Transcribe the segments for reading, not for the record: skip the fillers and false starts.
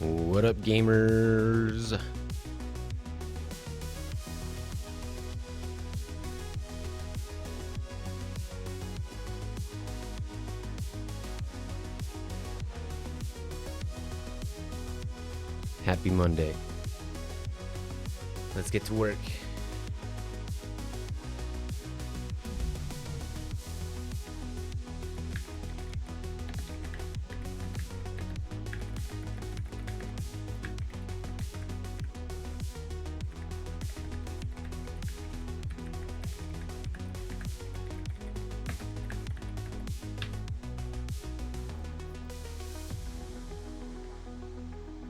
What up, gamers? Happy Monday. Let's get to work.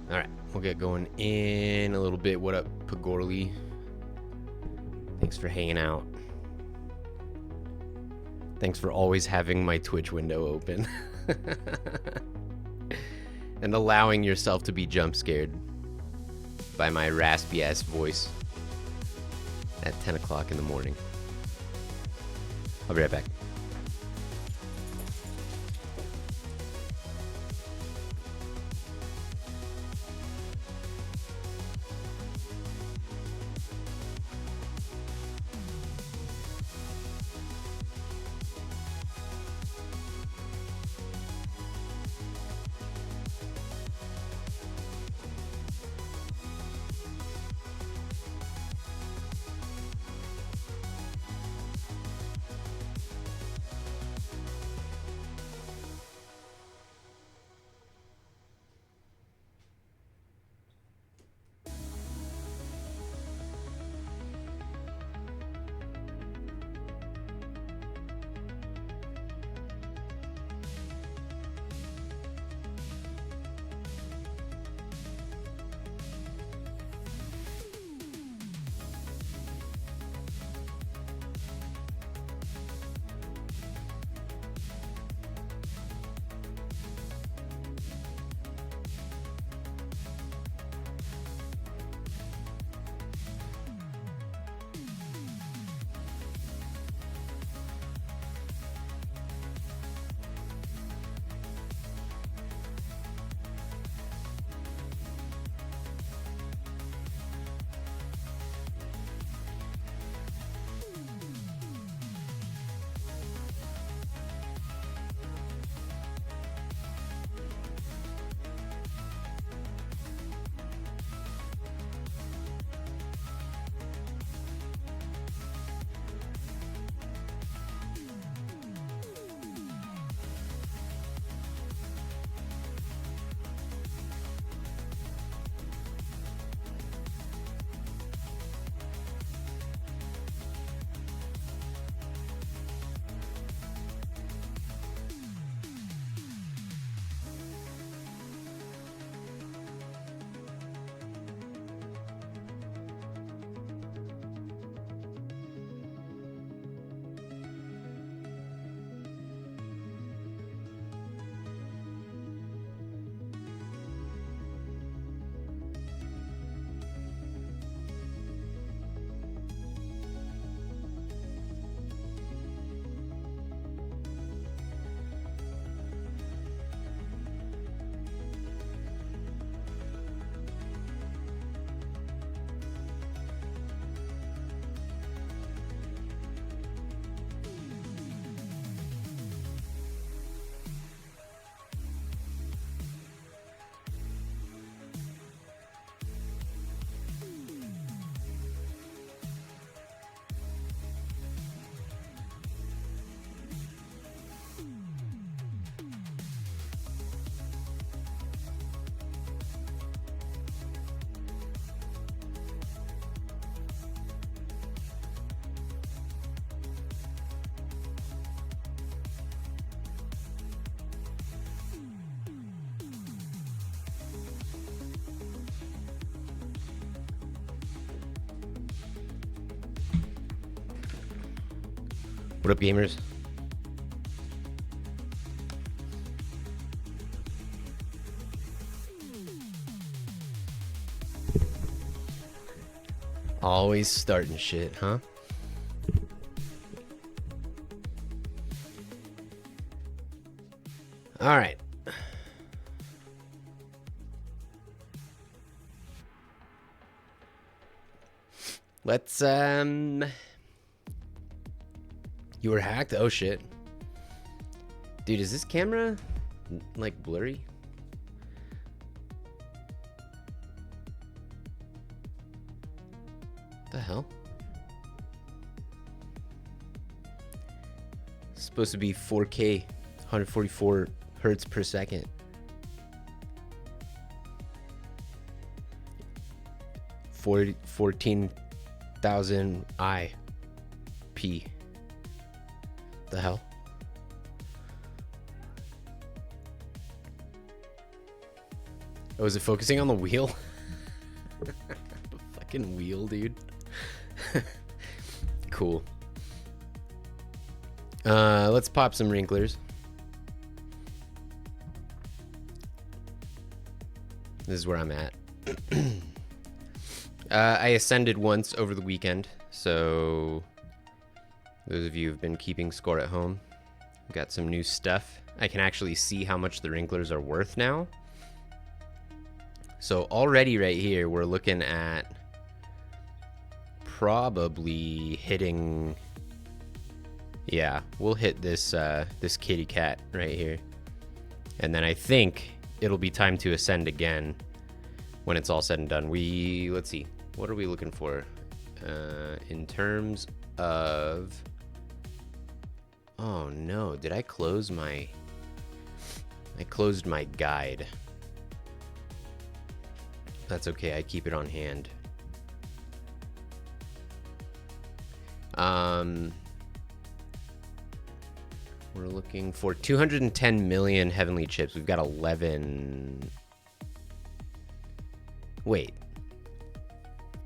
All right, we'll get going in a little bit. What up, Pagorli? Thanks for hanging out. Thanks for always having my Twitch window open. And allowing yourself to be jump scared by my raspy ass voice at 10 o'clock in the morning. I'll be right back. What up, gamers? Always starting shit, huh? All right. Let's, You were hacked? Oh, shit. Dude, is this camera, like, blurry? The hell? It's supposed to be 4K, 144 hertz per second. 14,000 IP. The hell? Oh, is it focusing on the wheel? The fucking wheel, dude. Cool. Let's pop some wrinklers. This is where I'm at. I ascended once over the weekend, so those of you who've been keeping score at home, got some new stuff. I can actually see how much the wrinklers are worth now. So already right here, we're looking at probably hitting... Yeah, we'll hit this this kitty cat right here. And then I think it'll be time to ascend again when it's all said and done. Let's see, what are we looking for? In terms of... Oh no, did I close my... I closed my guide. That's okay, I keep it on hand. We're looking for 210 million heavenly chips. We've got 11. Wait.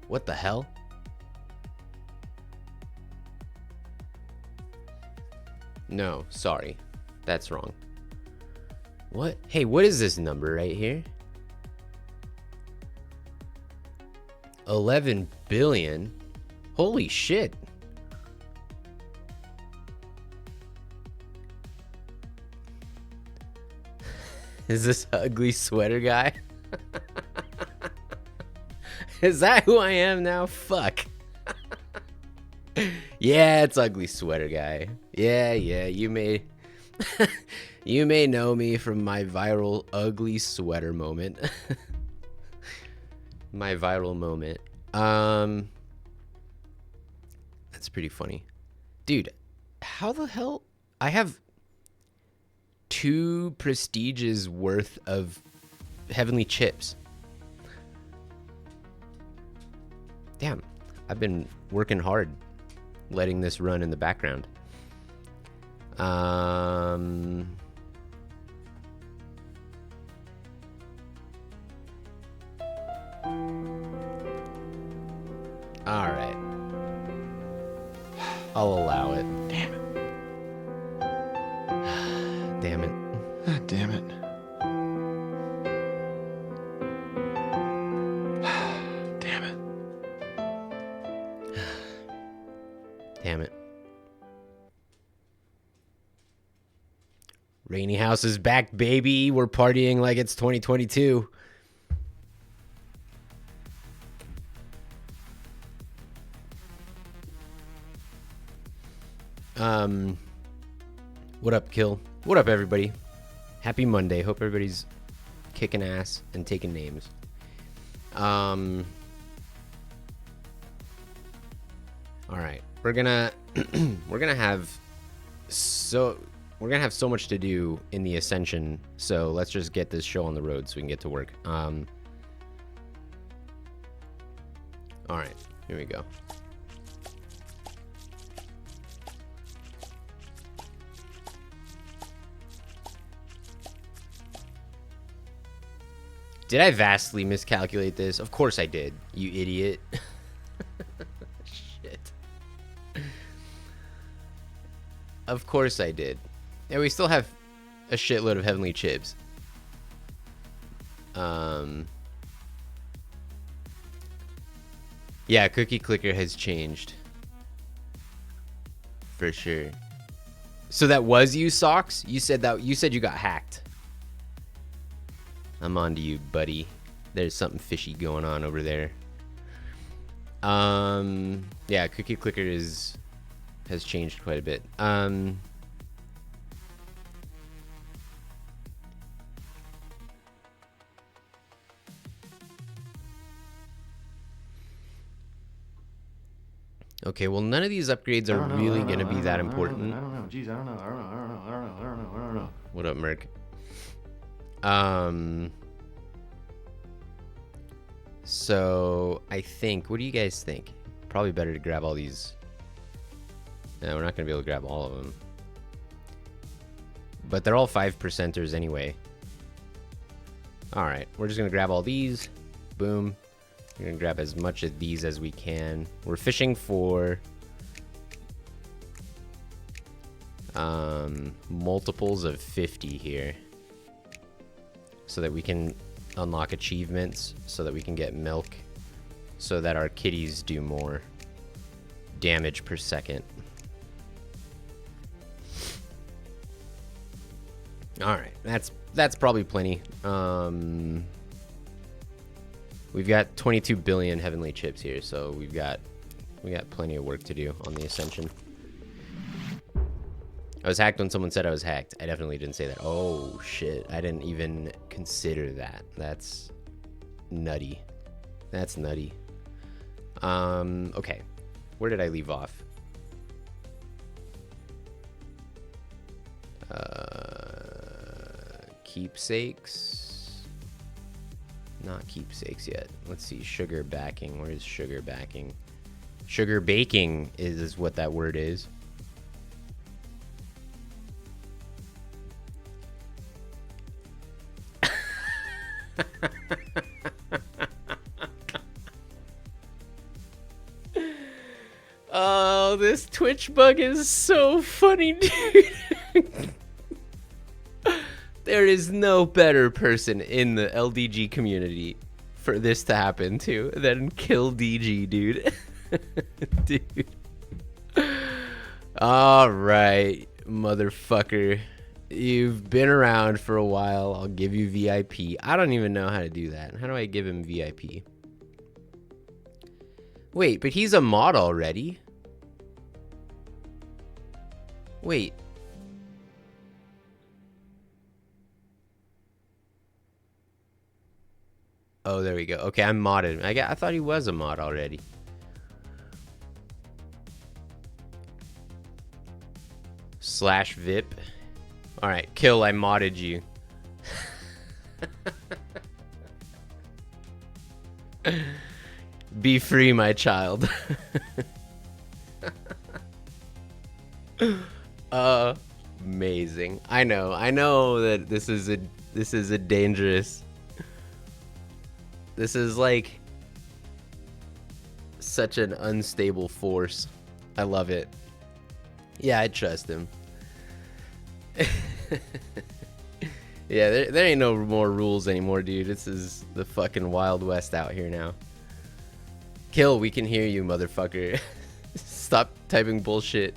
What the hell? No, sorry. That's wrong. What? Hey, what is this number right here? 11 billion? Holy shit. Is this ugly sweater guy? Is that who I am now? Fuck. Yeah, it's ugly sweater guy. Yeah, you may you may know me from my viral ugly sweater moment. My viral moment. That's pretty funny. Dude, how the hell? I have 2 prestiges worth of heavenly chips. Damn, I've been working hard letting this run in the background. All right. I'll allow it. Damn it. Damn it. Ah, damn it. Damn it. Damn it. Rainy House is back, baby. We're partying like it's 2022. What up, Kill? What up, everybody? Happy Monday. Hope everybody's kicking ass and taking names. All right, we're gonna have so much to do in the Ascension. So let's just get this show on the road so we can get to work. All right, here we go. Did I vastly miscalculate this? Of course I did, you idiot. Shit. Of course I did. Yeah, we still have a shitload of heavenly chips. Yeah, Cookie Clicker has changed. For sure. So that was you, Socks? You said you got hacked. I'm on to you, buddy. There's something fishy going on over there. Yeah, cookie clicker has changed quite a bit. Okay, well, none of these upgrades are really going to be that important. I don't know. Jeez, I don't know. What up, Merc? So I think, what do you guys think? Probably better to grab all these. No, we're not going to be able to grab all of them. But they're all 5%ers anyway. All right, we're just going to grab all these. Boom. We're going to grab as much of these as we can. We're fishing for multiples of 50 here, so that we can unlock achievements, so that we can get milk, so that our kitties do more damage per second. All right, that's probably plenty. We've got 22 billion heavenly chips here, so we got plenty of work to do on the ascension. I was hacked when someone said I was hacked. I definitely didn't say that. Oh shit, I didn't even consider that. That's nutty. That's nutty. Okay, where did I leave off? Keepsakes. Not keepsakes yet. Let's see. Sugar backing. Where is sugar backing? Sugar baking is what that word is. Oh, this Twitch bug is so funny, dude. There is no better person in the LDG community for this to happen to than Kill DG, dude. Dude. All right, motherfucker. You've been around for a while. I'll give you VIP. I don't even know how to do that. How do I give him VIP? Wait, but he's a mod already. Wait. Oh, there we go. Okay, I'm modded. I thought he was a mod already. Slash VIP. All right, Kill, I modded you. Be free, my child. Amazing. I know that this is a dangerous. This is like such an unstable force. I love it. Yeah, I trust him. Yeah, there ain't no more rules anymore, dude. This is the fucking Wild West out here now. Kill, we can hear you, motherfucker. Stop typing bullshit.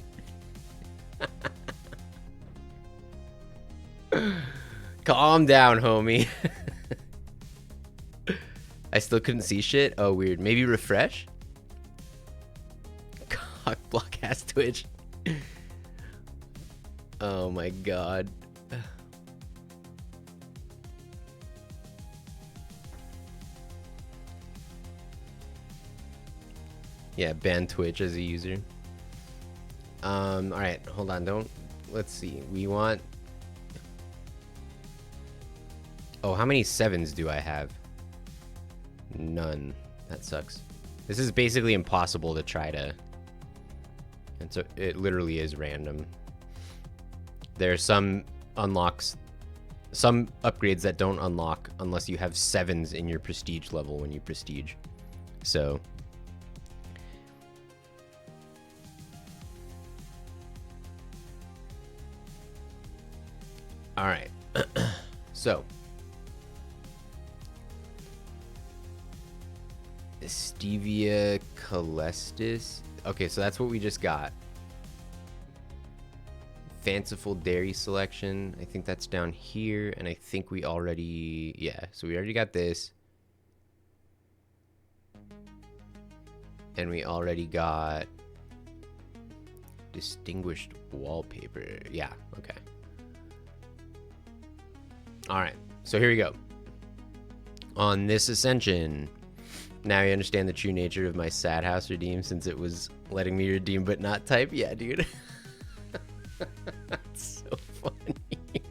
Calm down, homie. I still couldn't see shit. Oh, weird. Maybe refresh? Cock block ass Twitch. Oh my god. Yeah, ban Twitch as a user. Alright, hold on, let's see. We want... Oh, how many 7s do I have? None. That sucks. This is basically impossible to try to... And so it literally is random. There are some unlocks, some upgrades that don't unlock unless you have 7s in your prestige level when you prestige. So... Alright. So... Stevia Calestis. Okay, so that's what we just got. Fanciful dairy selection. I think that's down here, and I think we already... Yeah, so we already got this. And we already got distinguished wallpaper. Yeah, okay. All right, so here we go. On this ascension, now you understand the true nature of my sad house redeem, since it was letting me redeem but not type. Yeah, dude. That's so funny.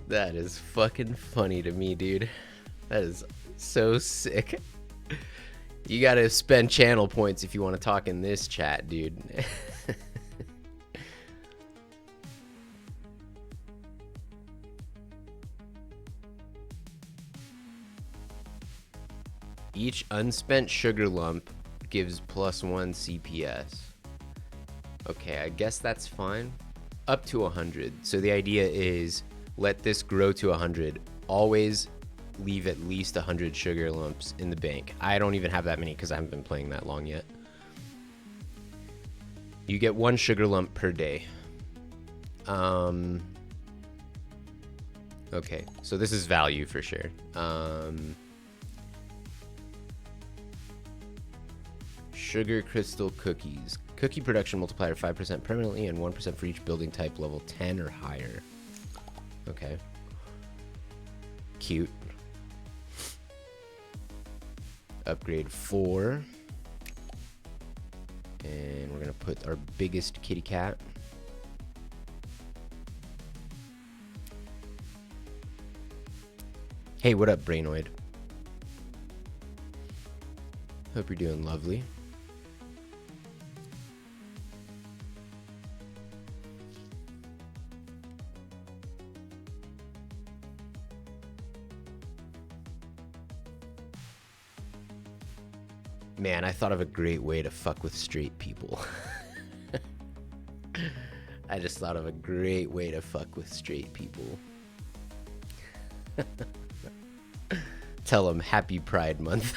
That is fucking funny to me, dude. That is so sick. You gotta spend channel points if you want to talk in this chat, dude. Each unspent sugar lump gives +1 CPS. Okay, I guess that's fine. Up to 100. So the idea is let this grow to 100. Always leave at least 100 sugar lumps in the bank. I don't even have that many because I haven't been playing that long yet. You get 1 sugar lump per day. Okay, so this is value for sure. Sugar crystal cookies. Cookie production multiplier 5% permanently and 1% for each building type level 10 or higher. Okay. Cute. Upgrade 4. And we're gonna put our biggest kitty cat. Hey, what up, Brainoid? Hope you're doing lovely. Man, I thought of a great way to fuck with straight people. I just thought of a great way to fuck with straight people. Tell them happy Pride Month.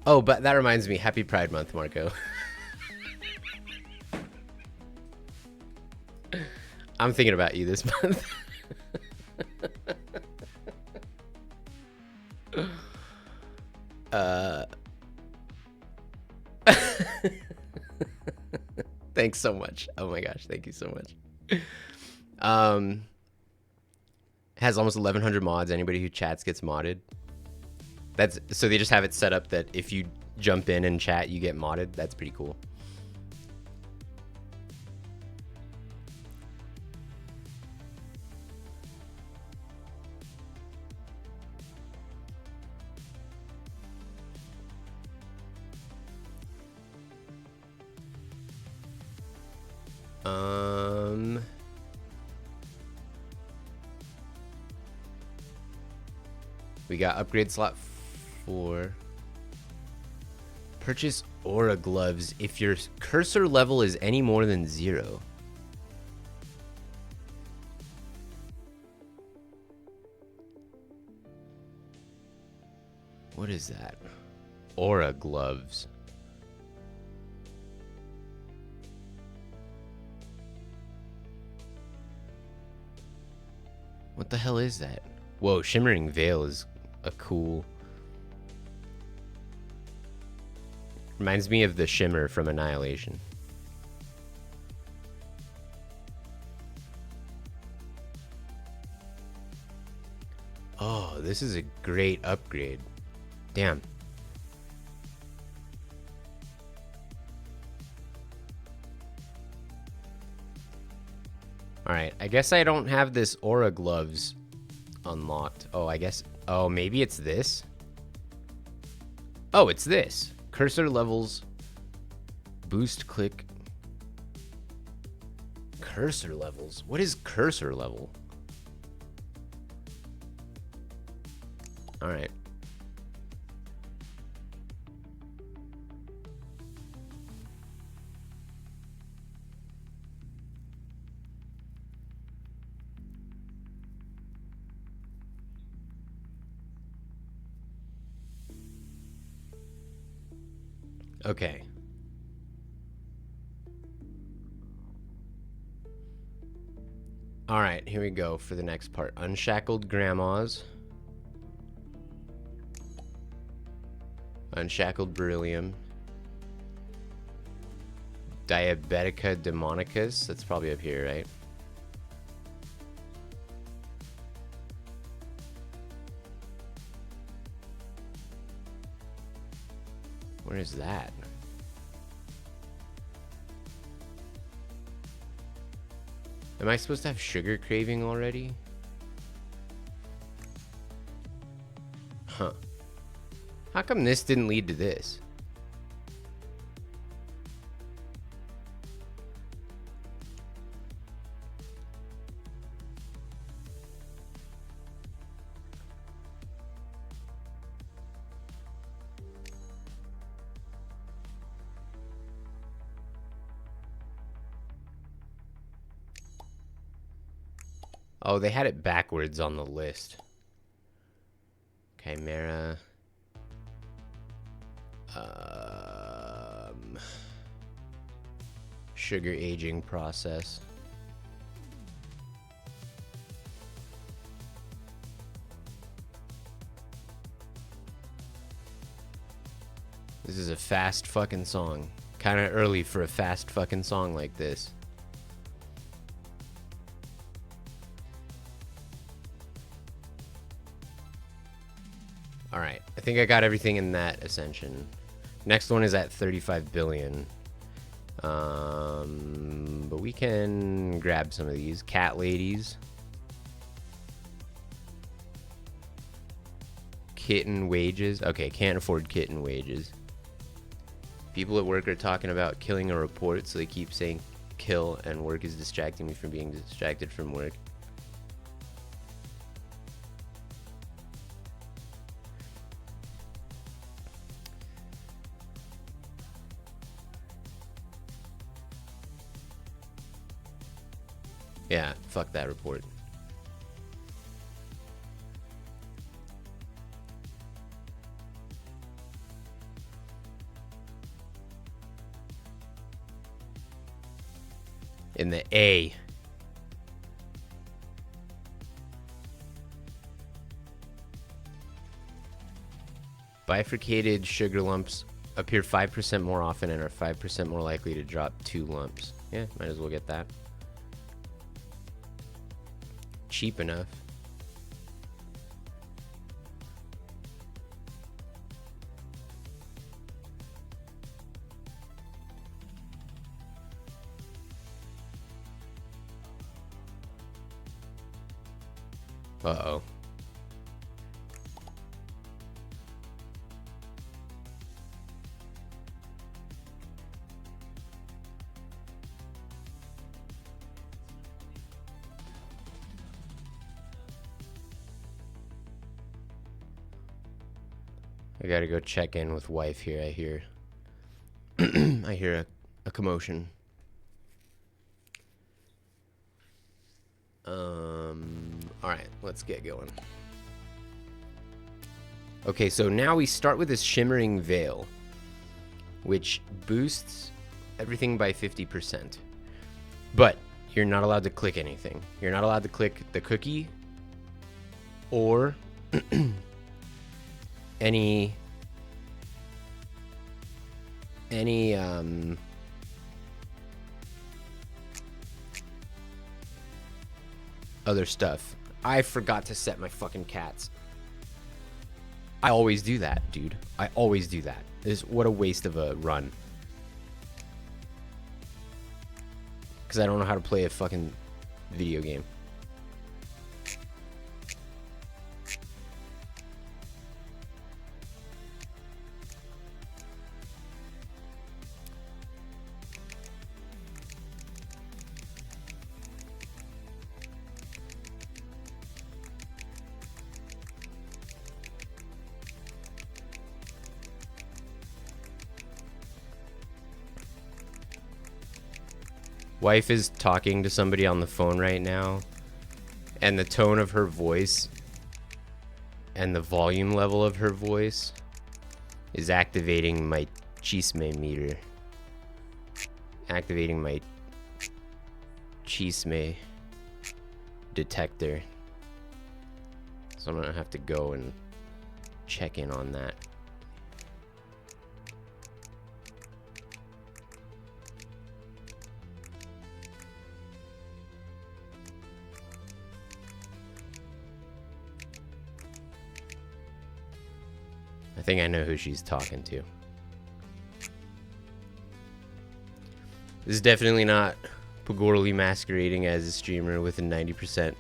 Oh, but that reminds me, happy Pride Month, Marco. I'm thinking about you this month. Thanks so much. Oh my gosh, thank you so much. Has almost 1,100 mods. Anybody who chats gets modded. That's so they just have it set up that if you jump in and chat, you get modded. That's pretty cool. We got upgrade slot 4. Purchase aura gloves if your cursor level is any more than 0. What is that? Aura gloves. What the hell is that? Whoa, Shimmering Veil is a cool... Reminds me of the shimmer from Annihilation. Oh, this is a great upgrade. Damn. Alright, I guess I don't have this aura gloves unlocked. Oh, I guess... Oh, maybe it's this? Oh, it's this. Cursor levels. Boost click. Cursor levels? What is cursor level? Alright. Okay. All right, here we go for the next part. Unshackled grandmas. Unshackled beryllium. Diabetica demonicus. That's probably up here, right? Where is that? Am I supposed to have sugar craving already? Huh. How come this didn't lead to this? Oh, they had it backwards on the list. Chimera. Sugar aging process. This is a fast fucking song. Kind of early for a fast fucking song like this. Alright, I think I got everything in that ascension. Next one is at 35 billion. But we can grab some of these. Cat ladies. Kitten wages. Okay, can't afford kitten wages. People at work are talking about killing a report, so they keep saying kill, and work is distracting me from being distracted from work. Yeah, fuck that report. In the A. Bifurcated sugar lumps appear 5% more often and are 5% more likely to drop 2 lumps. Yeah, might as well get that. Cheap enough. Uh-oh. I gotta go check in with wife here. I hear I hear a commotion. Alright, let's get going. Okay, so now we start with this shimmering veil, which boosts everything by 50%. But you're not allowed to click anything. You're not allowed to click the cookie or any other stuff. I forgot to set my fucking cats. I always do that, dude. I always do that. What a waste of a run. Because I don't know how to play a fucking video game. Wife is talking to somebody on the phone right now, and the tone of her voice and the volume level of her voice is activating my Chisme meter. Activating my Chisme detector. So I'm gonna have to go and check in on that. I think I know who she's talking to. This is definitely not Pagorly masquerading as a streamer with a 90%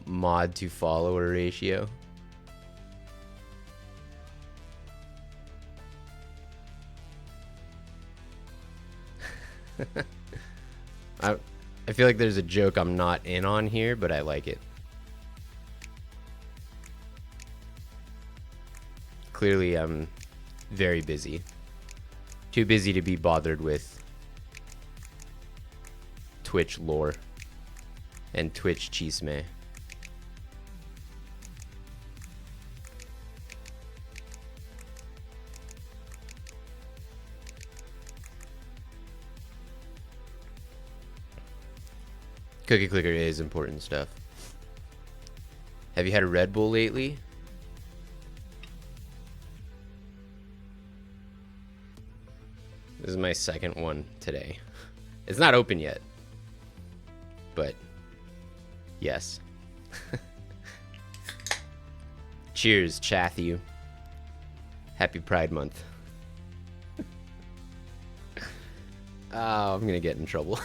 mod to follower ratio. I feel like there's a joke I'm not in on here, but I like it. Clearly, I'm very busy. Too busy to be bothered with Twitch lore and Twitch chisme. Cookie Clicker is important stuff. Have you had a Red Bull lately? This is my second one today. It's not open yet, but yes. Cheers, Chathu. Happy Pride Month. Oh, I'm gonna get in trouble.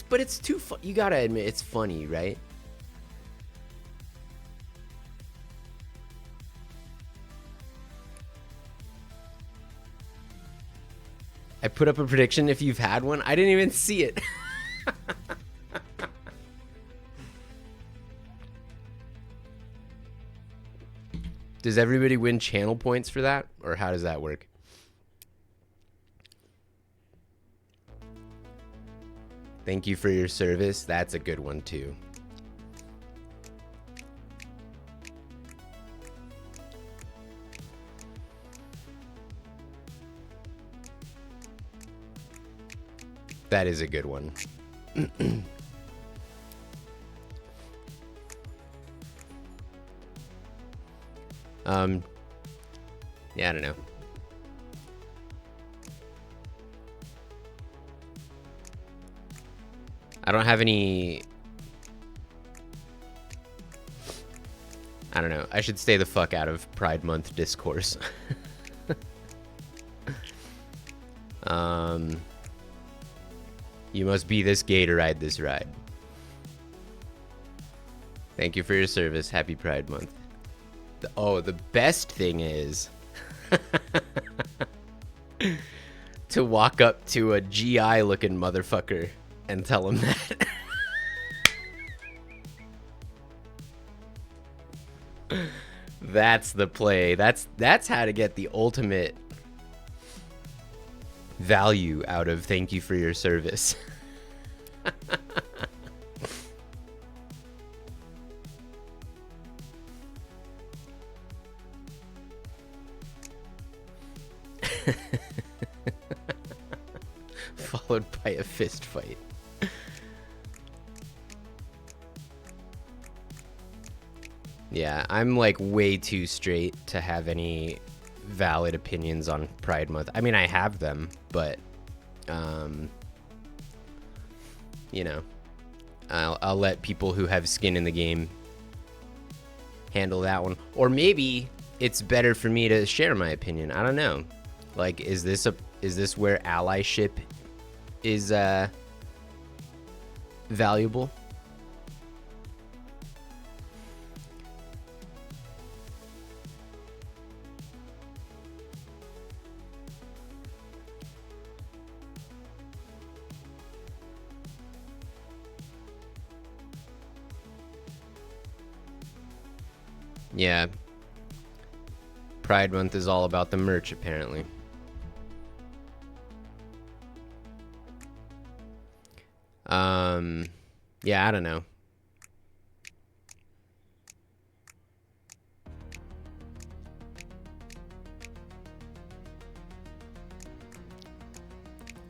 But it's too fun. You gotta admit, it's funny, right? I put up a prediction if you've had one. I didn't even see it. Does everybody win channel points for that? Or how does that work? Thank you for your service. That's a good one too. That is a good one. Yeah, I don't know. I don't have any... I don't know. I should stay the fuck out of Pride Month discourse. You must be this gay to ride this ride. Thank you for your service. Happy Pride Month. The best thing is to walk up to a GI looking motherfucker and tell him that. That's the play. That's how to get the ultimate value out of thank you for your service. Followed by a fist fight. Yeah, I'm like way too straight to have any valid opinions on Pride Month. I mean, I have them, but you know, I'll let people who have skin in the game handle that one. Or maybe it's better for me to share my opinion. I don't know. Like, is this where allyship is valuable? Yeah. Pride Month is all about the merch, apparently. Yeah, I don't know.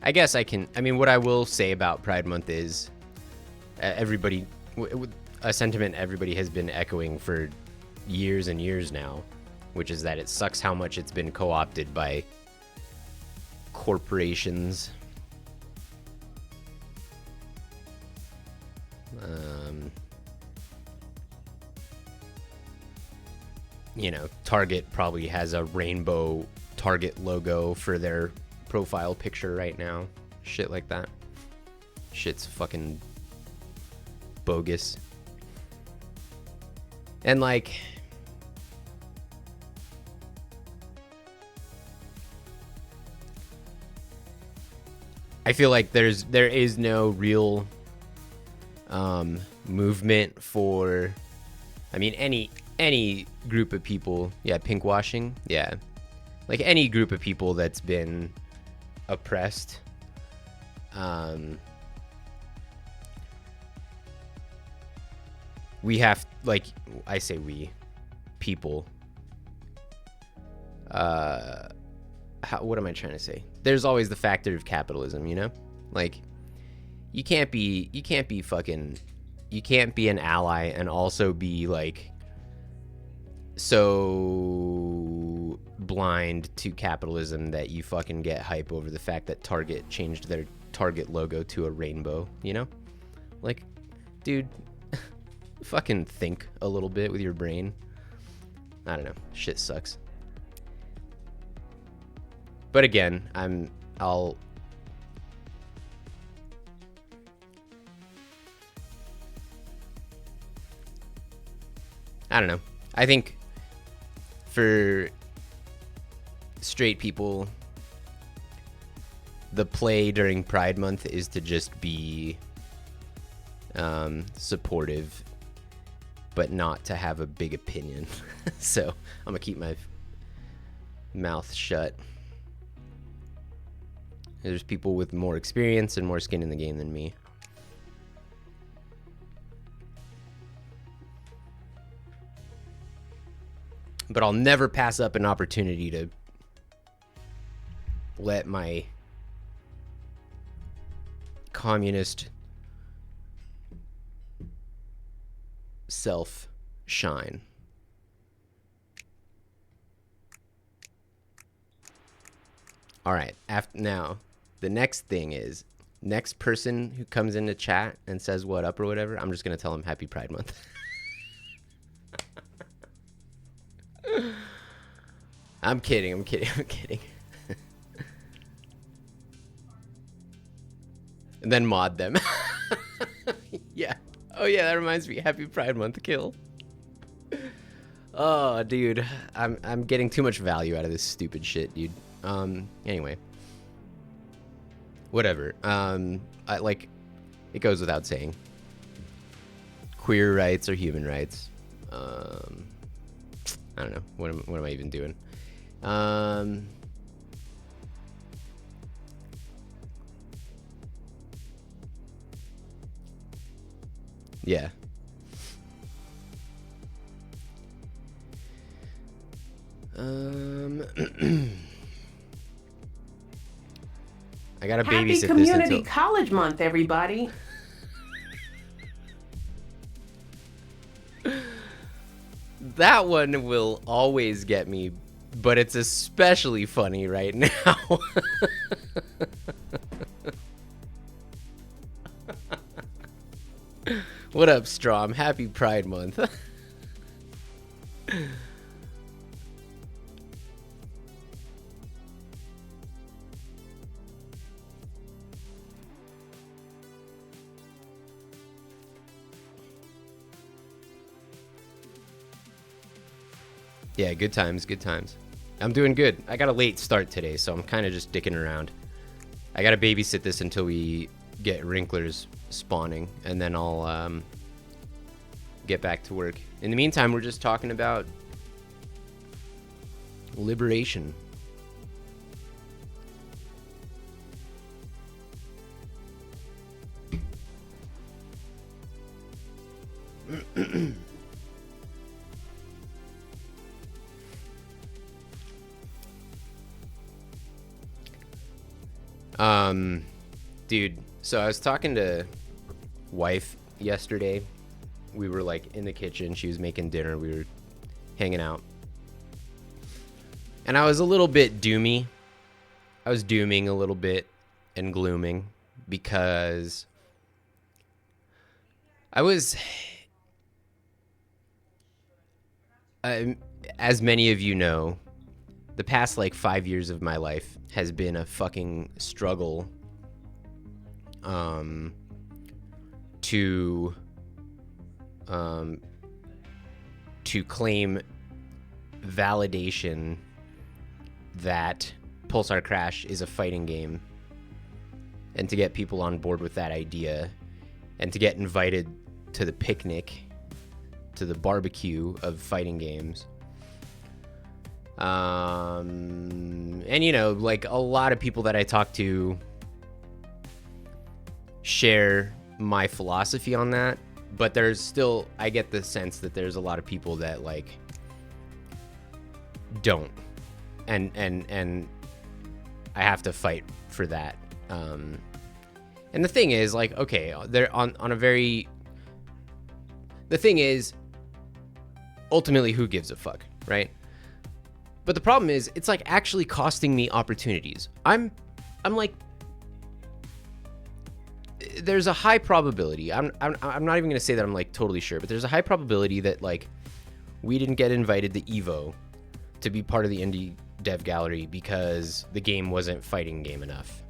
I guess I can. I mean, what I will say about Pride Month is everybody, a sentiment everybody has been echoing for years and years now, which is that it sucks how much it's been co-opted by corporations. You know, Target probably has a rainbow Target logo for their profile picture right now. Shit like that. Shit's fucking bogus. And like, I feel like there is no real movement for, I mean, any group of people, yeah, pink washing, yeah, like any group of people that's been oppressed, we have, like, I say we, people, what am I trying to say? There's always the factor of capitalism, you know? Like, you can't be an ally and also be, like, so blind to capitalism that you fucking get hype over the fact that Target changed their Target logo to a rainbow, you know? Like, dude, fucking think a little bit with your brain. I don't know. Shit sucks. But again, I don't know. I think for straight people, the play during Pride Month is to just be supportive, but not to have a big opinion. So I'm gonna keep my mouth shut. There's people with more experience and more skin in the game than me. But I'll never pass up an opportunity to let my communist self shine. All right, now, the next thing is, next person who comes into chat and says what up or whatever, I'm just going to tell them Happy Pride Month. I'm kidding. And then mod them. Yeah. Oh yeah, that reminds me. Happy Pride Month, kill. Oh, dude. I'm getting too much value out of this stupid shit, dude. Anyway. Whatever. It goes without saying. Queer rights are human rights. I don't know. What am I even doing? Yeah. I gotta babysit this until... Happy Community College Month, everybody. That one will always get me, but it's especially funny right now. What up, Strom? Happy Pride Month. Yeah, good times, good times. I'm doing good. I got a late start today, so I'm kind of just dicking around. I gotta babysit this until we get Wrinklers spawning, and then I'll get back to work. In the meantime, we're just talking about liberation. Dude, so I was talking to wife yesterday. We were like in the kitchen. She was making dinner. We were hanging out. And I was a little bit doomy. I was dooming a little bit and glooming because I was, as many of you know, the past like 5 years of my life has been a fucking struggle to claim validation that Pulsar Crash is a fighting game, and to get people on board with that idea, and to get invited to the picnic, to the barbecue of fighting games. And you know, like a lot of people that I talk to share my philosophy on that, but there's still, I get the sense that there's a lot of people that like don't, and I have to fight for that. And the thing is, like, okay, they're on a very, the thing is, ultimately, who gives a fuck, right? But the problem is, it's like actually costing me opportunities. I'm like, there's a high probability. I'm not even gonna say that I'm like totally sure, but there's a high probability that like we didn't get invited to Evo to be part of the indie dev gallery because the game wasn't fighting game enough,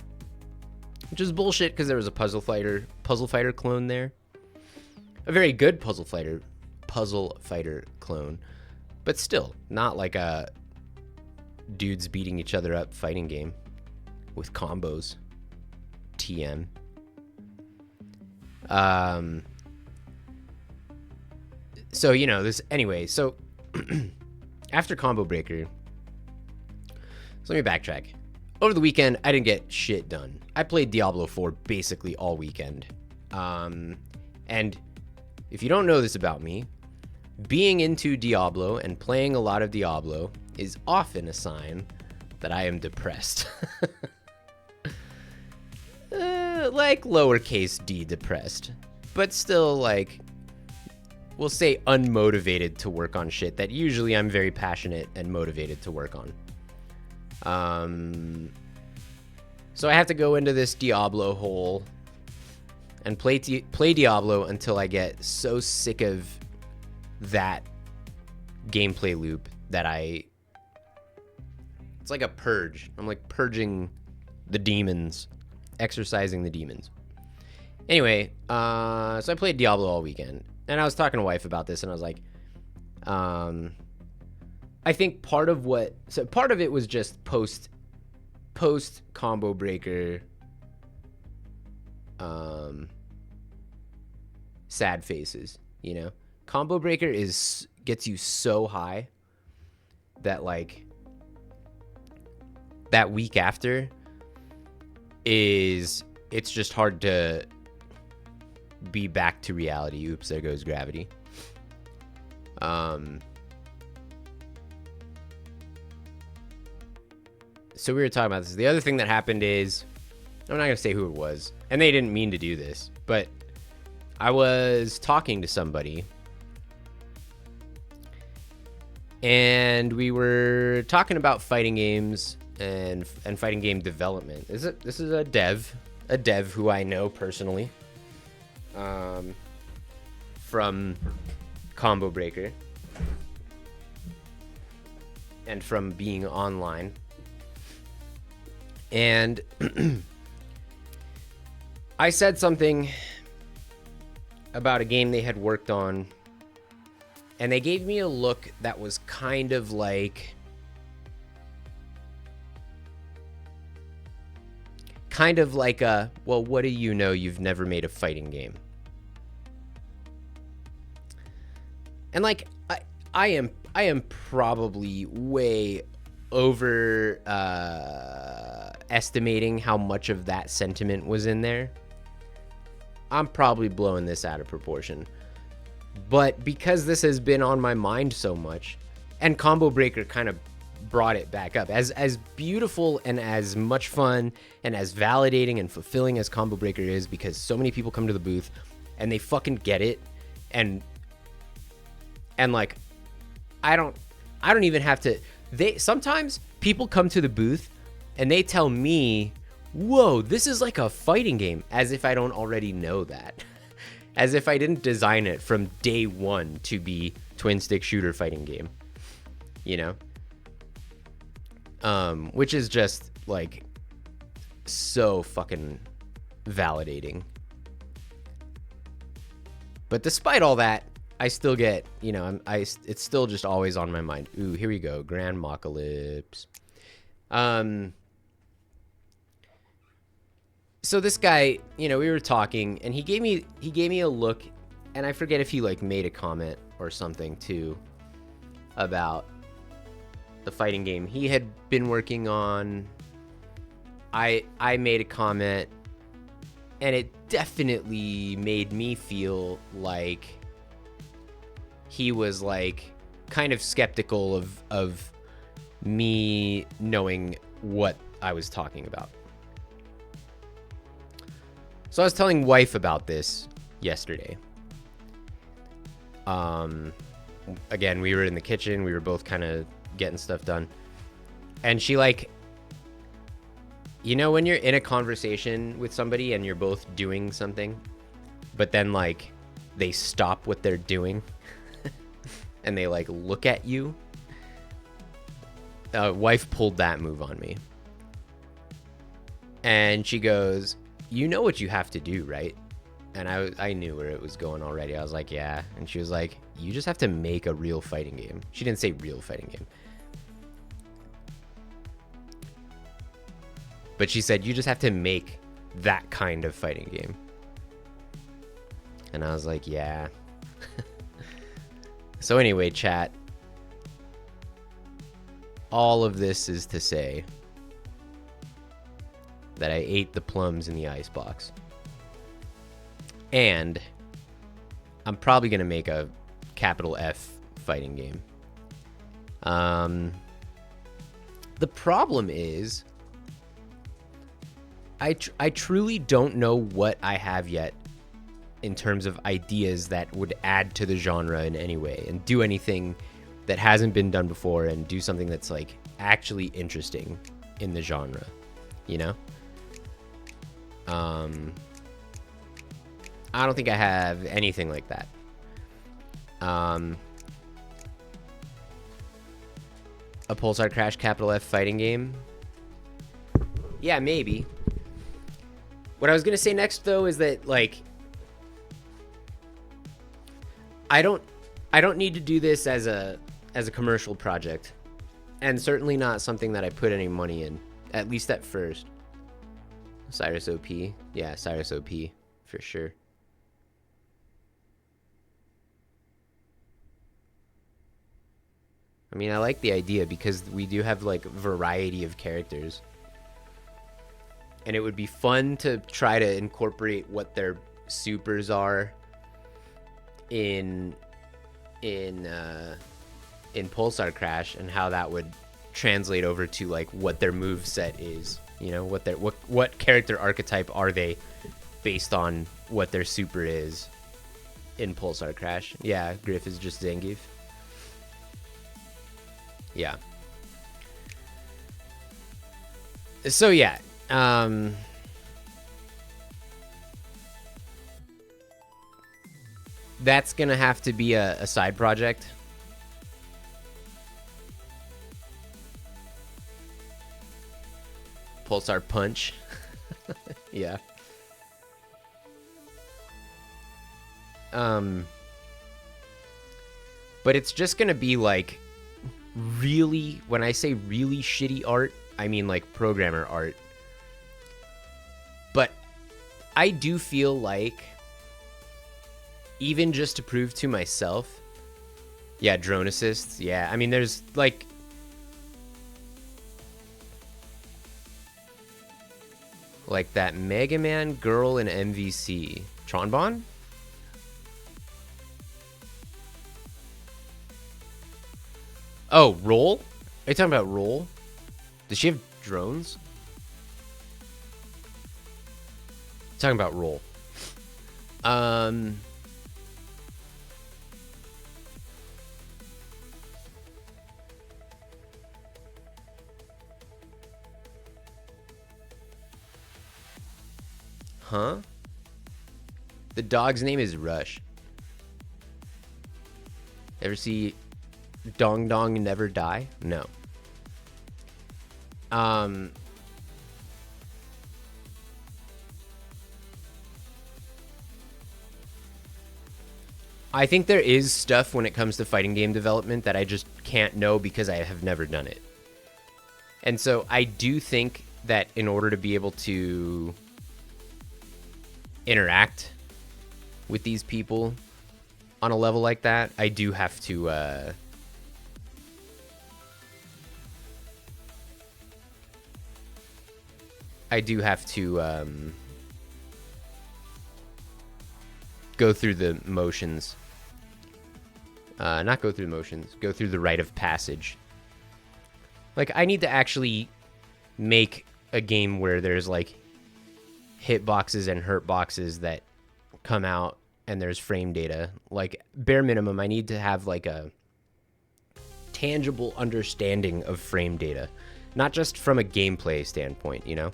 which is bullshit because there was a puzzle fighter clone there, a very good puzzle fighter clone, but still not like a dudes beating each other up fighting game with combos. TM. So, you know, this anyway, so after Combo Breaker, so let me backtrack. Over the weekend, I didn't get shit done. I played Diablo 4 basically all weekend. And if you don't know this about me, being into Diablo and playing a lot of Diablo is often a sign that I am depressed. Like lowercase d depressed, but still like, we'll say unmotivated to work on shit that usually I'm very passionate and motivated to work on. So I have to go into this Diablo hole and play Diablo until I get so sick of that gameplay loop that it's like a purge. I'm like purging the demons, exorcising the demons. Anyway, so I played Diablo all weekend, and I was talking to wife about this, and I was like, I think part of it was just post Combo Breaker, sad faces, you know? Combo Breaker gets you so high that like that week after it's just hard to be back to reality. Oops, there goes gravity. So we were talking about this. The other thing that happened is, I'm not gonna say who it was, and they didn't mean to do this, but I was talking to somebody, and we were talking about fighting games and fighting game development. This is a dev who I know personally, from Combo Breaker and from being online. And I said something about a game they had worked on, and they gave me a look that was kind of like a, well, what do you know? You've never made a fighting game. And like, I am probably way over estimating how much of that sentiment was in there. I'm probably blowing this out of proportion. But because this has been on my mind so much, and Combo Breaker kind of brought it back up. As beautiful and as much fun and as validating and fulfilling as Combo Breaker is, because so many people come to the booth and they fucking get it, and like I don't even have to. Sometimes people come to the booth and they tell me, "Whoa, this is like a fighting game," as if I don't already know that. As if I didn't design it from day one to be twin stick shooter fighting game, you know? Which is just like so fucking validating. But despite all that, I still get, you know, it's still just always on my mind. Ooh, here we go. Grand Mocalypse. So this guy, you know, we were talking and he gave me a look, and I forget if he like made a comment or something too about the fighting game he had been working on. I made a comment, and it definitely made me feel like he was like kind of skeptical of me knowing what I was talking about. So I was telling wife about this yesterday. Again, we were in the kitchen. We were both kind of getting stuff done. And she like, you know, when you're in a conversation with somebody and you're both doing something, but then like they stop what they're doing and they like look at you. Wife pulled that move on me. And she goes, "You know what you have to do, right?" And I knew where it was going already. I was like, "Yeah." And she was like, "You just have to make a real fighting game." She didn't say real fighting game, but she said, "You just have to make that kind of fighting game." And I was like, "Yeah." So anyway, chat, all of this is to say that I ate the plums in the icebox. And I'm probably going to make a capital F fighting game. The problem is I truly don't know what I have yet in terms of ideas that would add to the genre in any way and do anything that hasn't been done before and do something that's like actually interesting in the genre, you know? I don't think I have anything like that. A Pulsar Crash capital F fighting game? Yeah, maybe. What I was gonna say next though is that like I don't need to do this as a commercial project, and certainly not something that I put any money in, at least at first. Cyrus OP. Yeah, Cyrus OP for sure. I mean, I like the idea because we do have like a variety of characters. And it would be fun to try to incorporate what their supers are in Pulsar Crash, and how that would translate over to like what their move set is. You know, what character archetype are they based on what their super is in Pulsar Crash. Yeah, Griff is just Zangief. Yeah. So yeah, that's gonna have to be a side project. Pulsar Punch. Yeah. But it's just gonna be like really, when I say really shitty art, I mean like programmer art. But I do feel like, even just to prove to myself, yeah, drone assists, yeah, I mean there's like that Mega Man girl in MVC. Tronbon? Oh, Roll? Are you talking about Roll? Does she have drones? Talking about Roll. Huh? The dog's name is Rush. Ever see Dong Dong Never Die? No. I think there is stuff when it comes to fighting game development that I just can't know because I have never done it. And so I do think that in order to be able to interact with these people on a level like that, I do have to go through the motions. Not go through the motions, go through the rite of passage. Like, I need to actually make a game where there's, like, hitboxes and hurt boxes that come out and there's frame data. Like, bare minimum, I need to have, like, a tangible understanding of frame data. Not just from a gameplay standpoint, you know?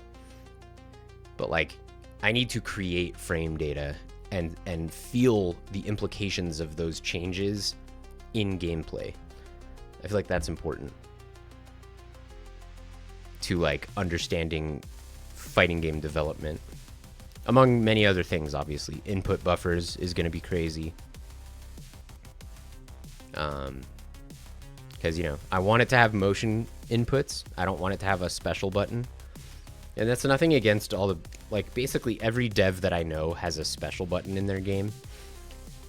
But, like, I need to create frame data and feel the implications of those changes in gameplay. I feel like that's important to, like, understanding fighting game development. Among many other things, obviously. Input buffers is going to be crazy. Because, you know, I want it to have motion inputs. I don't want it to have a special button. And that's nothing against all the, like, basically every dev that I know has a special button in their game.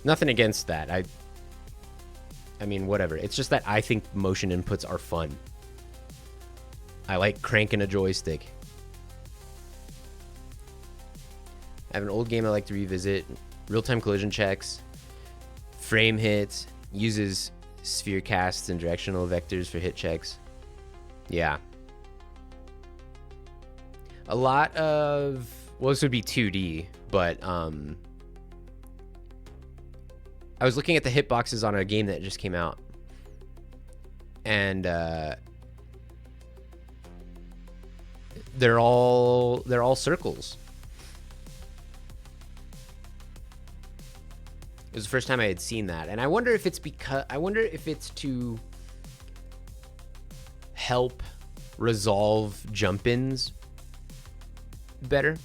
Nothing against that. I mean, whatever. It's just that I think motion inputs are fun. I like cranking a joystick. I have an old game I like to revisit. Real-time collision checks. Frame hits. Uses sphere casts and directional vectors for hit checks. Yeah. A lot of... Well, this would be 2D, but... I was looking at the hitboxes on a game that just came out. And, they're all circles. It was the first time I had seen that. And I wonder if it's to help resolve jump-ins better.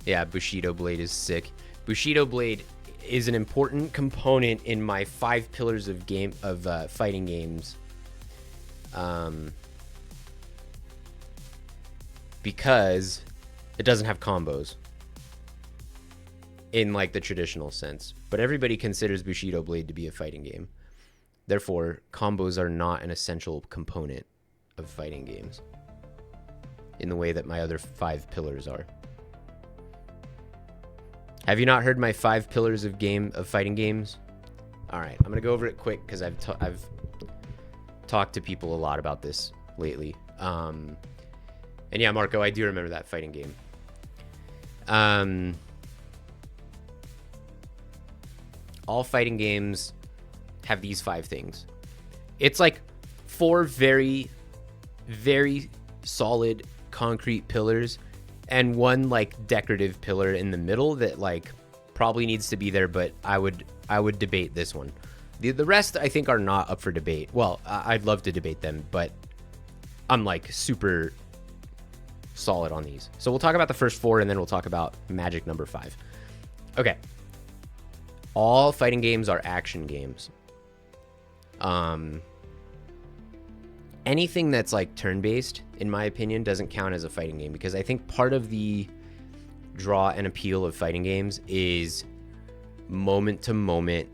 Yeah, Bushido Blade is sick. Bushido Blade is an important component in my 5 pillars of fighting games. Because it doesn't have combos in, like, the traditional sense. But everybody considers Bushido Blade to be a fighting game. Therefore, combos are not an essential component of fighting games in the way that my other 5 pillars are. Have you not heard my 5 pillars of fighting games? All right, I'm gonna go over it quick because I've talked to people a lot about this lately. And yeah, Marco, I do remember that fighting game. All fighting games have these 5 things. It's like 4 very, very solid concrete pillars and 1 like decorative pillar in the middle that like probably needs to be there, but I would debate this one. The rest I think are not up for debate. Well, I'd love to debate them, but I'm like super solid on these. So we'll talk about the first 4 and then we'll talk about magic number 5. Okay. All fighting games are action games. Anything that's like turn-based, in my opinion, doesn't count as a fighting game because I think part of the draw and appeal of fighting games is moment-to-moment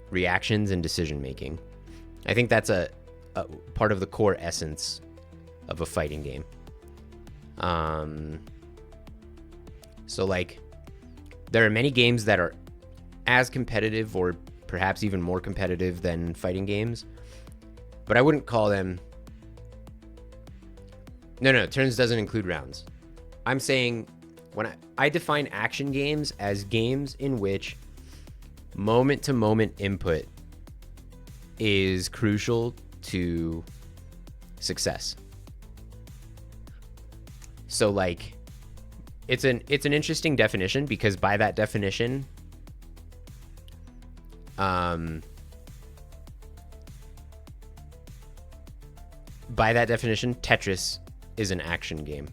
reactions and decision-making. I think that's a part of the core essence of a fighting game. So like, there are many games that are as competitive or perhaps even more competitive than fighting games, but I wouldn't call them... No, turns doesn't include rounds. I'm saying when I define action games as games in which moment-to-moment input is crucial to success. So like, it's an interesting definition, because by that definition, Tetris is an action game,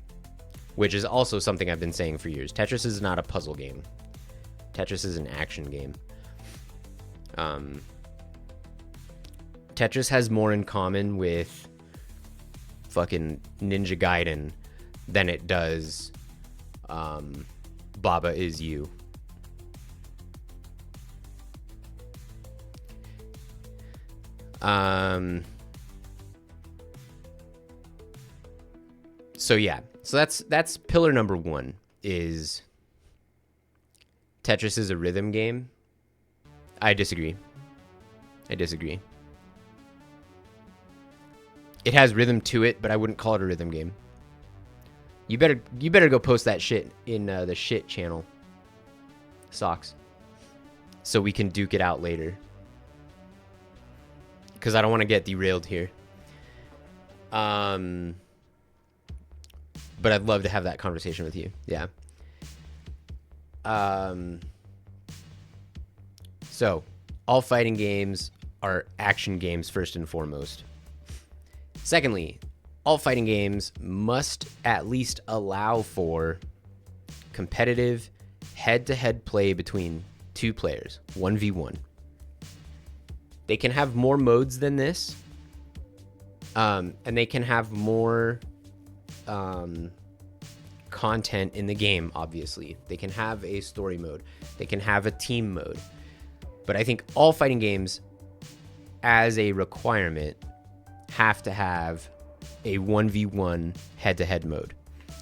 which is also something I've been saying for years. Tetris is not a puzzle game. Tetris is an action game. Tetris has more in common with fucking Ninja Gaiden than it does Baba Is You. So yeah, so that's pillar number one, is Tetris is a rhythm game. I disagree. It has rhythm to it, but I wouldn't call it a rhythm game. You better go post that shit in the shit channel, Socks, so we can duke it out later, because I don't want to get derailed here. But I'd love to have that conversation with you. Yeah. So, all fighting games are action games first and foremost. Secondly, all fighting games must at least allow for competitive head-to-head play between two players, 1v1. They can have more modes than this, and they can have more content in the game, obviously. They can have a story mode. They can have a team mode. But I think all fighting games, as a requirement, have to have a 1v1 head-to-head mode.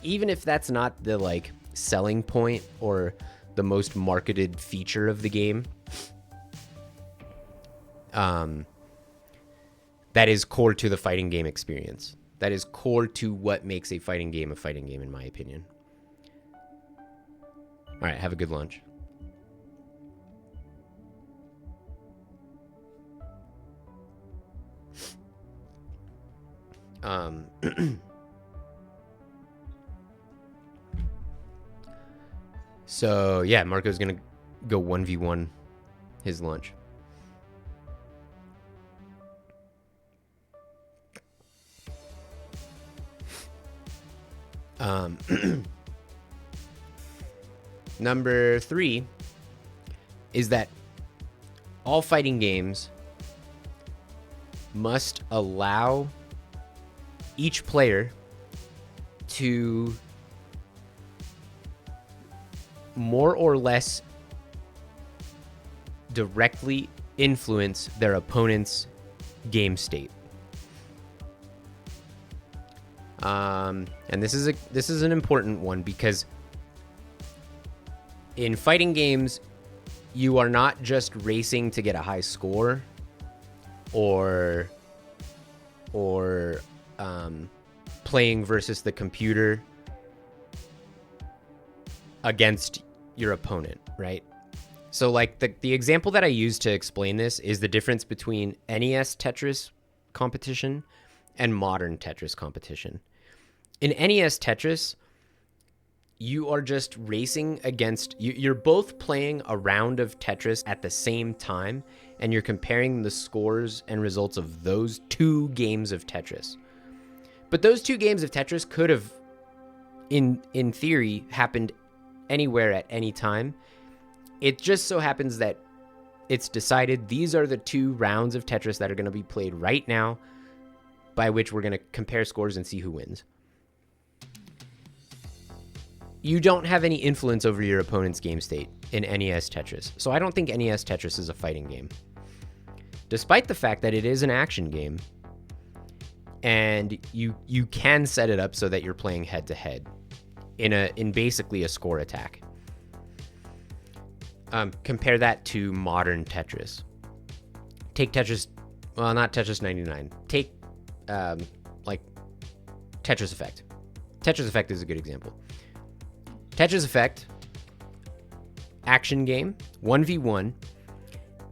Even if that's not the like selling point or the most marketed feature of the game, that is core to the fighting game experience. That is core to what makes a fighting game, in my opinion. All right, have a good lunch. So yeah, Marco's gonna go 1v1 his lunch. Number 3 is that all fighting games must allow each player to more or less directly influence their opponent's game state. And this is an important one, because in fighting games, you are not just racing to get a high score or playing versus the computer against your opponent, right? So like the example that I use to explain this is the difference between NES Tetris competition and modern Tetris competition. In NES Tetris, you are just racing against... You're both playing a round of Tetris at the same time, and you're comparing the scores and results of those two games of Tetris. But those two games of Tetris could have, in theory, happened anywhere at any time. It just so happens that it's decided these are the two rounds of Tetris that are going to be played right now, by which we're going to compare scores and see who wins. You don't have any influence over your opponent's game state in NES Tetris. So I don't think NES Tetris is a fighting game, despite the fact that it is an action game. And you can set it up so that you're playing head to head in basically a score attack. compare that to modern Tetris. Take Tetris, well, not Tetris 99. Take like Tetris Effect. Tetris Effect is a good example. Tetris Effect, action game, 1v1,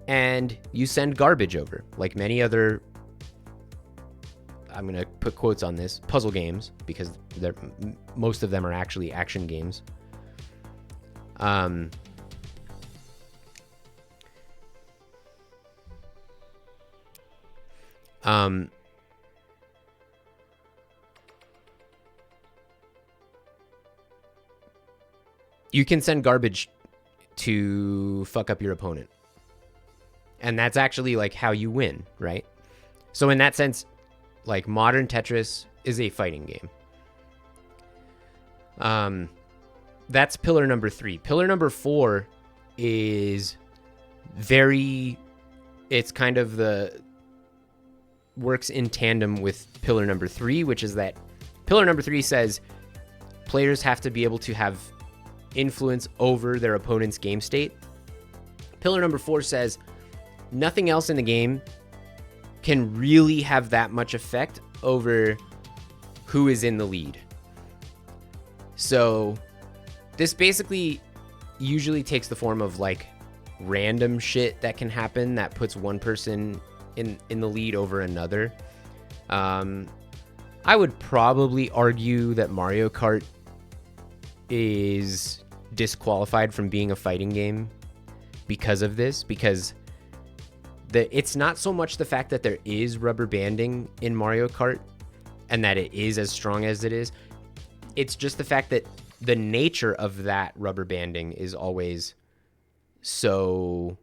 and you send garbage over, like many other, I'm going to put quotes on this, puzzle games, because most of them are actually action games. You can send garbage to fuck up your opponent. And that's actually like how you win, right? So in that sense, like modern Tetris is a fighting game. That's pillar number 3. Pillar number 4 is it's kind of works in tandem with pillar number 3, which is that pillar number 3 says players have to be able to have influence over their opponent's game state. Pillar number 4 says nothing else in the game can really have that much effect over who is in the lead. So this basically usually takes the form of like random shit that can happen that puts one person in the lead over another. I would probably argue that Mario Kart is disqualified from being a fighting game because of this, because it's not so much the fact that there is rubber banding in Mario Kart and that it is as strong as it is. It's just the fact that the nature of that rubber banding is always so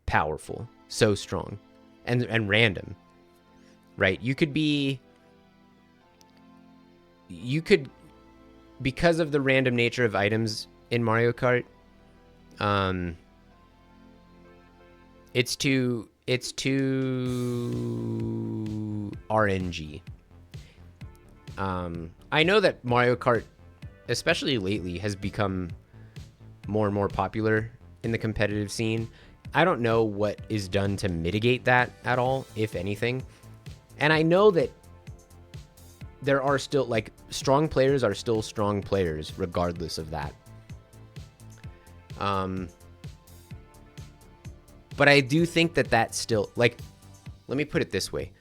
powerful, so strong, and random, right? You could, because of the random nature of items in Mario Kart, it's too RNG. I know that Mario Kart, especially lately, has become more and more popular in the competitive scene. I don't know what is done to mitigate that at all, if anything. And I know that there are still, like, strong players are still strong players regardless of that. But I do think that that's still, like, let me put it this way.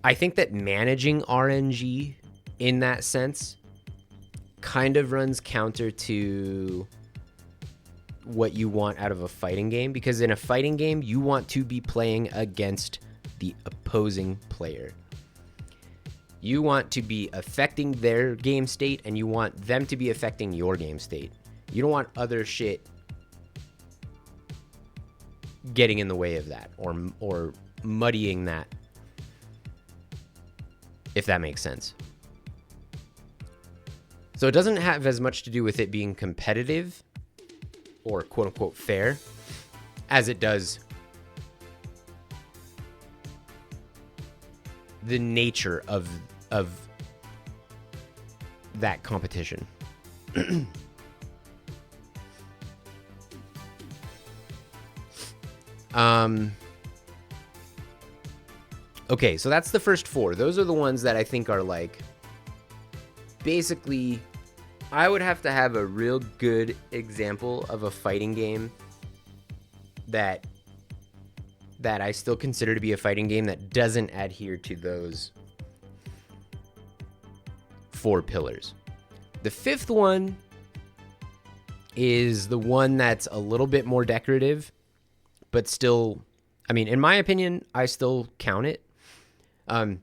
I think that managing RNG in that sense kind of runs counter to what you want out of a fighting game, because in a fighting game, you want to be playing against the opposing player. You want to be affecting their game state, and you want them to be affecting your game state. You don't want other shit getting in the way of that, or muddying that, if that makes sense. So it doesn't have as much to do with it being competitive or quote unquote fair as it does the nature of that competition. Okay, so that's the first 4. Those are the ones that I think are like, basically, I would have to have a real good example of a fighting game that I still consider to be a fighting game that doesn't adhere to those 4 pillars. The 5th one is the one that's a little bit more decorative, but still, I mean, in my opinion, I still count it. The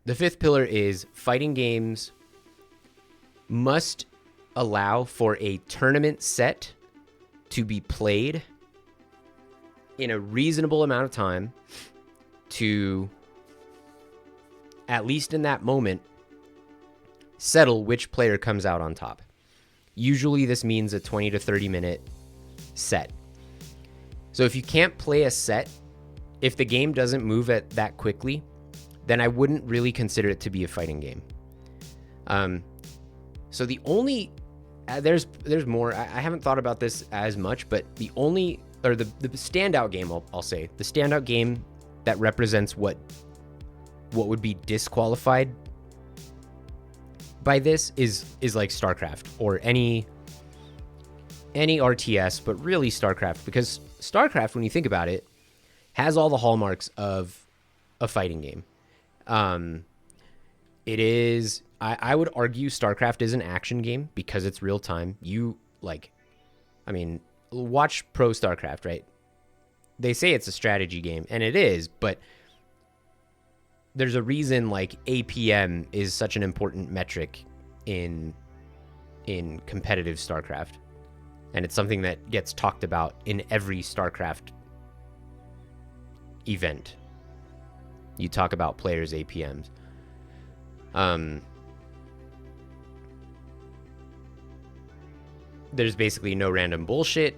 5th pillar is fighting games must allow for a tournament set to be played in a reasonable amount of time to, at least in that moment, settle which player comes out on top. Usually this means a 20 to 30 minute set. So if you can't play a set, if the game doesn't move at that quickly, then I wouldn't really consider it to be a fighting game. So the only there's more. I haven't thought about this as much, but the standout game, I'll say, the standout game that represents what would be disqualified by this is like StarCraft or any RTS, but really StarCraft, because StarCraft, when you think about it, has all the hallmarks of a fighting game. It is, I would argue StarCraft is an action game because it's real time. Watch Pro StarCraft, right? They say it's a strategy game, and it is, but there's a reason like APM is such an important metric in competitive StarCraft. And it's something that gets talked about in every StarCraft event. You talk about players' APMs. There's basically no random bullshit.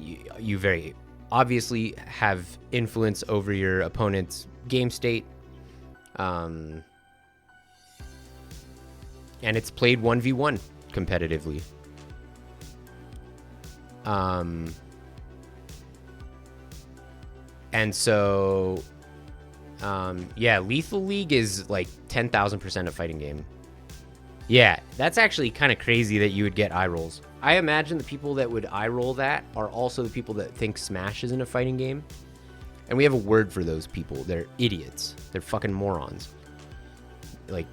You very obviously have influence over your opponent's game state. And it's played 1v1 competitively. And so, Lethal League is like 10,000% a fighting game. Yeah, that's actually kind of crazy that you would get eye rolls. I imagine the people that would eye roll that are also the people that think Smash isn't a fighting game. And we have a word for those people. They're idiots. They're fucking morons. Like,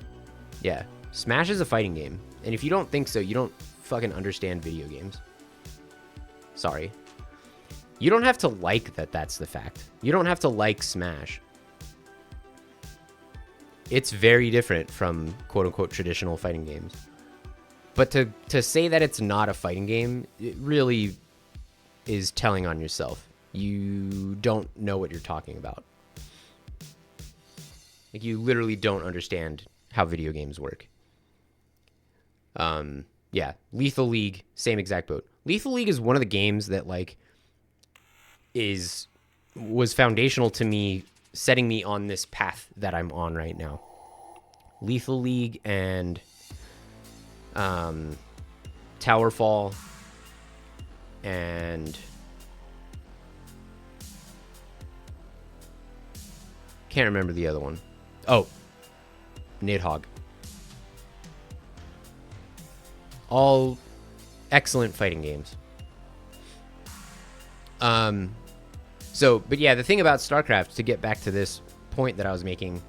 yeah, Smash is a fighting game. And if you don't think so, you don't fucking understand video games. Sorry. You don't have to like that's the fact. You don't have to like Smash. It's very different from quote-unquote traditional fighting games. But to say that it's not a fighting game, it really is telling on yourself. You don't know what you're talking about. Like, you literally don't understand how video games work. Yeah, Lethal League, same exact boat. Lethal League is one of the games that like was foundational to me, setting me on this path that I'm on right now. Lethal League and Towerfall and can't remember the other one. Oh, Nidhogg. All excellent fighting games. But yeah, the thing about StarCraft, to get back to this point that I was making,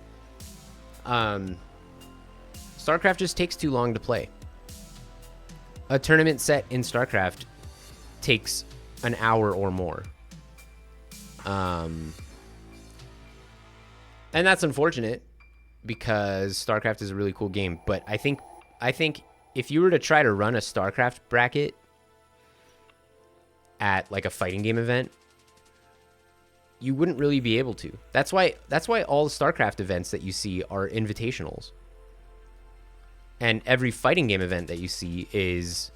StarCraft just takes too long to play. A tournament set in StarCraft takes an hour or more. And that's unfortunate because StarCraft is a really cool game, but I think if you were to try to run a StarCraft bracket at like a fighting game event, you wouldn't really be able to. That's why all the StarCraft events that you see are invitationals. And every fighting game event that you see is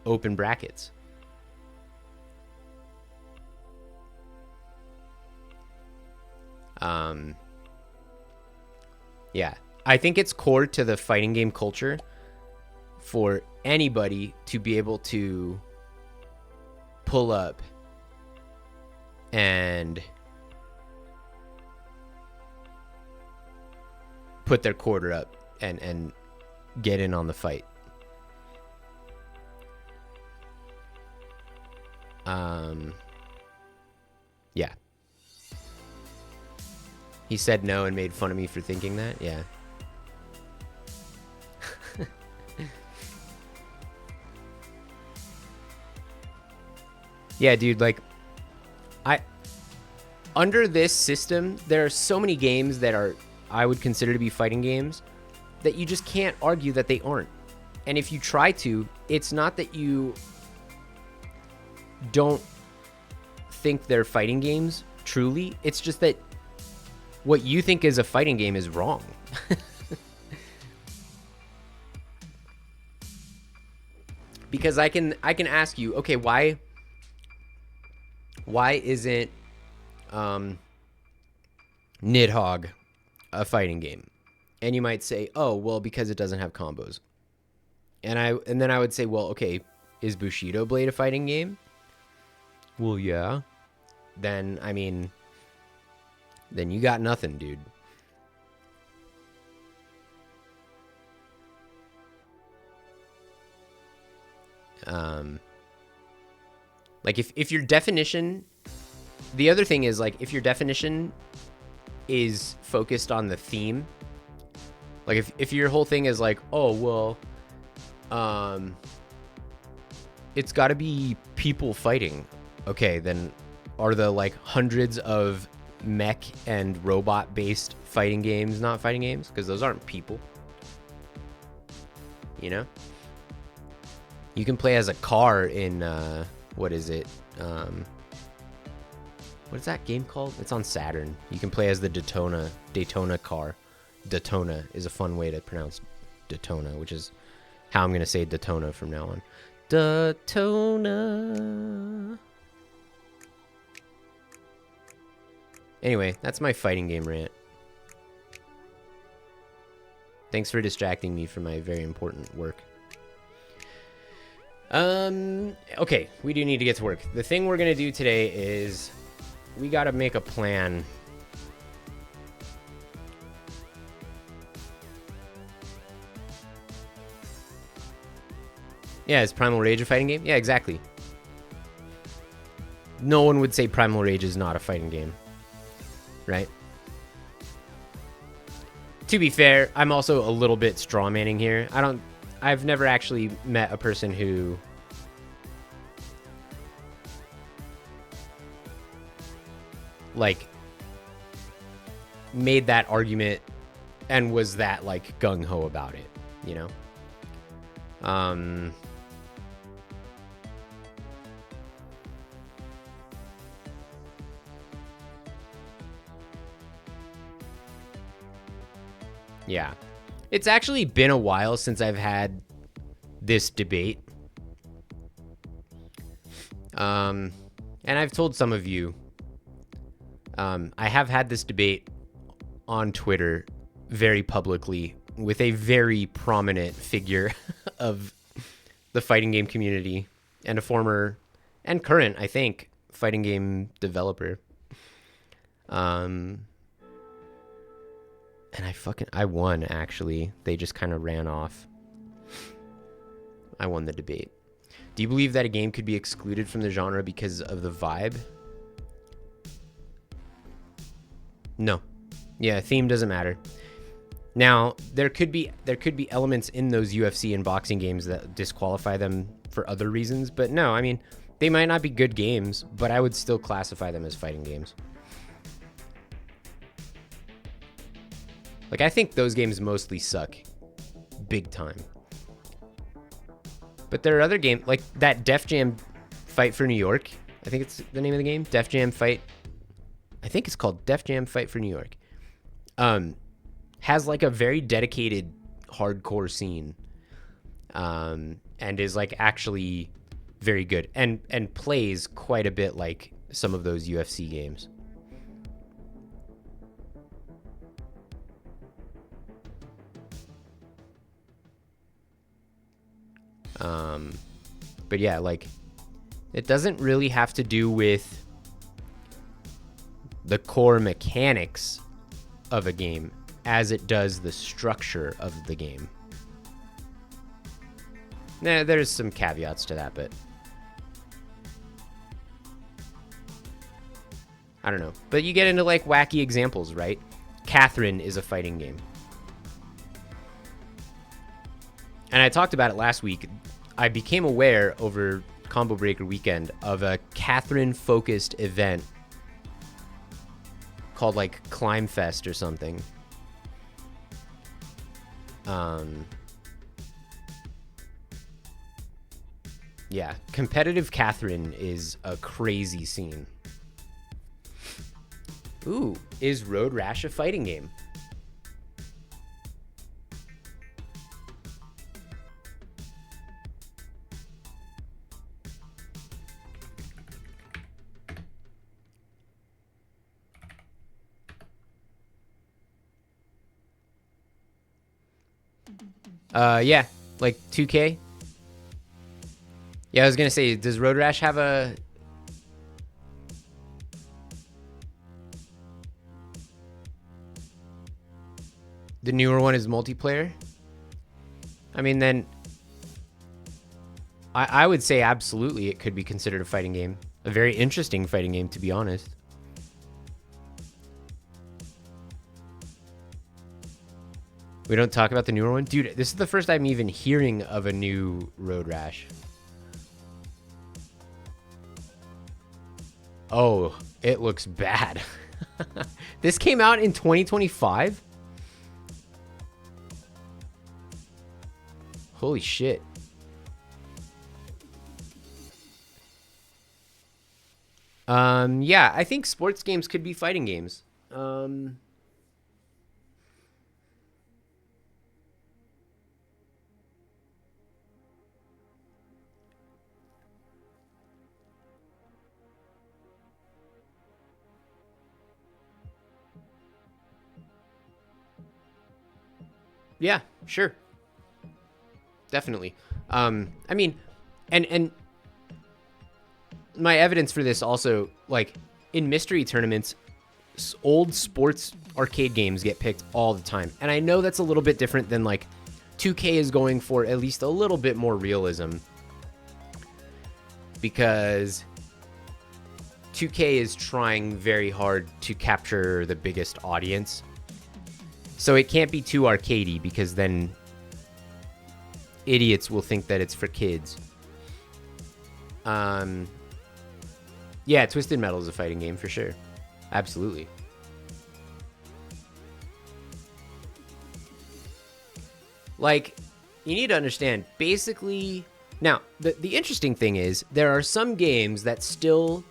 open brackets. Yeah, I think it's core to the fighting game culture for anybody to be able to pull up and put their quarter up and get in on the fight. Yeah. He said no and made fun of me for thinking that. Yeah. Yeah, dude, like under this system, there are so many games that I would consider to be fighting games that you just can't argue that they aren't. And if you try to, it's not that you don't think they're fighting games truly. It's just that what you think is a fighting game is wrong. Because I can ask you, okay, why isn't Nidhogg a fighting game? And you might say, oh, well, because it doesn't have combos. And then I would say, well, okay, is Bushido Blade a fighting game? Well, yeah. Then, I mean, then you got nothing, dude. Like if your definition, the other thing is like if your definition is focused on the theme, like if your whole thing is like, oh well, it's got to be people fighting. Okay, then are the like hundreds of mech and robot based fighting games not fighting games? Because those aren't people. You know? You can play as a car in, what is it? What is that game called? It's on Saturn. You can play as the Daytona car. Daytona is a fun way to pronounce Daytona, which is how I'm going to say Daytona from now on. Daytona. Anyway, that's my fighting game rant. Thanks for distracting me from my very important work. Okay, we do need to get to work. The thing we're gonna do today is we gotta make a plan. Yeah, is Primal Rage a fighting game? Yeah, exactly. No one would say Primal Rage is not a fighting game, right? To be fair, I'm also a little bit strawmanning here. I've never actually met a person who like made that argument and was that like gung-ho about it, you know? Yeah. It's actually been a while since I've had this debate. And I've told some of you, I have had this debate on Twitter very publicly with a very prominent figure of the fighting game community and a former and current, I think, fighting game developer. And I won, actually. They just kind of ran off. I won the debate. Do you believe that a game could be excluded from the genre because of the vibe? No. Yeah, theme doesn't matter. Now, there could be elements in those UFC and boxing games that disqualify them for other reasons, but no, I mean, they might not be good games, but I would still classify them as fighting games. Like, I think those games mostly suck. Big time. But there are other games, like that Def Jam Fight for New York. I think it's the name of the game. Def Jam Fight. I think it's called Def Jam Fight for New York. Has like a very dedicated hardcore scene. And is like actually very good. And plays quite a bit like some of those UFC games. But yeah, like, it doesn't really have to do with the core mechanics of a game as it does the structure of the game. Nah, there's some caveats to that, but I don't know. But you get into like wacky examples, right? Catherine is a fighting game. And I talked about it last week. I became aware over Combo Breaker weekend of a Catherine-focused event called like Climb Fest or something. Yeah, competitive Catherine is a crazy scene. Ooh, is Road Rash a fighting game? Yeah, Like 2K? Yeah, I was gonna say, does Road Rash have a... The newer one is multiplayer? I mean, then... I would say absolutely it could be considered a fighting game. A very interesting fighting game, to be honest. We don't talk about the newer one? Dude, this is the first time even hearing of a new Road Rash. Oh, it looks bad. This came out in 2025? Holy shit. Yeah, I think sports games could be fighting games. Yeah, sure. Definitely. I mean, and my evidence for this also, like, in mystery tournaments, old sports arcade games get picked all the time. And I know that's a little bit different than, like, 2K is going for at least a little bit more realism. Because 2K is trying very hard to capture the biggest audience. So it can't be too arcadey, because then idiots will think that it's for kids. Yeah, Twisted Metal is a fighting game for sure. Absolutely. Like, you need to understand, basically... Now, the interesting thing is, there are some games that still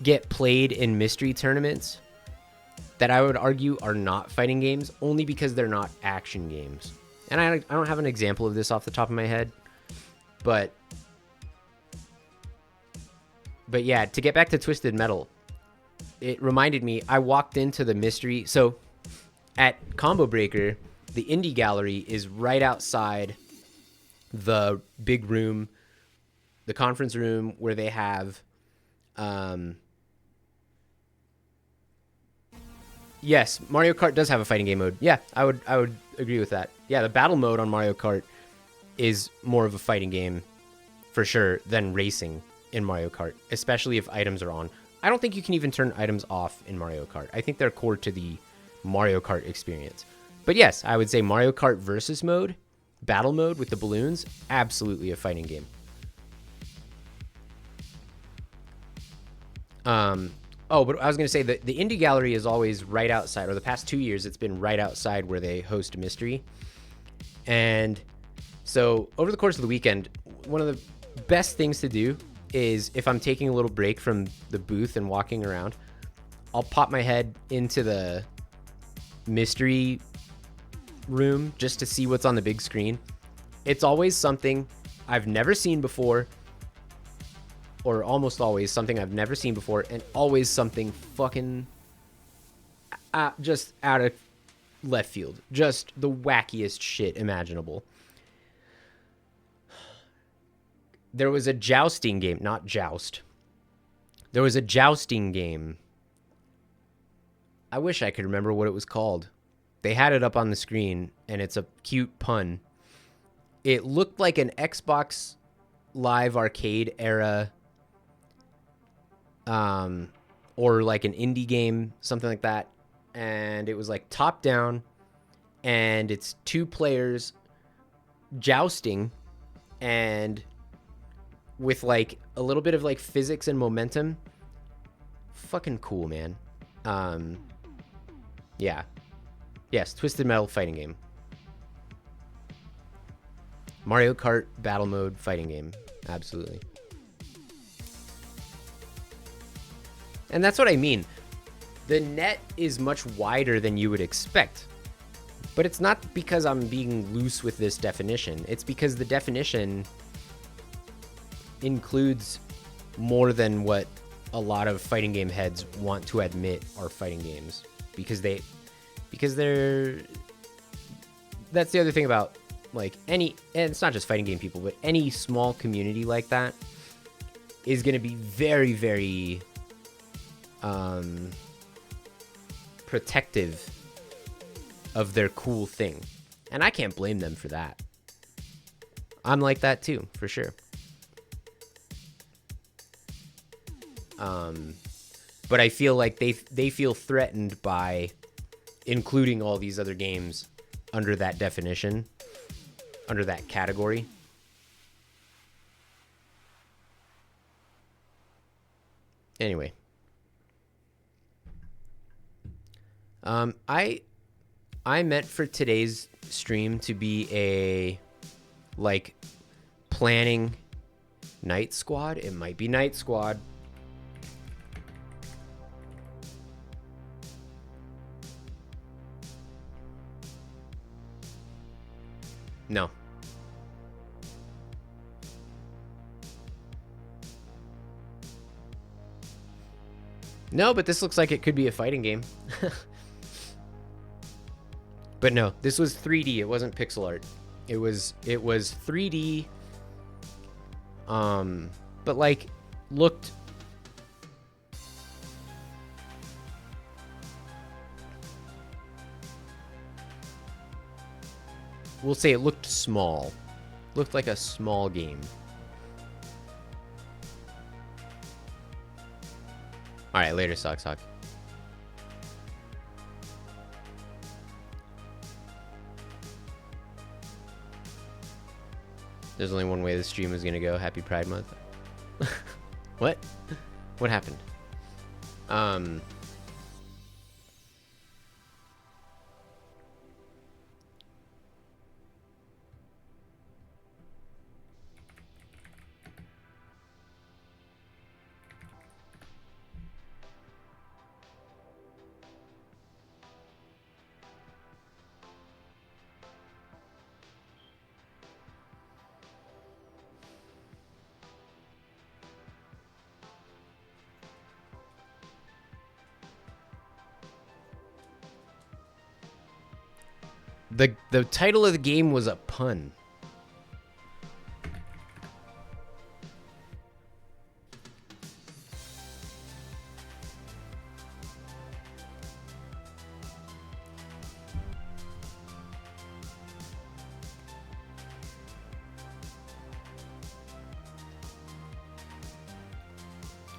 get played in mystery tournaments that I would argue are not fighting games, only because they're not action games. And I don't have an example of this off the top of my head, but yeah, to get back to Twisted Metal, it reminded me, I walked into the mystery. So at Combo Breaker, the indie gallery is right outside the big room, the conference room where they have, yes, Mario Kart does have a fighting game mode. Yeah, I would agree with that. Yeah, the battle mode on Mario Kart is more of a fighting game for sure than racing in Mario Kart, especially if items are on. I don't think you can even turn items off in Mario Kart. I think they're core to the Mario Kart experience. But yes, I would say Mario Kart versus mode, battle mode with the balloons, absolutely a fighting game. Oh, but I was going to say that the indie gallery is always right outside, or the past 2 years, it's been right outside where they host mystery. And so over the course of the weekend, one of the best things to do is, if I'm taking a little break from the booth and walking around, I'll pop my head into the mystery room just to see what's on the big screen. It's always something I've never seen before, or almost always something I've never seen before, and always something fucking just out of left field. Just the wackiest shit imaginable. There was a jousting game, not joust. There was a jousting game. I wish I could remember what it was called. They had it up on the screen, and it's a cute pun. It looked like an Xbox Live Arcade era, or like an indie game, something like that. And it was like top down, and it's 2 players jousting, and with like a little bit of like physics and momentum. Fucking cool, man. Yeah. Yes, Twisted Metal fighting game. Mario Kart battle mode fighting game. Absolutely. And that's what I mean. The net is much wider than you would expect. But it's not because I'm being loose with this definition. It's because the definition includes more than what a lot of fighting game heads want to admit are fighting games. Because they're... That's the other thing about like any, and it's not just fighting game people, but any small community like that is going to be very, very protective of their cool thing. And I can't blame them for that. I'm like that too, for sure. But I feel like they feel threatened by including all these other games under that definition, under that category. Anyway. I meant for today's stream to be a, like, planning night squad. It might be night squad. No. No, but this looks like it could be a fighting game. But no, this was 3D. It wasn't pixel art. It was 3D. But like looked we'll say it looked small. Looked like a small game. All right, later, Sock. There's only one way this stream is gonna go. Happy Pride Month. What? What happened? The title of the game was a pun.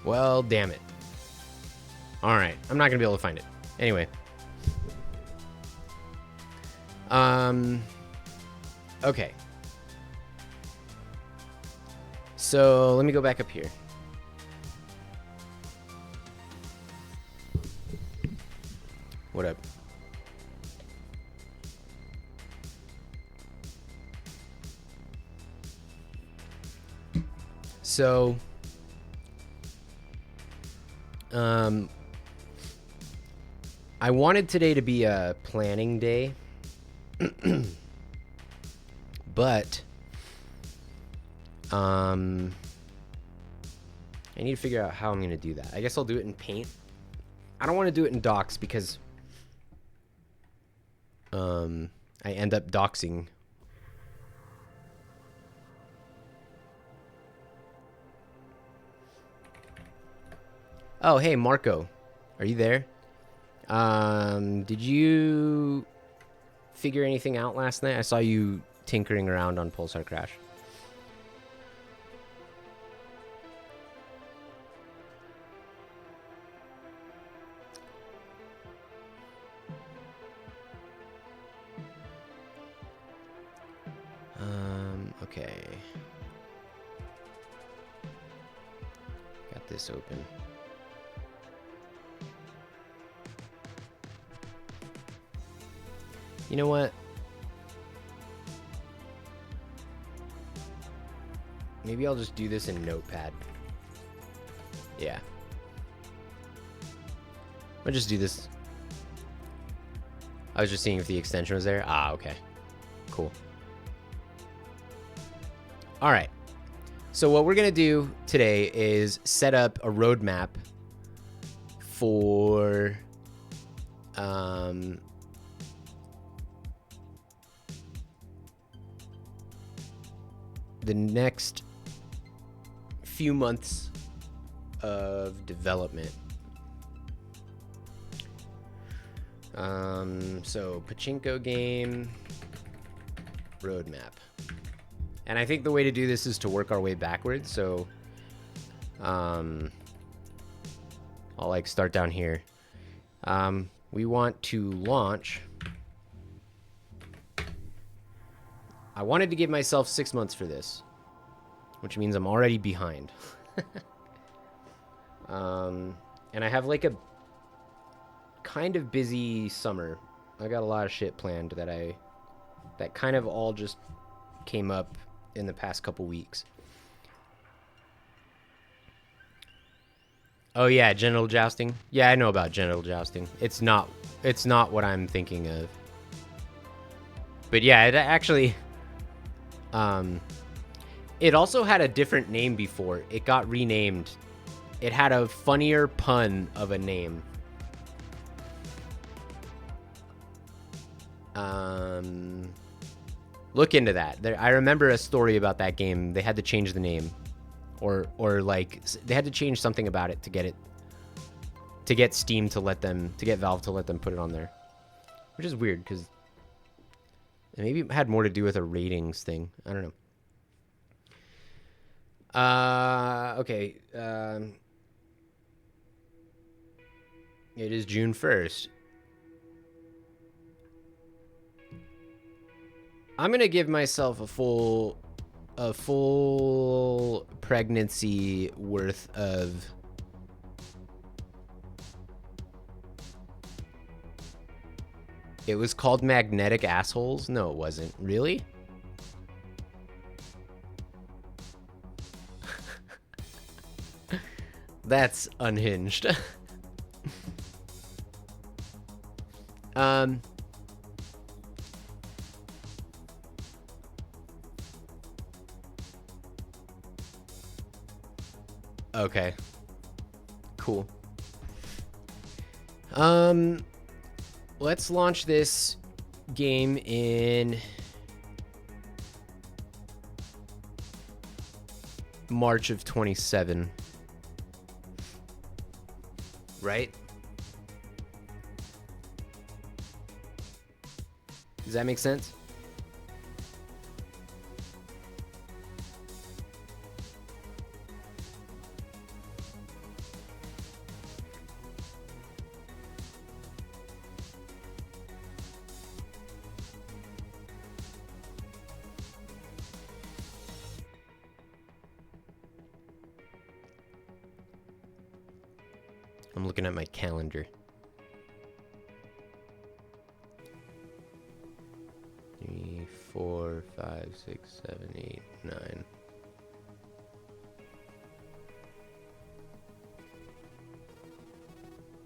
Well, damn it. All right, I'm not gonna be able to find it. Anyway. Okay. So let me go back up here. What up? So, I wanted today to be a planning day. But I need to figure out how I'm going to do that. I guess I'll do it in Paint. I don't want to do it in Docs because I end up doxing. Oh, hey, Marco. Are you there? Did you figure anything out last night? I saw you tinkering around on Pulsar Crash. Okay. Got this open. You know what? Maybe I'll just do this in Notepad. Yeah. I'll just do this. I was just seeing if the extension was there. Ah, okay. Cool. All right. So what we're going to do today is set up a roadmap for the next few months of development. So pachinko game roadmap. And I think the way to do this is to work our way backwards. So I'll like start down here. We want to launch. I wanted to give myself 6 months for this, which means I'm already behind. And I have like a kind of busy summer. I got a lot of shit planned that kind of all just came up in the past couple weeks. Oh yeah, genital jousting. Yeah, I know about genital jousting. It's not what I'm thinking of. But yeah, it actually it also had a different name before. It got renamed. It had a funnier pun of a name. Look into that. I remember a story about that game. They had to change the name, or like they had to change something about it to get Steam to get Valve to let them put it on there, which is weird because maybe it had more to do with a ratings thing. I don't know. Okay. It is June 1st. I'm gonna give myself a full pregnancy worth of It was called Magnetic Assholes? No, it wasn't. Really? That's unhinged. Okay. Cool. Let's launch this game in March of 27. Right? Does that make sense? I'm looking at my calendar. 3, 4, 5, 6, 7, 8, 9.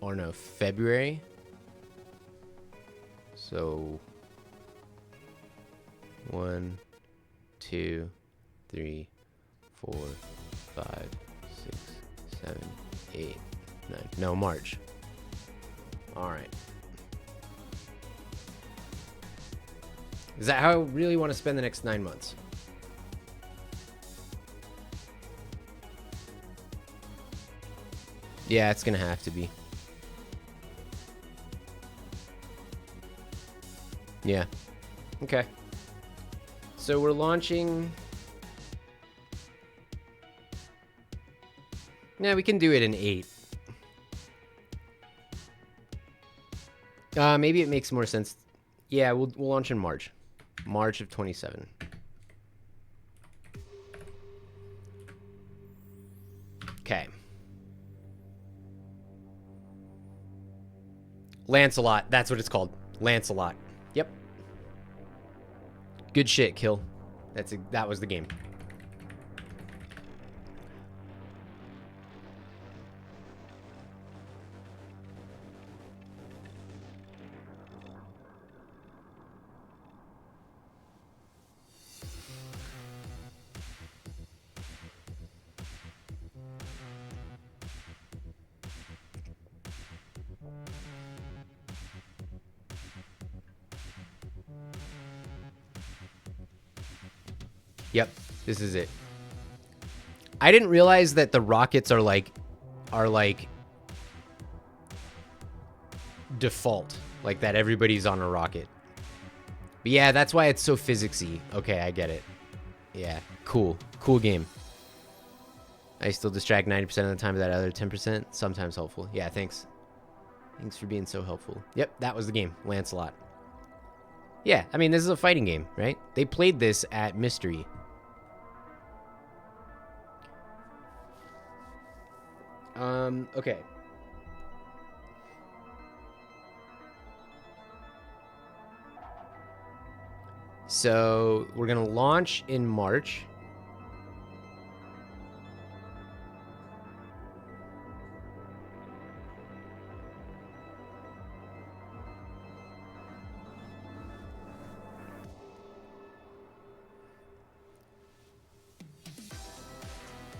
Or no, February. So 1, 2, 3, 4, 5, 6, 7, 8, 9. No, March. All right. Is that how I really want to spend the next 9 months? Yeah, it's gonna have to be. Yeah. Okay. So we're launching. Yeah, we can do it in 8. Maybe it makes more sense. Yeah, we'll launch in March. March of 27. Okay. Lancelot. That's what it's called. Lancelot. Yep. Good shit, Kill. That was the game. Yep. This is it. I didn't realize that the rockets are like default, like that everybody's on a rocket. But yeah, that's why it's so physicsy. Okay, I get it. Yeah, cool game. I still distract 90% of the time, but that other 10% sometimes helpful. Yeah, thanks for being so helpful. Yep, that was the game, Lancelot. Yeah, I mean, this is a fighting game, right? They played this at Mystery. Okay. So we're gonna launch in March.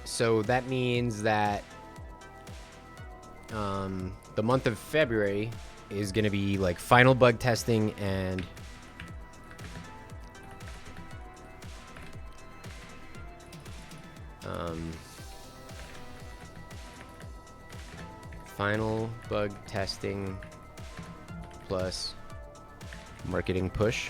So that means that the month of February is gonna be like final bug testing and final bug testing plus marketing push.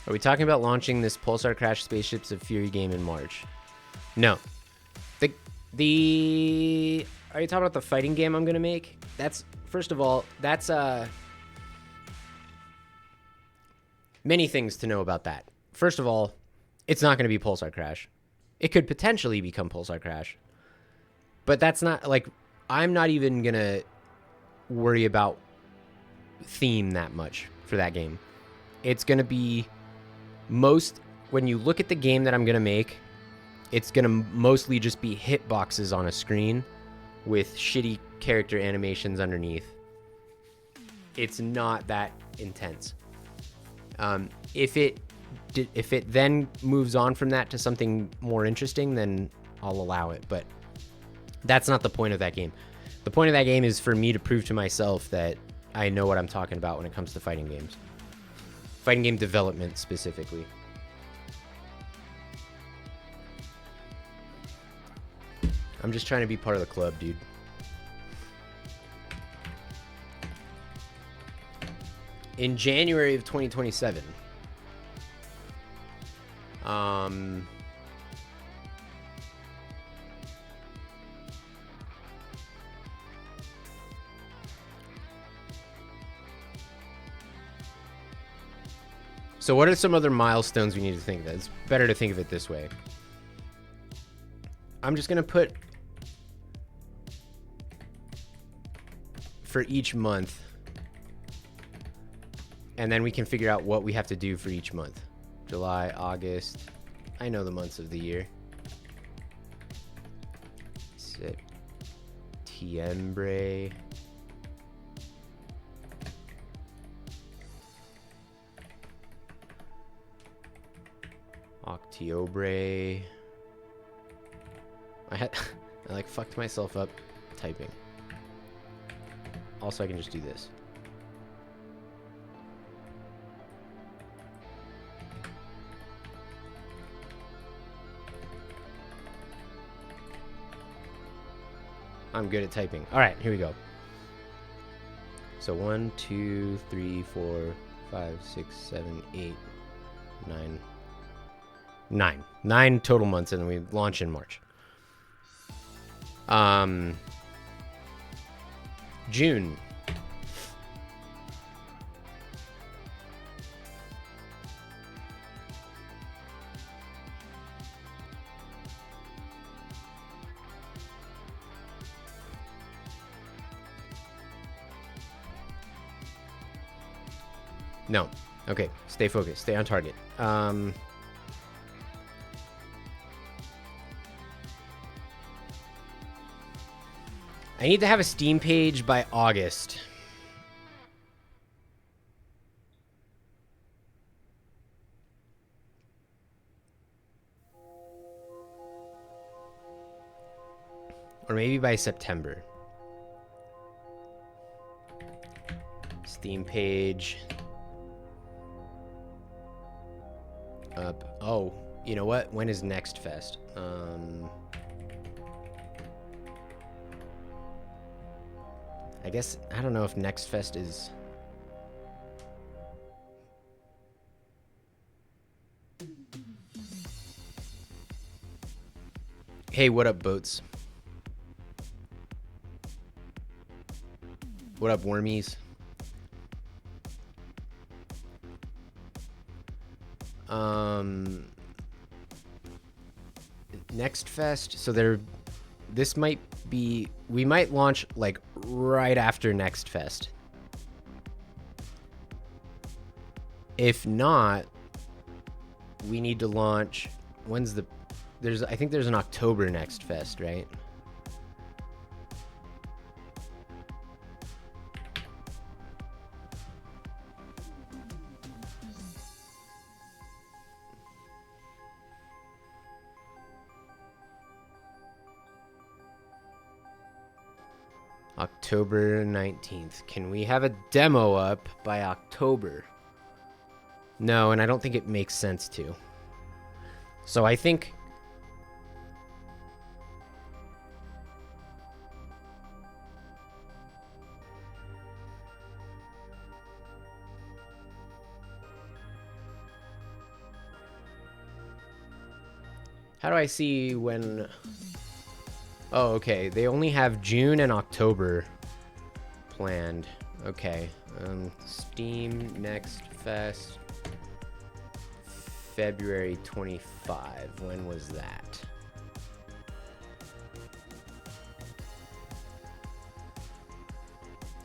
Are we talking about launching this Pulsar Crash Spaceships of Fury game in March? No. Are you talking about the fighting game I'm gonna make? That's, first of all, that's many things to know about that. First of all, it's not gonna be Pulsar Crash. It could potentially become Pulsar Crash. But that's not, like, I'm not even gonna worry about theme that much for that game. It's gonna be when you look at the game that I'm gonna make, it's gonna mostly just be hitboxes on a screen with shitty character animations underneath. It's not that intense. If it then moves on from that to something more interesting, then I'll allow it. But that's not the point of that game. The point of that game is for me to prove to myself that I know what I'm talking about when it comes to fighting games. Fighting game development specifically. I'm just trying to be part of the club, dude. In January of 2027. So what are some other milestones we need to think of? It's better to think of it this way. I'm just going to put for each month, and then we can figure out what we have to do for each month. July, August. I know the months of the year. Septiembre. Octobre. I like fucked myself up typing. Also, I can just do this. I'm good at typing. All right, here we go. So 1, 2, 3, 4, 5, 6, 7, 8, 9. 9 total months, and then we launch in March. June. No. Okay, stay focused. Stay on target. I need to have a Steam page by August. Or maybe by September. Steam page. Up. Oh, you know what? When is Next Fest? I guess, I don't know if Next Fest is... Hey, what up, boats? What up, wormies? Next Fest, so this might be, we might launch like right after Next Fest. If not, we need to launch, I think there's an October Next Fest, right? October 19th. Can we have a demo up by October? No, and I don't think it makes sense to. So I think... How do I see when... Oh, okay. They only have June and October planned. Okay. Steam Next Fest. February 25. When was that?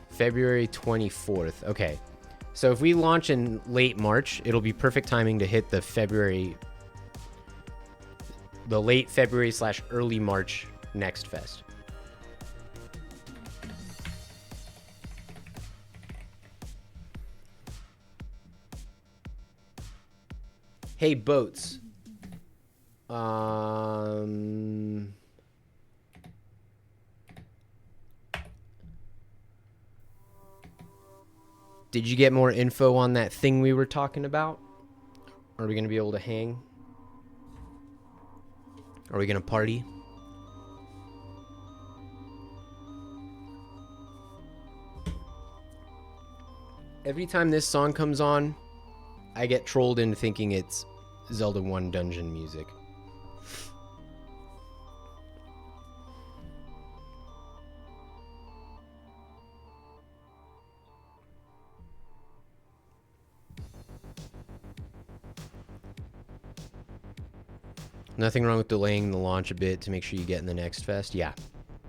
February 24th. Okay. So if we launch in late March, it'll be perfect timing to hit the late February / early March Next Fest. Hey, boats. Did you get more info on that thing we were talking about? Are we going to be able to hang? Are we going to party? Every time this song comes on, I get trolled into thinking it's Zelda 1 dungeon music. Nothing wrong with delaying the launch a bit to make sure you get in the Next Fest. Yeah.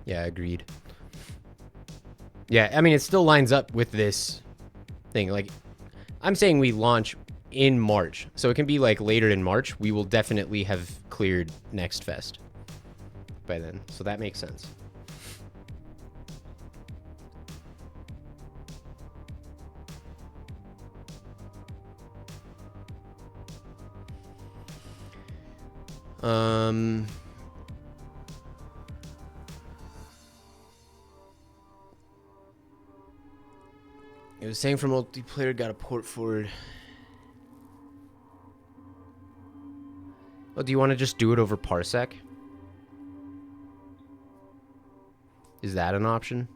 Yeah, agreed. Yeah, I mean, it still lines up with this thing. Like, I'm saying we launch in March. So it can be like later in March. We will definitely have cleared Next Fest by then. So that makes sense. It was saying for multiplayer, got a port forward. Oh, do you want to just do it over Parsec? Is that an option?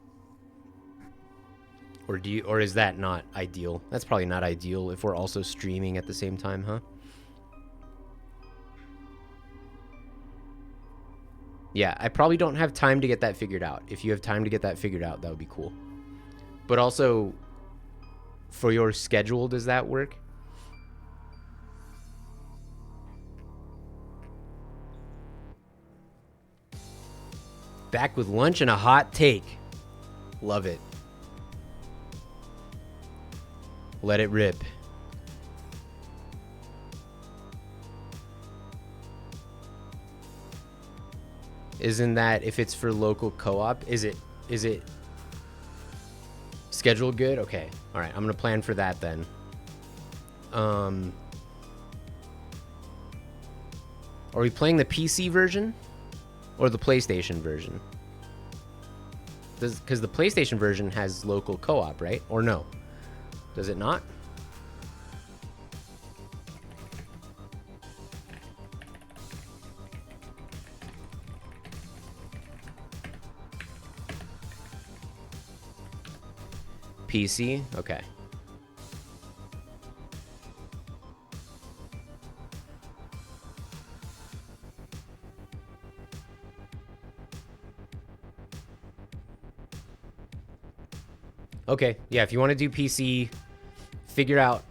Or is that not ideal? That's probably not ideal if we're also streaming at the same time, huh? Yeah, I probably don't have time to get that figured out. If you have time to get that figured out, that would be cool. But also, for your schedule, does that work? Back with lunch and a hot take. Love it. Let it rip. Isn't that if it's for local co-op? Is it scheduled good? Okay. All right. I'm going to plan for that then. Are we playing the PC version or the PlayStation version? Because the PlayStation version has local co-op, right? Or no? Does it not? PC? Okay. Okay, yeah, if you want to do PC, figure out,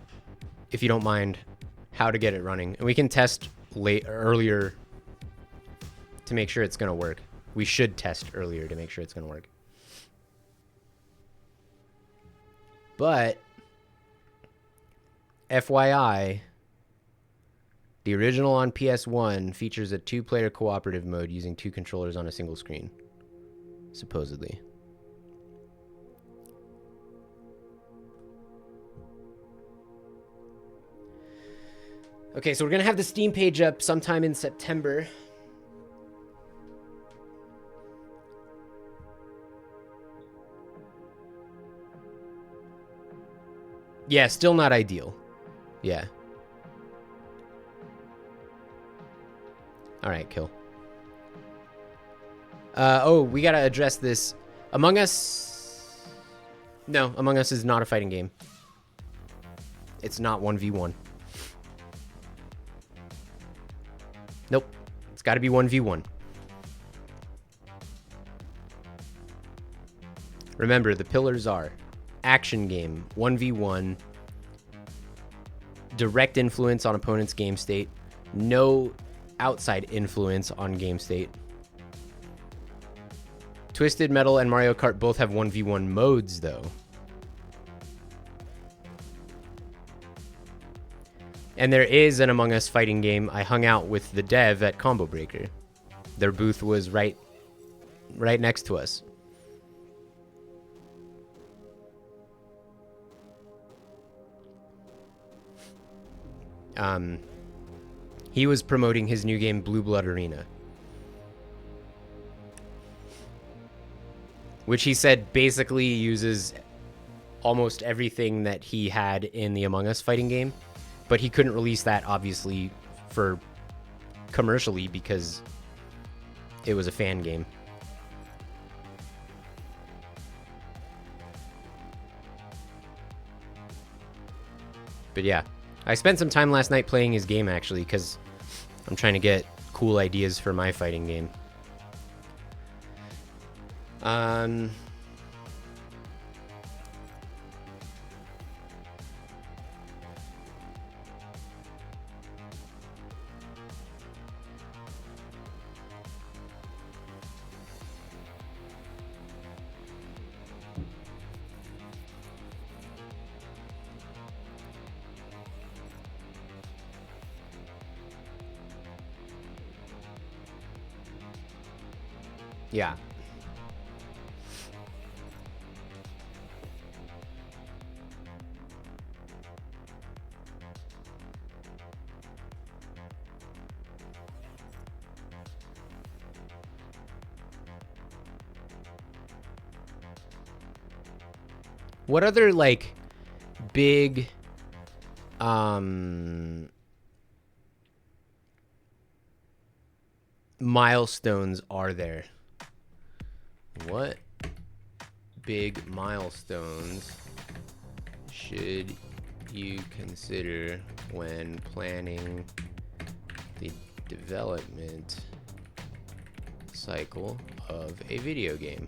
if you don't mind, how to get it running. And we can test earlier to make sure it's going to work. We should test earlier to make sure it's going to work. But, FYI, the original on PS1 features a 2-player cooperative mode using 2 controllers on a single screen. Supposedly. Okay, so we're going to have the Steam page up sometime in September. Yeah, still not ideal. Yeah. Alright, kill. Oh, we gotta address this. Among Us... No, Among Us is not a fighting game. It's not 1v1. Nope. It's gotta be 1v1. Remember, the pillars are action game, 1v1, direct influence on opponent's game state, no outside influence on game state. Twisted Metal and Mario Kart both have 1v1 modes, though. And there is an Among Us fighting game. I hung out with the dev at Combo Breaker. Their booth was right next to us. He was promoting his new game, Blue Blood Arena. Which he said basically uses almost everything that he had in the Among Us fighting game. But he couldn't release that, obviously, for commercially because it was a fan game. But yeah, I spent some time last night playing his game, actually, because I'm trying to get cool ideas for my fighting game. Yeah. What other, like, big, milestones are there? What big milestones should you consider when planning the development cycle of a video game?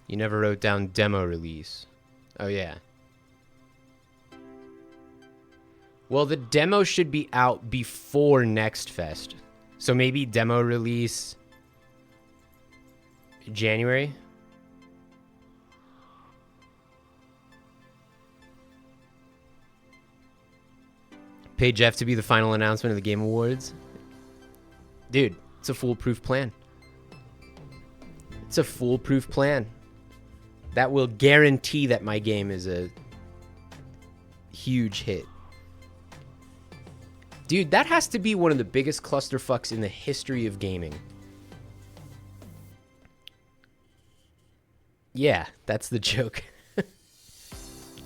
You never wrote down demo release. Oh, yeah. Well, the demo should be out before Next Fest. So maybe demo release January? Pay Jeff to be the final announcement of the Game Awards. Dude, it's a foolproof plan. It's a foolproof plan. That will guarantee that my game is a huge hit. Dude, that has to be one of the biggest clusterfucks in the history of gaming. Yeah, that's the joke.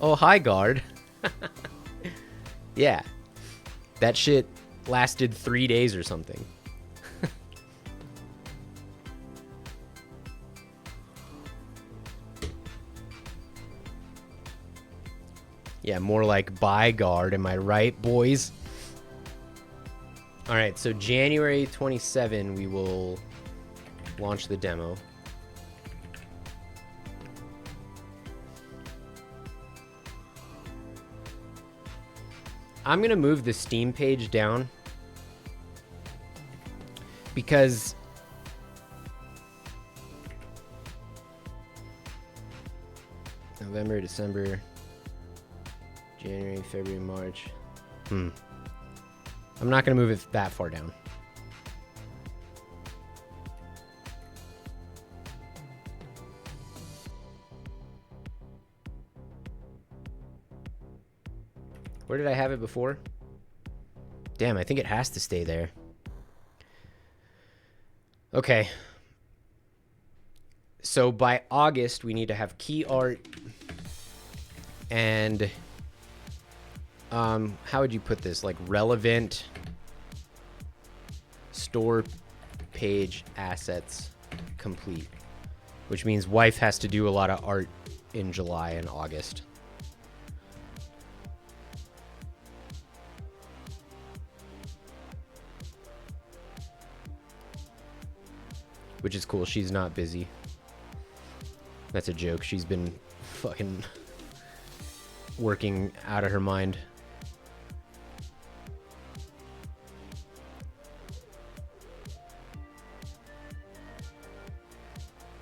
Oh, hi, guard. Yeah. That shit lasted 3 days or something. Yeah, more like bye, guard. Am I right, boys? All right, so January 27, we will launch the demo. I'm going to move the Steam page down because November, December, January, February, March. I'm not going to move it that far down. Where did I have it before? Damn, I think it has to stay there. Okay. So by August, we need to have key art and how would you put this? Like relevant store page assets complete, which means wife has to do a lot of art in July and August. Which is cool. She's not busy. That's a joke. She's been fucking working out of her mind.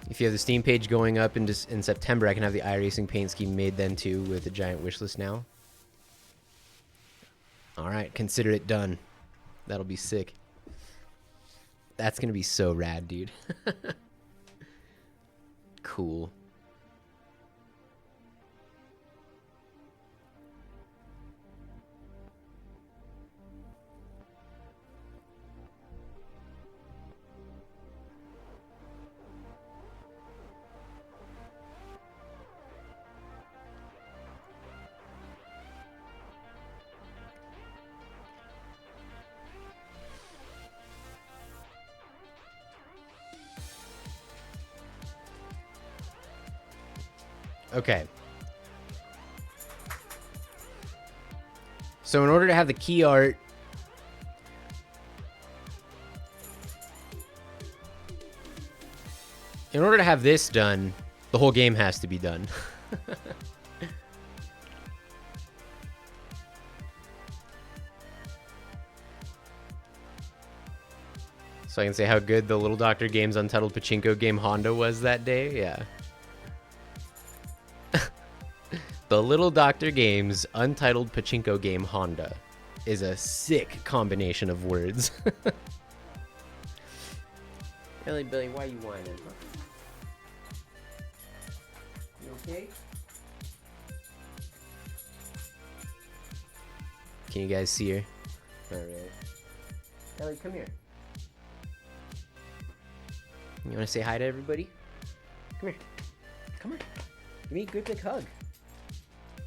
If you have the Steam page going up in September, I can have the iRacing paint scheme made then too with a giant wish list now. All right, consider it done. That'll be sick. That's gonna be so rad, dude. Cool. Okay. So in order to have the key art, in order to have this done, the whole game has to be done. So I can say how good the Little Doctor Games Untitled Pachinko game Honda was that day? Yeah. The Little Doctor Games Untitled Pachinko game Honda is a sick combination of words. Billy, why you whining? You okay? Can you guys see her? Alright. Ellie, come here. You want to say hi to everybody? Come here. Come on. Give me a good big hug.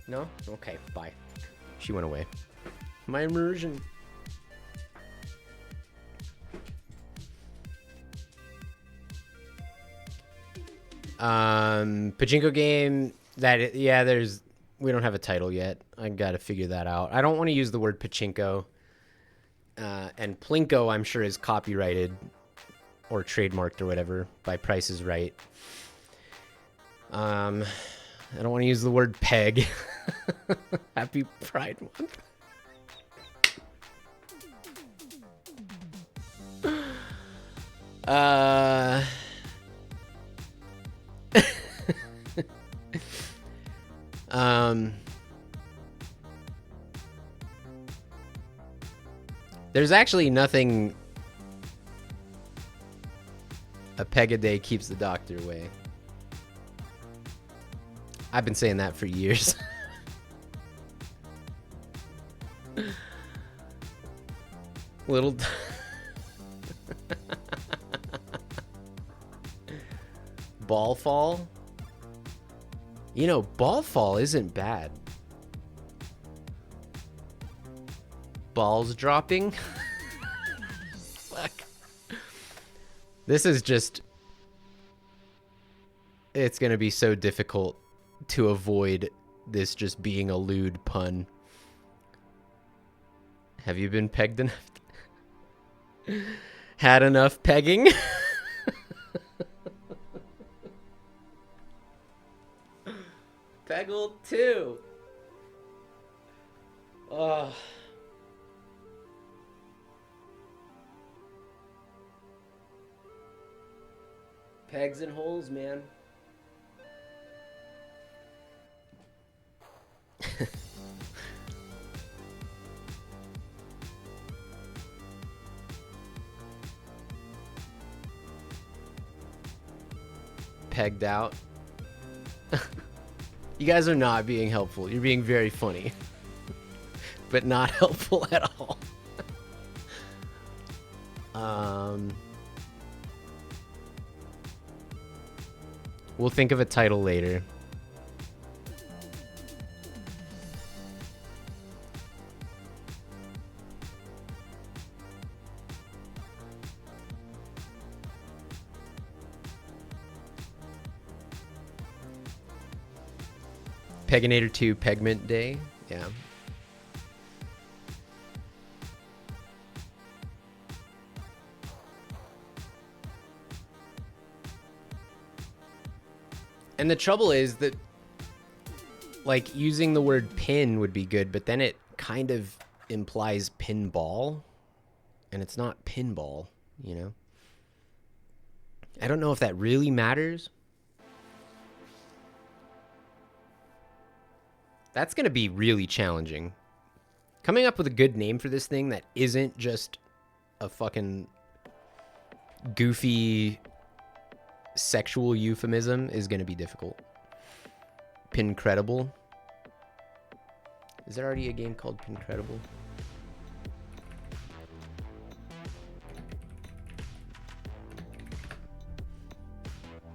No? Okay, bye. She went away. My immersion. Pachinko game that, yeah, we don't have a title yet. I gotta figure that out. I don't want to use the word pachinko. And Plinko, I'm sure, is copyrighted or trademarked or whatever by Price is Right. I don't want to use the word peg. Happy Pride Month. There's actually nothing. A peg a day keeps the doctor away. I've been saying that for years. Little. Ball fall? You know, ball fall isn't bad. Balls dropping? Fuck. This is just... It's gonna be so difficult to avoid this just being a lewd pun. Have you been pegged enough? Had enough pegging? Peggled too. Oh. Pegs and holes, man. Pegged out. You guys are not being helpful. You're being very funny. But not helpful at all. We'll think of a title later. Peginator 2 Pegment Day. Yeah. And the trouble is that, like, using the word pin would be good, but then it kind of implies pinball, and it's not pinball, you know? I don't know if that really matters. That's going to be really challenging. Coming up with a good name for this thing that isn't just a fucking goofy sexual euphemism is going to be difficult. Pincredible. Is there already a game called Pincredible?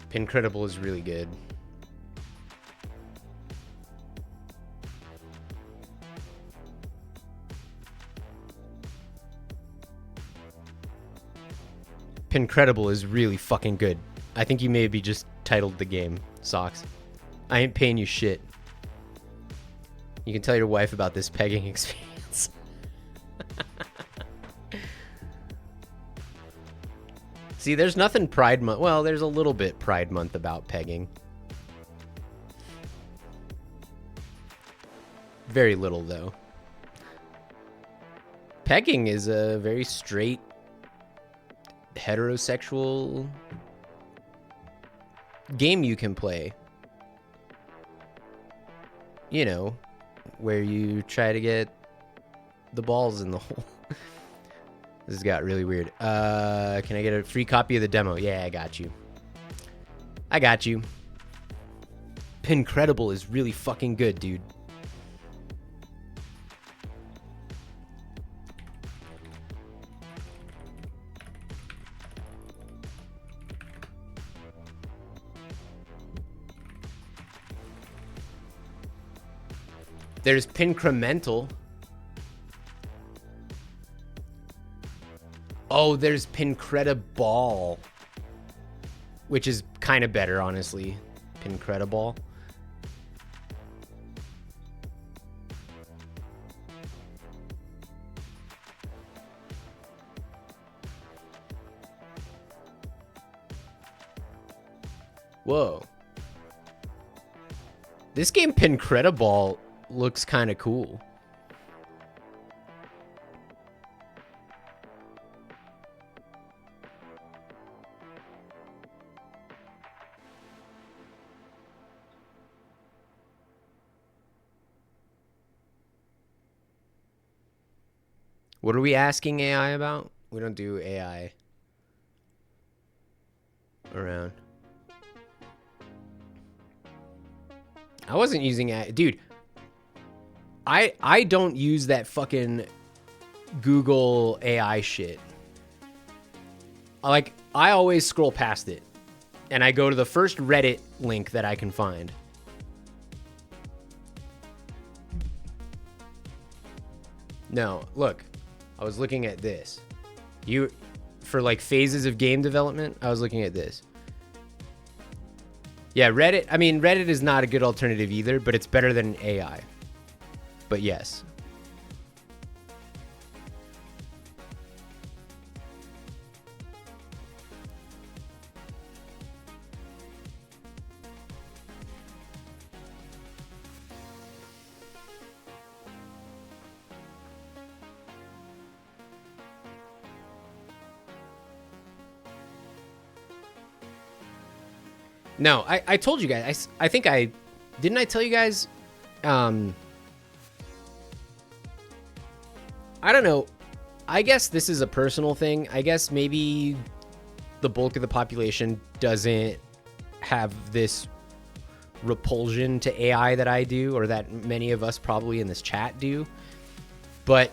Pincredible is really good. Pincredible is really fucking good. I think you maybe just titled the game, Socks. I ain't paying you shit. You can tell your wife about this pegging experience. See, there's nothing Pride Month. Well, there's a little bit Pride Month about pegging. Very little, though. Pegging is a very straight, heterosexual game you can play. You know, where you try to get the balls in the hole. This has got really weird. Can I get a free copy of the demo? Yeah, I got you. I got you. Pincredible is really fucking good, dude. There's Pincremental. Oh, there's Pincrediball, which is kind of better, honestly. Pincrediball. Whoa. This game, Pincrediball, looks kind of cool. What are we asking AI about? We don't do AI around. I wasn't using AI. Dude, I don't use that fucking Google AI shit. I always scroll past it. And I go to the first Reddit link that I can find. No, look. I was looking at this. For like phases of game development, I was looking at this. Yeah, Reddit. I mean, Reddit is not a good alternative either, but it's better than AI. But yes. No, I told you guys. I think didn't I tell you guys? I don't know. I guess this is a personal thing. I guess maybe the bulk of the population doesn't have this repulsion to AI that I do, or that many of us probably in this chat do. But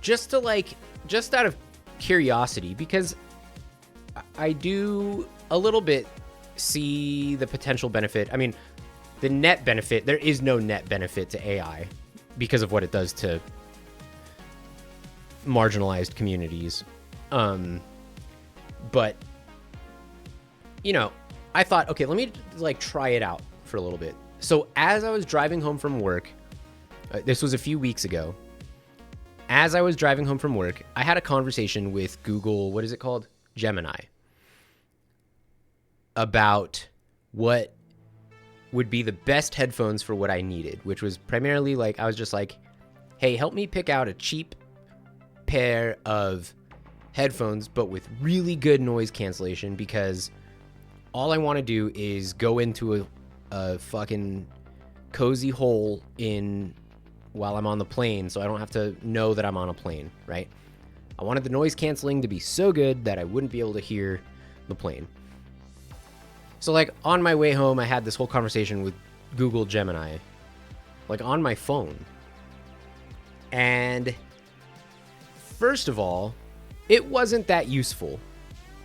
just out of curiosity, because I do a little bit see the potential benefit. I mean, the net benefit, there is no net benefit to AI because of what it does to marginalized communities. But you know, I thought, okay, let me try it out for a little bit. So as I was driving home from work, this was a few weeks ago. As I was driving home from work, I had a conversation with Google, what is it called? Gemini, about what would be the best headphones for what I needed, which was primarily I was just like, hey, help me pick out a cheap pair of headphones, but with really good noise cancellation, because all I want to do is go into a fucking cozy hole while I'm on the plane, so I don't have to know that I'm on a plane, right? I wanted the noise canceling to be so good that I wouldn't be able to hear the plane. So on my way home, I had this whole conversation with Google Gemini, on my phone. And first of all, it wasn't that useful.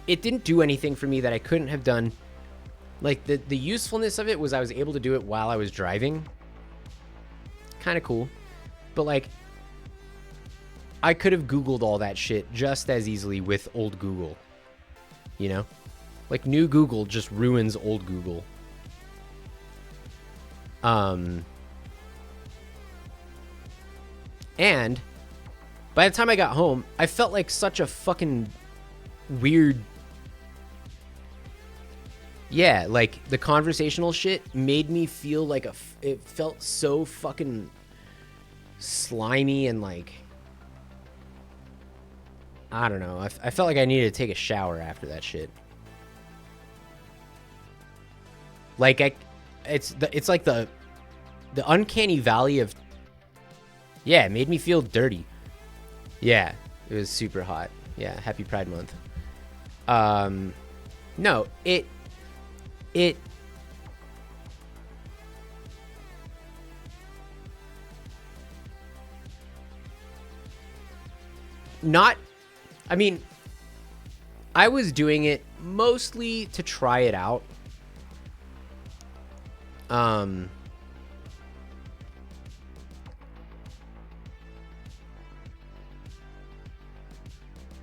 It didn't do anything for me that I couldn't have done. The usefulness of it was I was able to do it while I was driving. Kind of cool. But I could have Googled all that shit just as easily with old Google. You know? New Google just ruins old Google. And by the time I got home, I felt like such a fucking weird... Yeah, the conversational shit made me feel it felt so fucking slimy and I don't know. I felt like I needed to take a shower after that shit. It's like the uncanny valley of... Yeah, it made me feel dirty. Yeah, it was super hot. Yeah, happy Pride Month. No, it not... I mean, I was doing it mostly to try it out.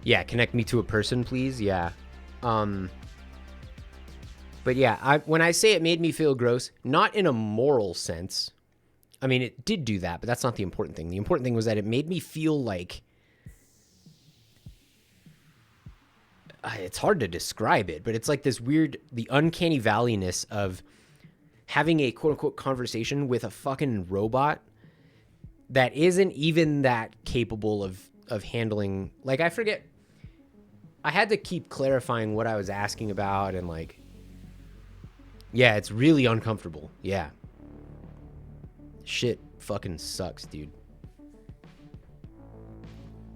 Yeah, connect me to a person, please. Yeah. But yeah, when I say it made me feel gross, not in a moral sense. I mean, it did do that, but that's not the important thing. The important thing was that it made me feel like... It's hard to describe it, but it's this weird, the uncanny valleyness of having a quote-unquote conversation with a fucking robot that isn't even that capable of handling... I forget... I had to keep clarifying what I was asking about, and yeah, it's really uncomfortable. Yeah. Shit fucking sucks, dude.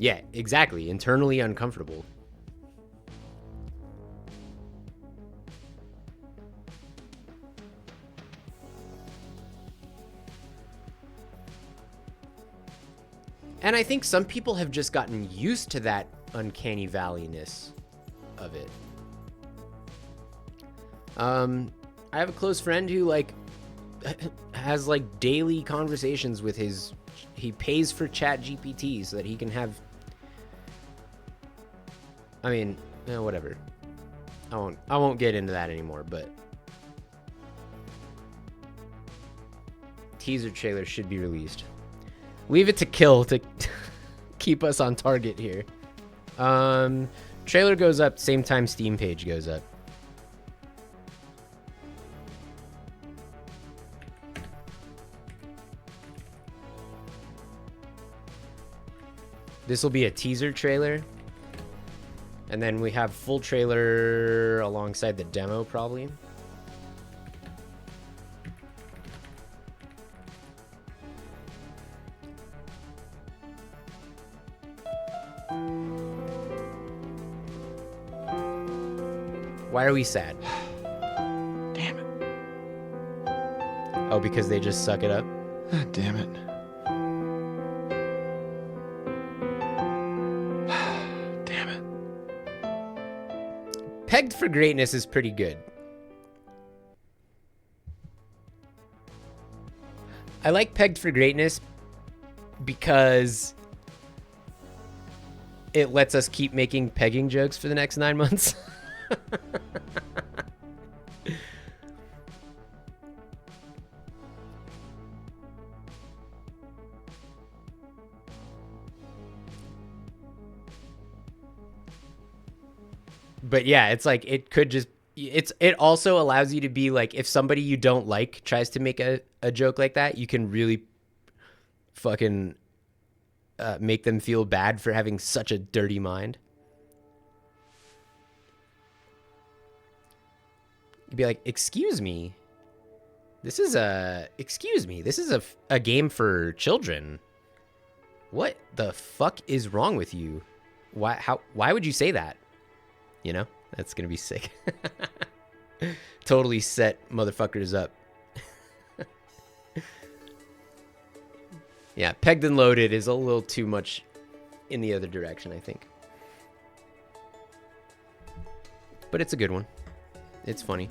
Yeah, exactly. Internally uncomfortable. And I think some people have just gotten used to that uncanny valleyness of it. I have a close friend who like has like daily conversations with his, he pays for Chat GPT so that he can have, I mean, whatever. I won't get into that anymore, but teaser trailer should be released. Leave it to Kill to keep us on target here. Trailer goes up same time Steam page goes up. This will be a teaser trailer. And then we have full trailer alongside the demo probably. Why are we sad? Damn it. Oh, because they just suck it up? Damn it. Damn it. Pegged for Greatness is pretty good. I like Pegged for Greatness because it lets us keep making pegging jokes for the next 9 months. But yeah, it's like it could just it also allows you to be like, if somebody you don't like tries to make a joke like that, you can really fucking make them feel bad for having such a dirty mind. You'd be like, excuse me, this is a game for children. What the fuck is wrong with you? Why would you say that? You know, that's gonna be sick. Totally set motherfuckers up. Yeah, Pegged and Loaded is a little too much in the other direction, I think. But it's a good one. It's funny.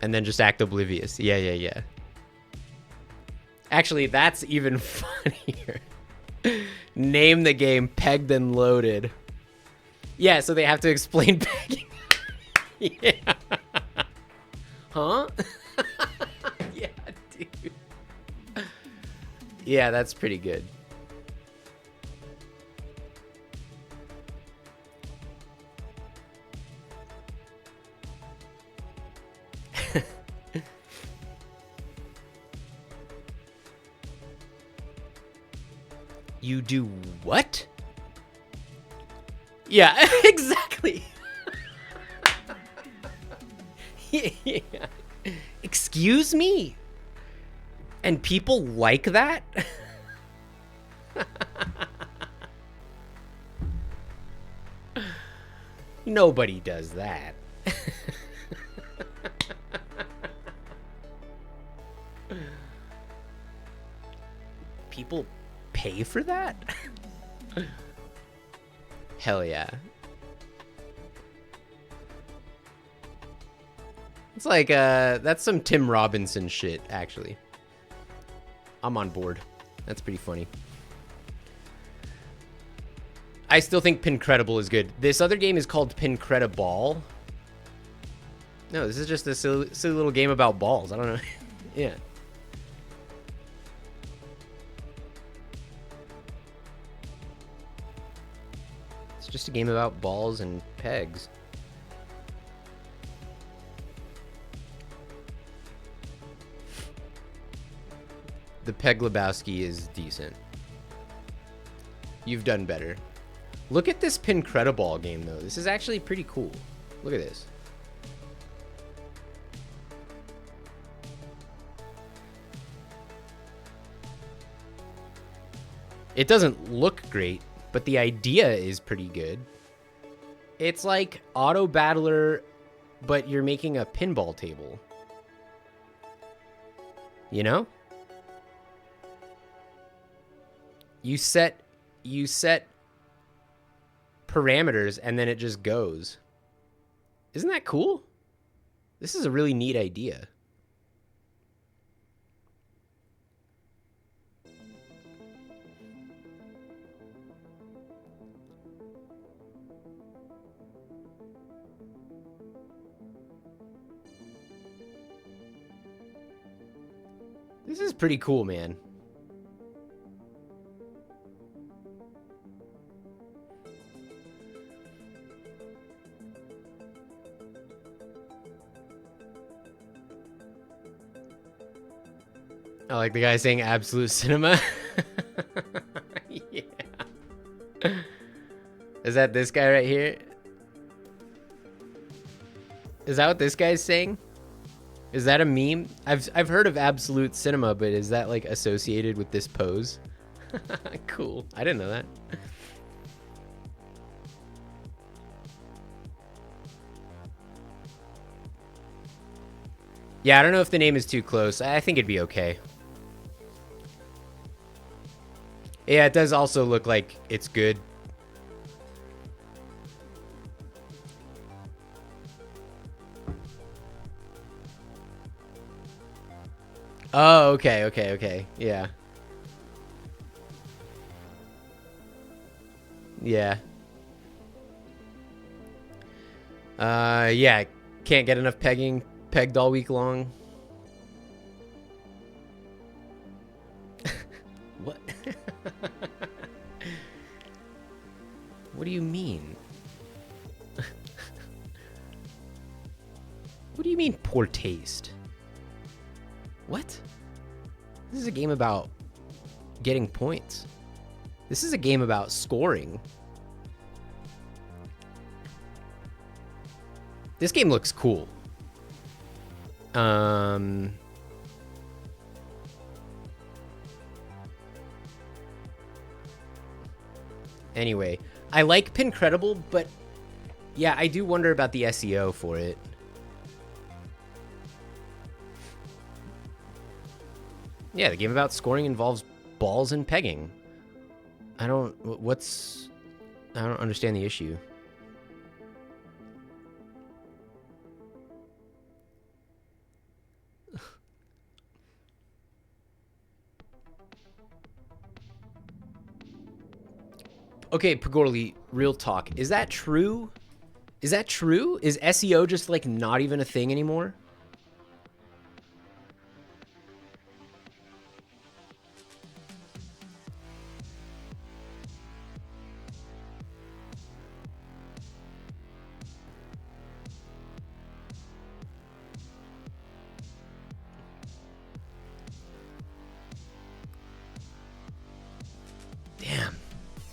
And then just act oblivious. Yeah. Actually, that's even funnier. Name the game Pegged and Loaded. Yeah, so they have to explain pegging. Yeah. Huh? Yeah, dude. Yeah, that's pretty good. You do what? Yeah, exactly. Yeah. Excuse me? And people like that? Nobody does that. People pay for that? Hell yeah. It's like, that's some Tim Robinson shit, actually. I'm on board. That's pretty funny. I still think Pincredible is good. This other game is called Pincrediball. No, this is just a silly little game about balls. I don't know. Yeah. It's just a game about balls and pegs. The Peg Lebowski is decent. You've done better. Look at this Pincrediball game, though. This is actually pretty cool. Look at this. It doesn't look great, but the idea is pretty good. It's like Auto Battler, but you're making a pinball table. You know? You set parameters and then it just goes. Isn't that cool? This is a really neat idea. This is pretty cool, man. I like the guy saying absolute cinema. Yeah. Is that this guy right here? Is that what this guy's saying? Is that a meme? I've heard of absolute cinema, but is that like associated with this pose? Cool. I didn't know that. Yeah, I don't know if the name is too close. I think it'd be okay. Yeah, it does also look like it's good. Oh, okay. Yeah. Yeah. Yeah. Can't get enough pegged all week long. What? What do you mean? What do you mean poor taste? What? This is a game about getting points. This is a game about scoring. This game looks cool. Anyway, I like Pincredible, but yeah, I do wonder about the SEO for it. Yeah, the game about scoring involves balls and pegging. I don't understand the issue. Okay, Pagorli, real talk. Is that true? Is that true? Is SEO just like not even a thing anymore? Damn.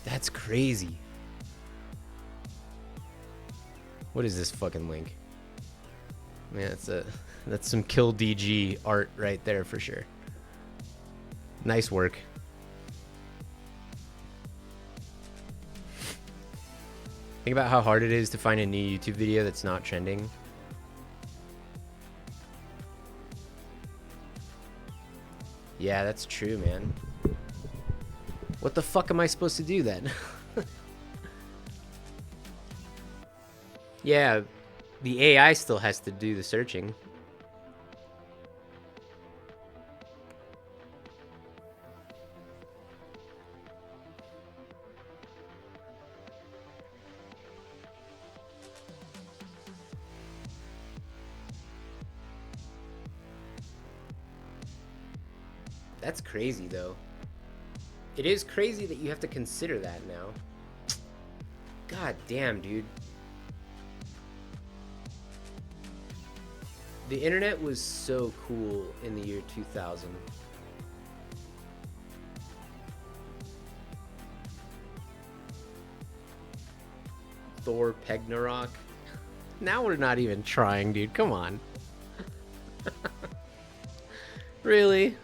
That's crazy. What is this fucking link? Man, that's some Kill DG art right there for sure. Nice work. Think about how hard it is to find a new YouTube video that's not trending. Yeah, that's true, man. What the fuck am I supposed to do then? Yeah, the AI still has to do the searching. That's crazy, though. It is crazy that you have to consider that now. God damn, dude. The internet was so cool in the year 2000. Thor Pegnarok. Now we're not even trying, dude. Come on. Really?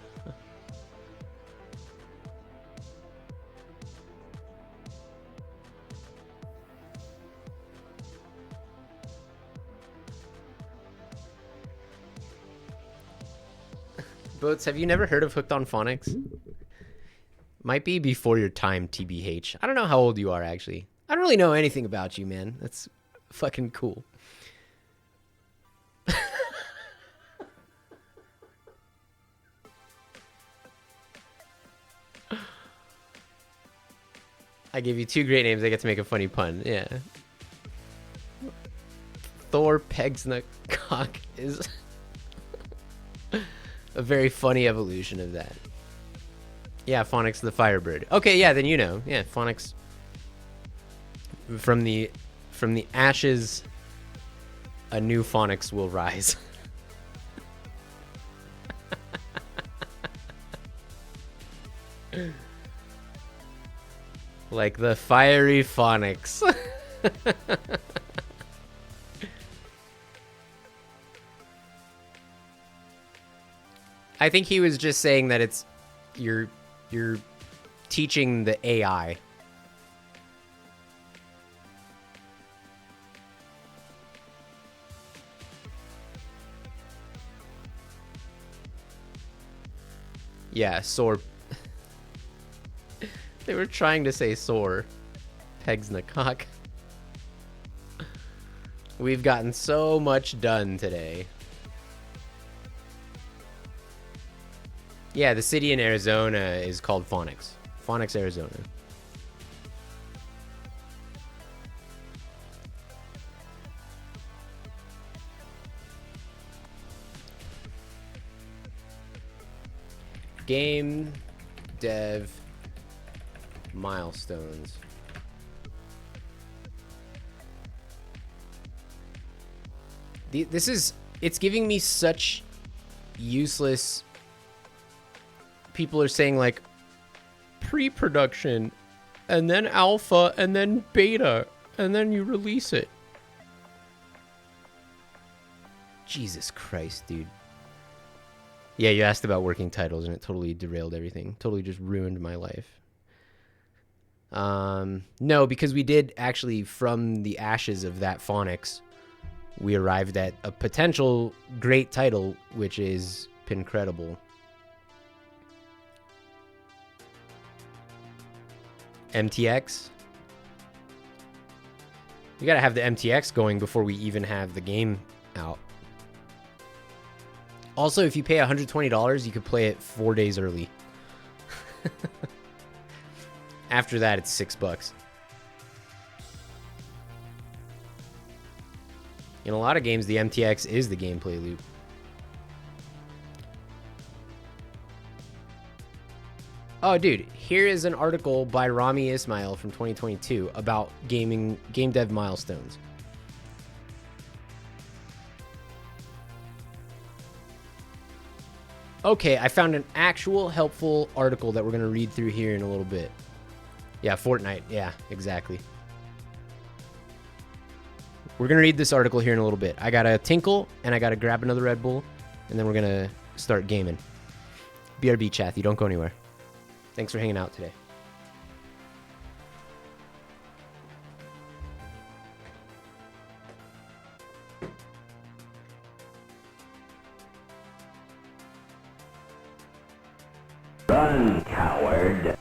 Boats, have you never heard of Hooked on Phonics? Might be before your time, TBH. I don't know how old you are, actually. I don't really know anything about you, man. That's fucking cool. I gave you two great names. I get to make a funny pun. Yeah. Thor pegs the cock is a very funny evolution of that. Yeah, Phonics the Firebird. Okay, yeah, then you know. Yeah, Phonics from the ashes a new Phonics will rise. Like the fiery Phonics. I think he was just saying that it's you're teaching the AI. Yeah, sore. They were trying to say sore. Pegs in the cock. We've gotten so much done today. Yeah, the city in Arizona is called Phonics. Phonics, Arizona. Game dev milestones. This is, it's giving me such useless. People are saying like pre-production and then alpha and then beta and then you release it. Jesus Christ, dude. Yeah, you asked about working titles and it totally derailed everything. Totally just ruined my life. No, because we did actually, from the ashes of that Phonics, we arrived at a potential great title, which is Pincredible. MTX. We gotta have the MTX going before we even have the game out. Also, if you pay $120, you could play it 4 days early. After that, it's $6. In a lot of games, the MTX is the gameplay loop. Oh, dude, here is an article by Rami Ismail from 2022 about game dev milestones. Okay, I found an actual helpful article that we're going to read through here in a little bit. Yeah, Fortnite. Yeah, exactly. We're going to read this article here in a little bit. I got to tinkle, and I got to grab another Red Bull, and then we're going to start gaming. BRB, chat. You don't go anywhere. Thanks for hanging out today. Run, coward.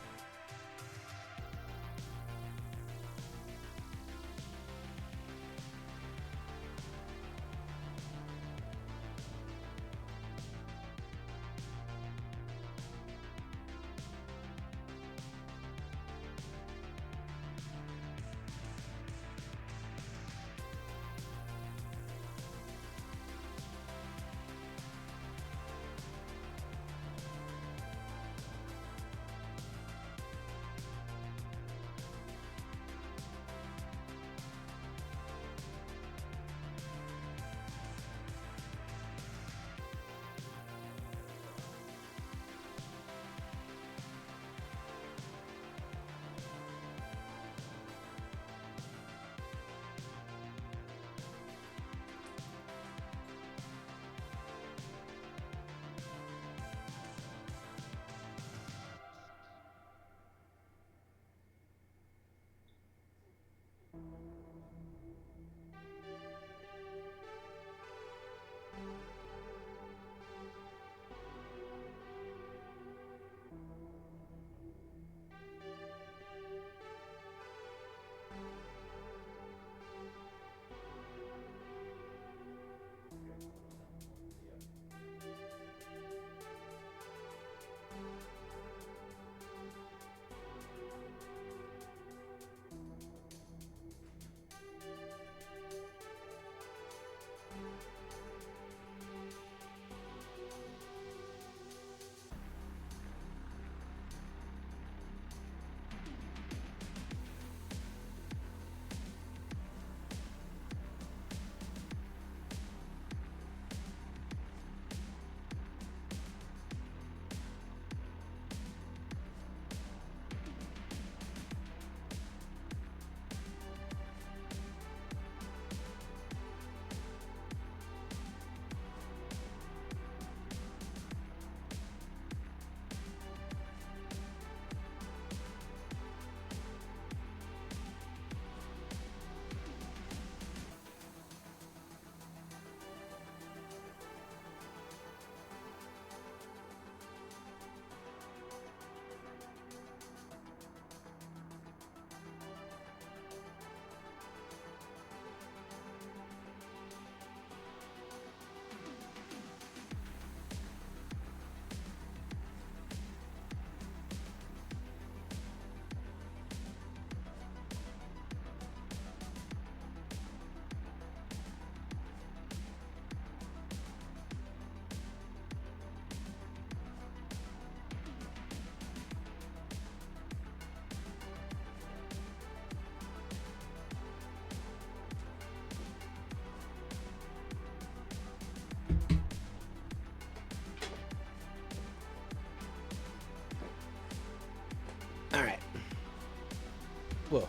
Whoa.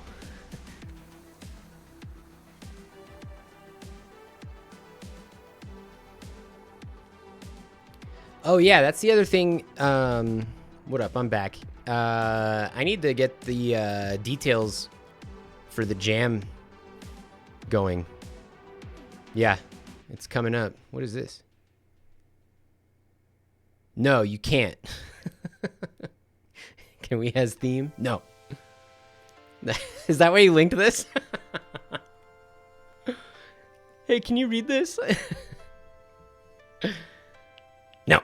Oh yeah, that's the other thing. What up? I'm back. I need to get the details for the jam going. Yeah, it's coming up. What is this? No, you can't. Can we has theme? No. Is that why you linked this? Hey, can you read this? No.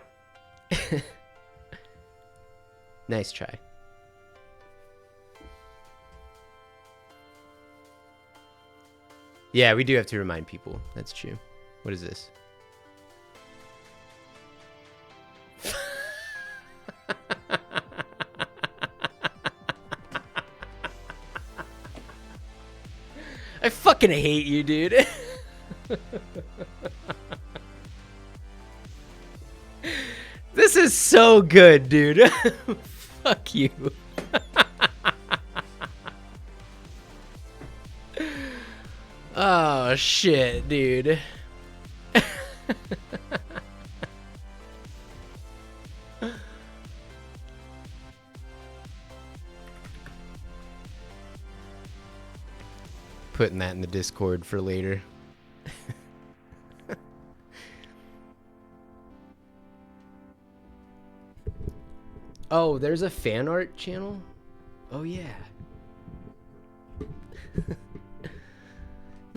Nice try. Yeah, we do have to remind people. That's true. What is this? I fucking hate you, dude. This is so good, dude. Fuck you. Oh, shit, dude. Putting that in the Discord for later. Oh, there's a fan art channel? Oh, yeah.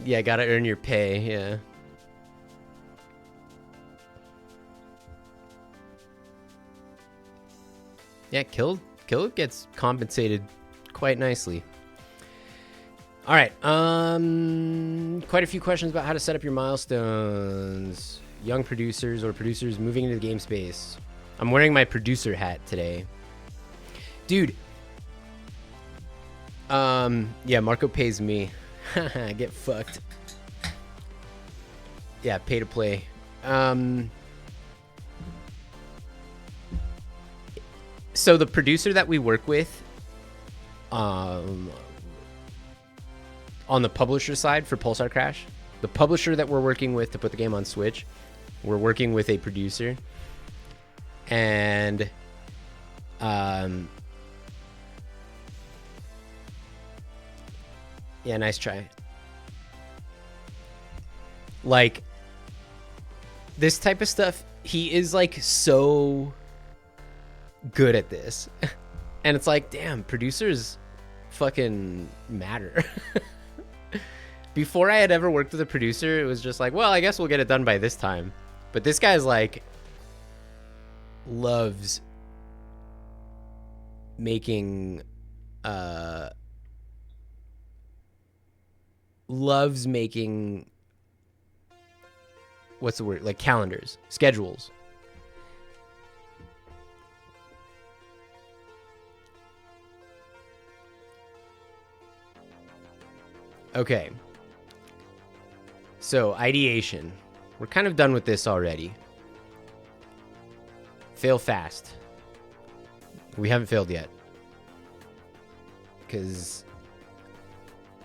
Yeah, gotta earn your pay, yeah. Yeah, Kill gets compensated quite nicely. All right, quite a few questions about how to set up your milestones. Young producers or producers moving into the game space. I'm wearing my producer hat today. Dude. Yeah, Marco pays me. Get fucked. Yeah, pay to play. So the producer that we work with, on the publisher side for Pulsar Crash, the publisher that we're working with to put the game on Switch, we're working with a producer. And yeah, nice try. Like, this type of stuff, he is like so good at this. And it's like, damn, producers fucking matter. Before I had ever worked with a producer, it was just like, well, I guess we'll get it done by this time. But this guy's like, loves making what's the word, like calendars, schedules. Okay, so ideation, we're kind of done with this already. Fail fast. We haven't failed yet. Because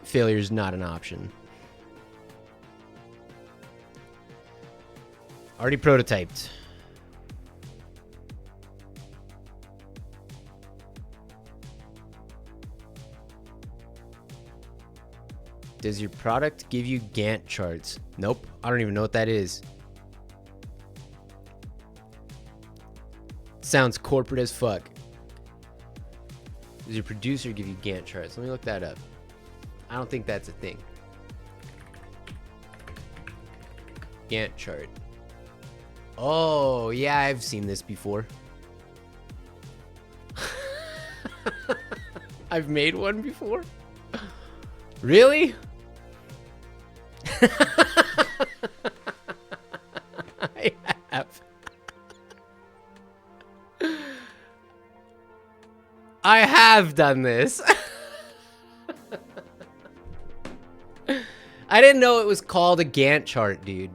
failure is not an option. Already prototyped. Does your product give you Gantt charts? Nope. I don't even know what that is. Sounds corporate as fuck. Does your producer give you Gantt charts? Let me look that up. I don't think that's a thing. Gantt chart. Oh, yeah, I've seen this before. I've made one before? Really? I have. I have done this. I didn't know it was called a Gantt chart, dude.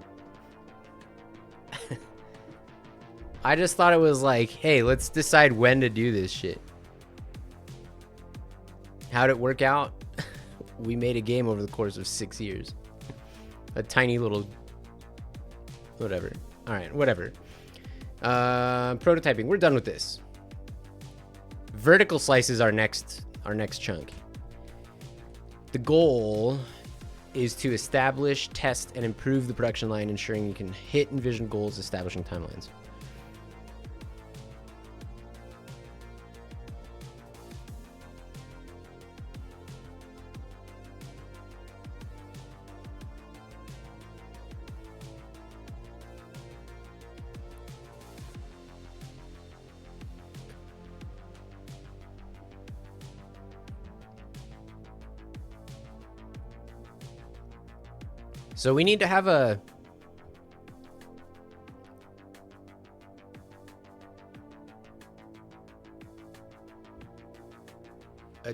I just thought it was like, hey, let's decide when to do this shit. How'd it work out? we made a game over the course of 6 years. A tiny little... Whatever. Alright, whatever. Prototyping. We're done with this. Vertical slice is our next chunk. The goal is to establish, test, and improve the production line, ensuring you can hit envisioned goals, establishing timelines. So we need to have a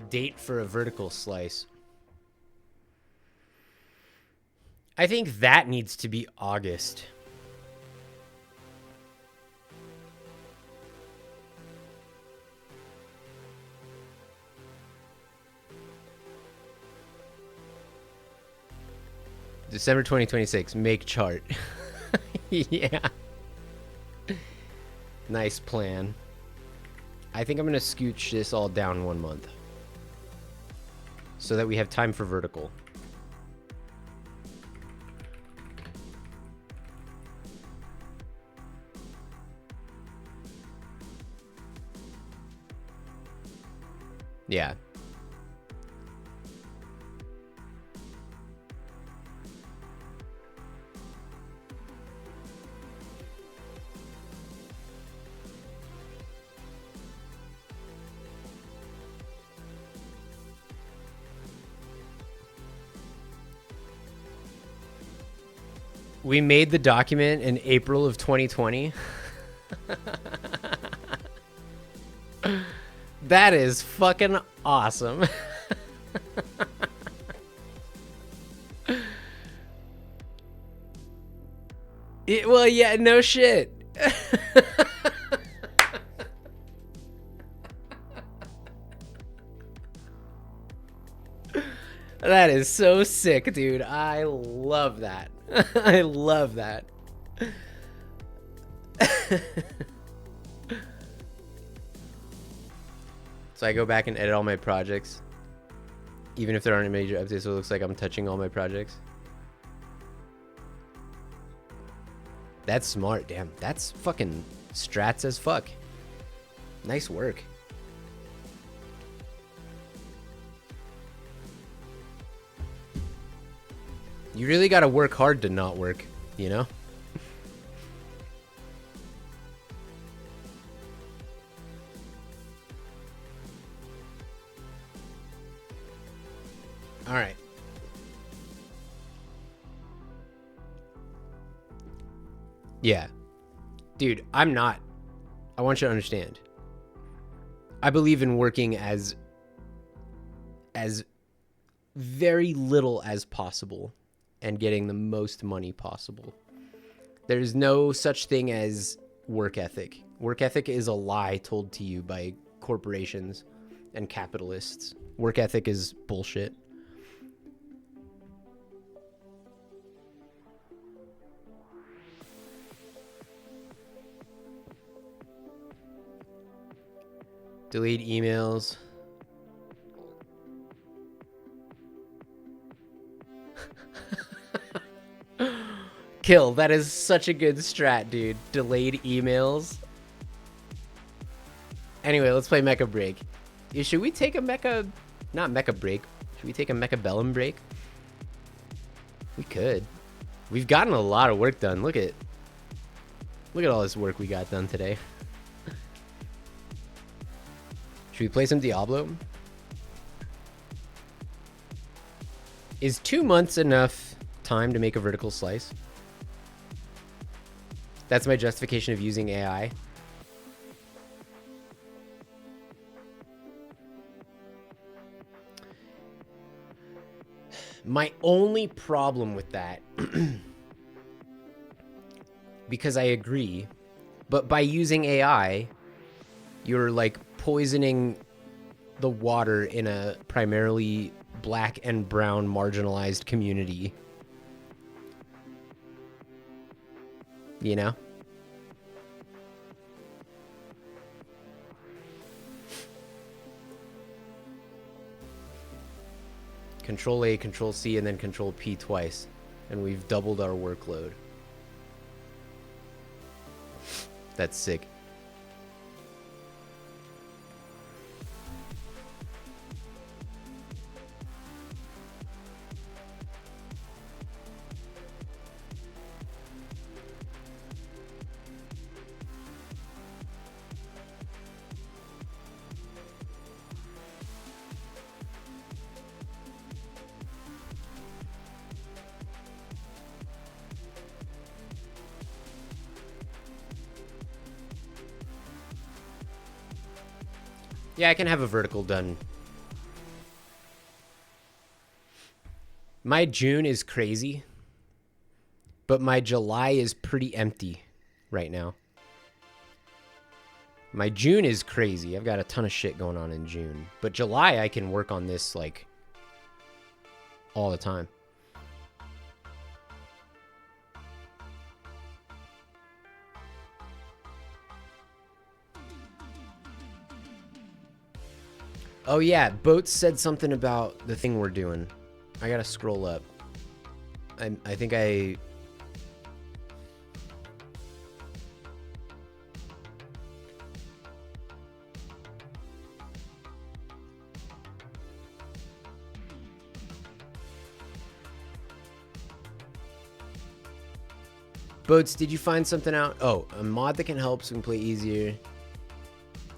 date for a vertical slice. I think that needs to be August. December 2026, make chart. Yeah. Nice plan. I think I'm going to scooch this all down 1 month. So that we have time for vertical. Yeah. We made the document in April of 2020. That is fucking awesome. Well, yeah, no shit. That is so sick, dude. I love that. I love that. So I go back and edit all my projects, even if there aren't major updates, so it looks like I'm touching all my projects. That's smart, damn. That's fucking strats as fuck. Nice work. You really gotta work hard to not work, you know? All right. Yeah. Dude, I'm not. I want you to understand. I believe in working as very little as possible and getting the most money possible. There's no such thing as work ethic. Work ethic is a lie told to you by corporations and capitalists. Work ethic is bullshit. Delete emails. Kill. That is such a good strat, dude. Delayed emails. Anyway, let's play Mecha Break. Should we take a Mecha... Not Mecha Break. Should we take a Mecha Bellum Break? We could. We've gotten a lot of work done. Look at all this work we got done today. Should we play some Diablo? Is 2 months enough time to make a vertical slice? That's my justification of using AI. My only problem with that, because I agree, but by using AI, you're like poisoning the water in a primarily black and brown marginalized community. You know? Control A, Control C, and then Control P twice. And we've doubled our workload. That's sick. Yeah, I can have a vertical done. My June is crazy, but my July is pretty empty right now. My June is crazy. I've got a ton of shit going on in June. But July, I can work on this, like, all the time. Oh yeah, Boats said something about the thing we're doing. I gotta scroll up. I think I... Boats, did you find something out? Oh, a mod that can help so we can play easier.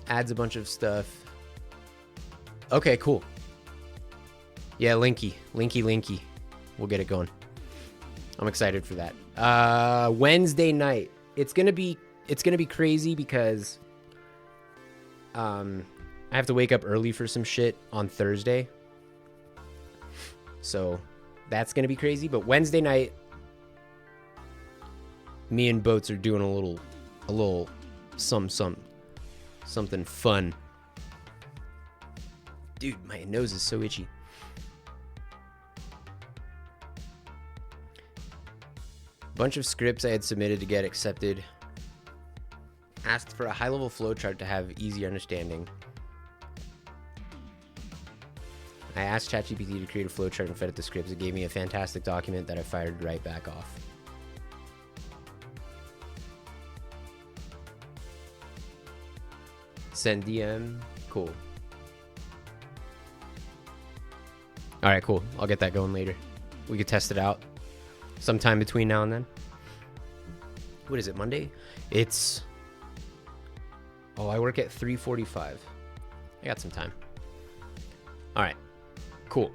Adds a bunch of stuff. Okay, cool. Yeah, Linky. We'll get it going. I'm excited for that. Wednesday night. It's gonna be crazy because I have to wake up early for some shit on Thursday. So that's gonna be crazy. But Wednesday night, me and Boats are doing a little something fun. Dude, my nose is so itchy. Bunch of scripts I had submitted to get accepted. Asked for a high-level flowchart to have easy understanding. I asked ChatGPT to create a flowchart and fed it the scripts. It gave me a fantastic document that I fired right back off. Send DM. Cool. All right, cool. I'll get that going later. We could test it out sometime between now and then. What is it, Monday? It's... Oh, I work at 3:45. I got some time. All right, cool.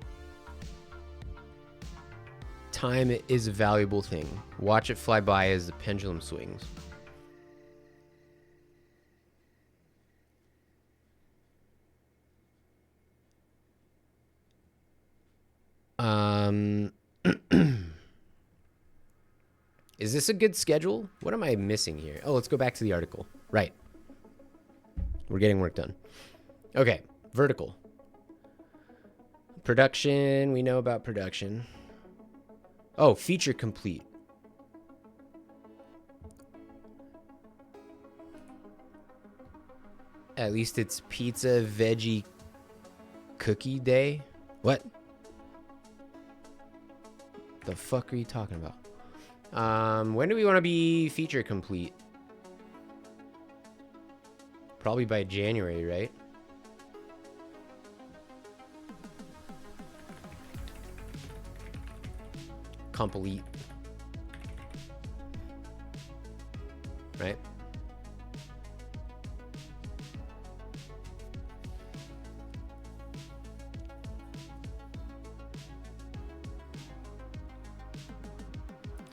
Time is a valuable thing. Watch it fly by as the pendulum swings. Is this a good schedule? What am I missing here? Oh, let's go back to the article. Right. We're getting work done. Okay, vertical. Production, we know about production. Oh, feature complete. At least it's pizza veggie cookie day. What? The fuck are you talking about? When do we want to be feature complete? Probably by January, right? Complete. Right?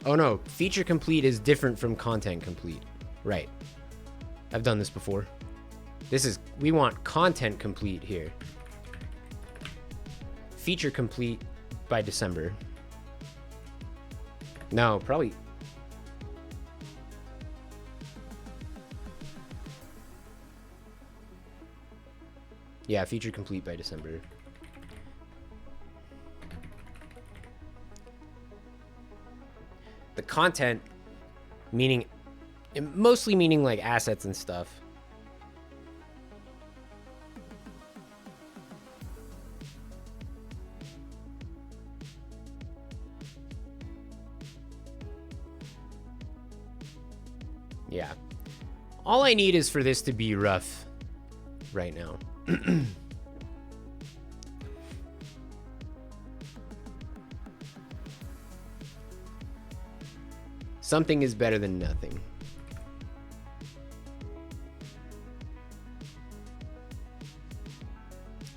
Oh no, feature complete is different from content complete. Right. I've done this before. We want content complete here. Feature complete by December. No, probably. Yeah, feature complete by December. The content, meaning, mostly meaning like assets and stuff. Yeah. All I need is for this to be rough right now. Something is better than nothing.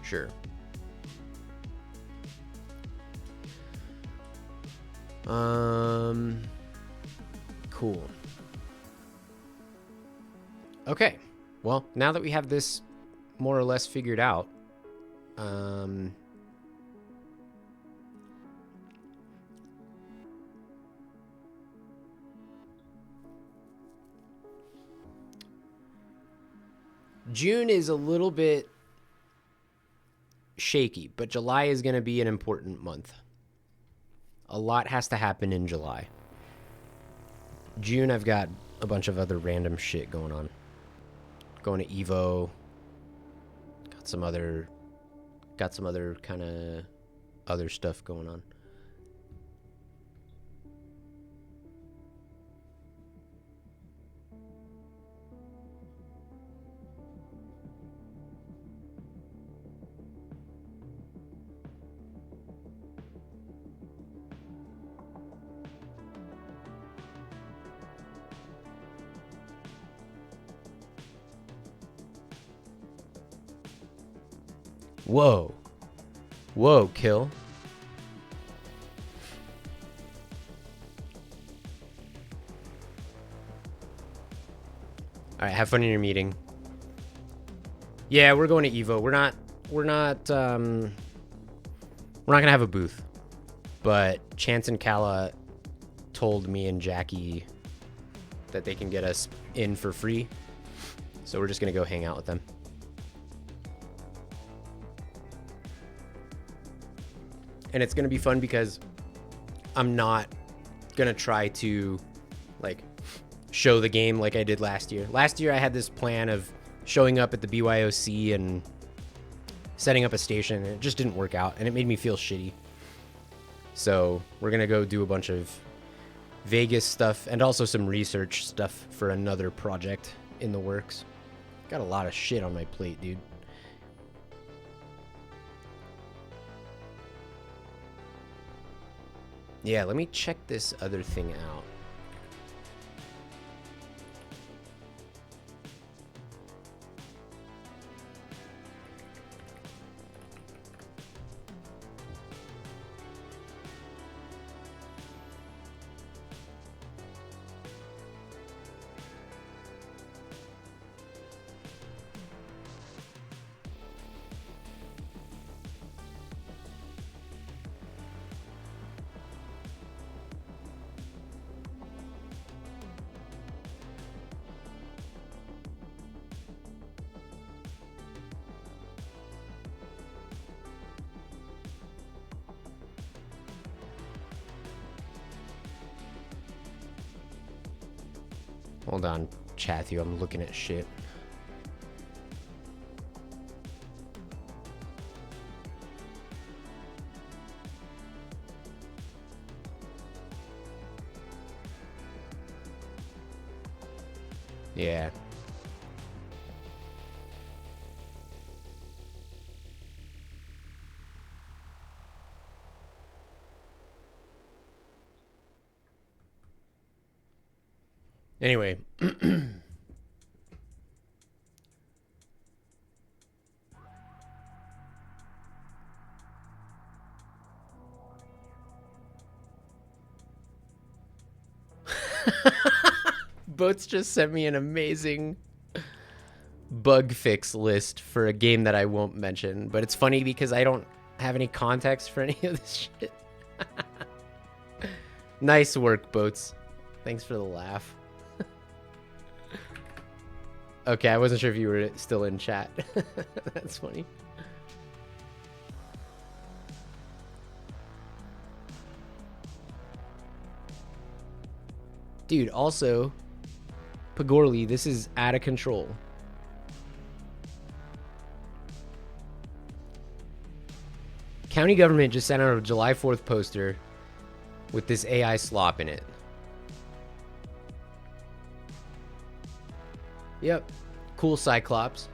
Sure. Cool. Okay. Well, now that we have this more or less figured out, June is a little bit shaky, but July is going to be an important month. A lot has to happen in July. June, I've got a bunch of other random shit going on. Going to Evo. Got some other kind of other stuff going on. Whoa. Whoa, kill. All right, have fun in your meeting. Yeah, we're going to Evo. We're not gonna have a booth. But Chance and Kala told me and Jackie that they can get us in for free. So we're just gonna go hang out with them. And it's going to be fun because I'm not going to try to, like, show the game like I did last year. Last year, I had this plan of showing up at the BYOC and setting up a station, and it just didn't work out, and it made me feel shitty. So we're going to go do a bunch of Vegas stuff and also some research stuff for another project in the works. Got a lot of shit on my plate, dude. Yeah, let me check this other thing out. Hold on, Chathu, I'm looking at shit. Yeah. Anyway. Boats just sent me an amazing bug fix list for a game that I won't mention, but it's funny because I don't have any context for any of this shit. Nice work, Boats. Thanks for the laugh. Okay, I wasn't sure if you were still in chat. That's funny. Dude, also, Pagorli, this is out of control. County government just sent out a July 4th poster with this AI slop in it. Yep. Cool Cyclops.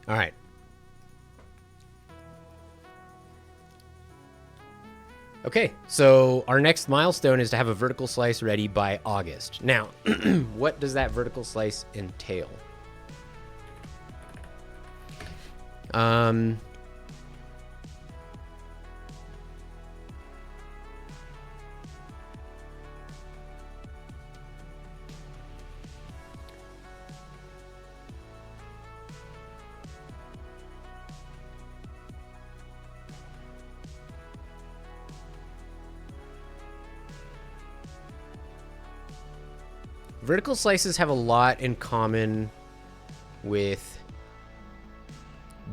All right. Okay, so our next milestone is to have a vertical slice ready by August. Now, what does that vertical slice entail? Vertical slices have a lot in common with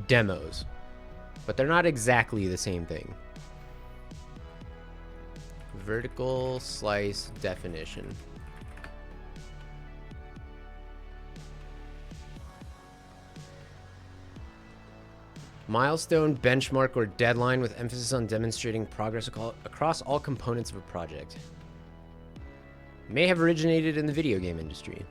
demos, but they're not exactly the same thing. Vertical slice definition. Milestone, benchmark, or deadline with emphasis on demonstrating progress across all components of a project. May have originated in the video game industry.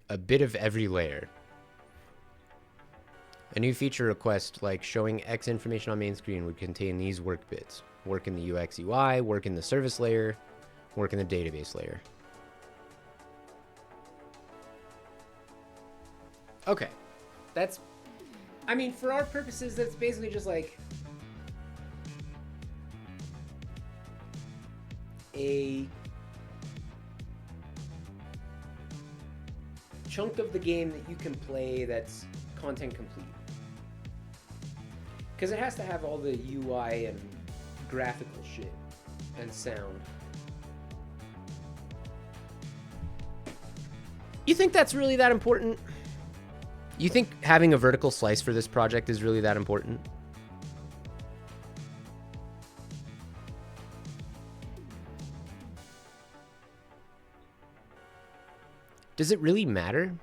A bit of every layer. A new feature request like showing X information on main screen would contain these work bits. Work in the UX UI, work in the service layer, work in the database layer. Okay, that's, I mean, for our purposes, that's basically just like a chunk of the game that you can play that's content complete. Because it has to have all the UI and graphical shit and sound. You think that's really that important? You think having a vertical slice for this project is really that important? Does it really matter?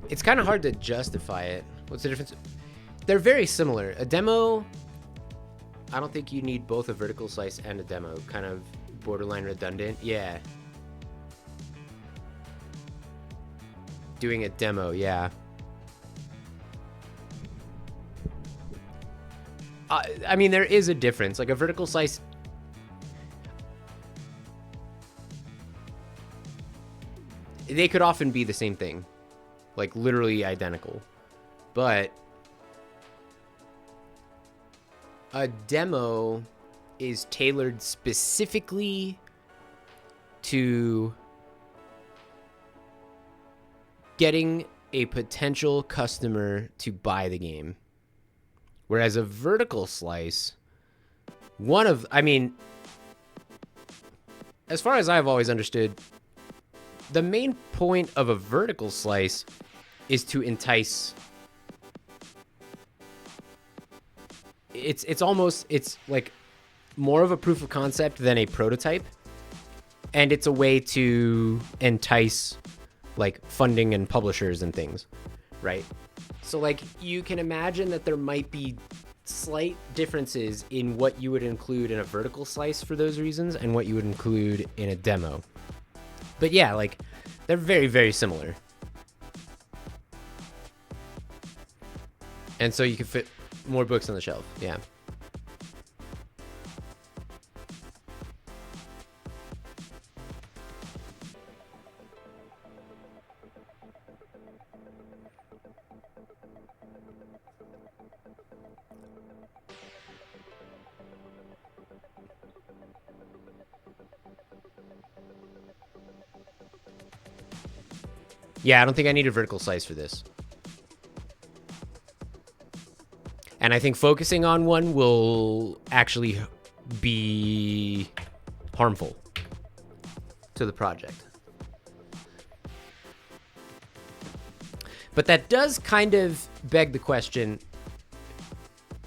It's kind of hard to justify it. What's the difference? They're very similar. A demo, I don't think you need both a vertical slice and a demo. Kind of borderline redundant. Yeah. Doing a demo, yeah. I mean, there is a difference. Like a vertical slice. They could often be the same thing. Like literally identical. But a demo is tailored specifically to getting a potential customer to buy the game. Whereas a vertical slice, I mean, as far as I've always understood, the main point of a vertical slice is to entice. It's like more of a proof of concept than a prototype. And it's a way to entice like funding and publishers and things, right? So like you can imagine that there might be slight differences in what you would include in a vertical slice for those reasons and what you would include in a demo. But yeah, like they're very, very similar. And so you can fit more books on the shelf. Yeah. Yeah, I don't think I need a vertical slice for this. And I think focusing on one will actually be harmful to the project. But that does kind of beg the question,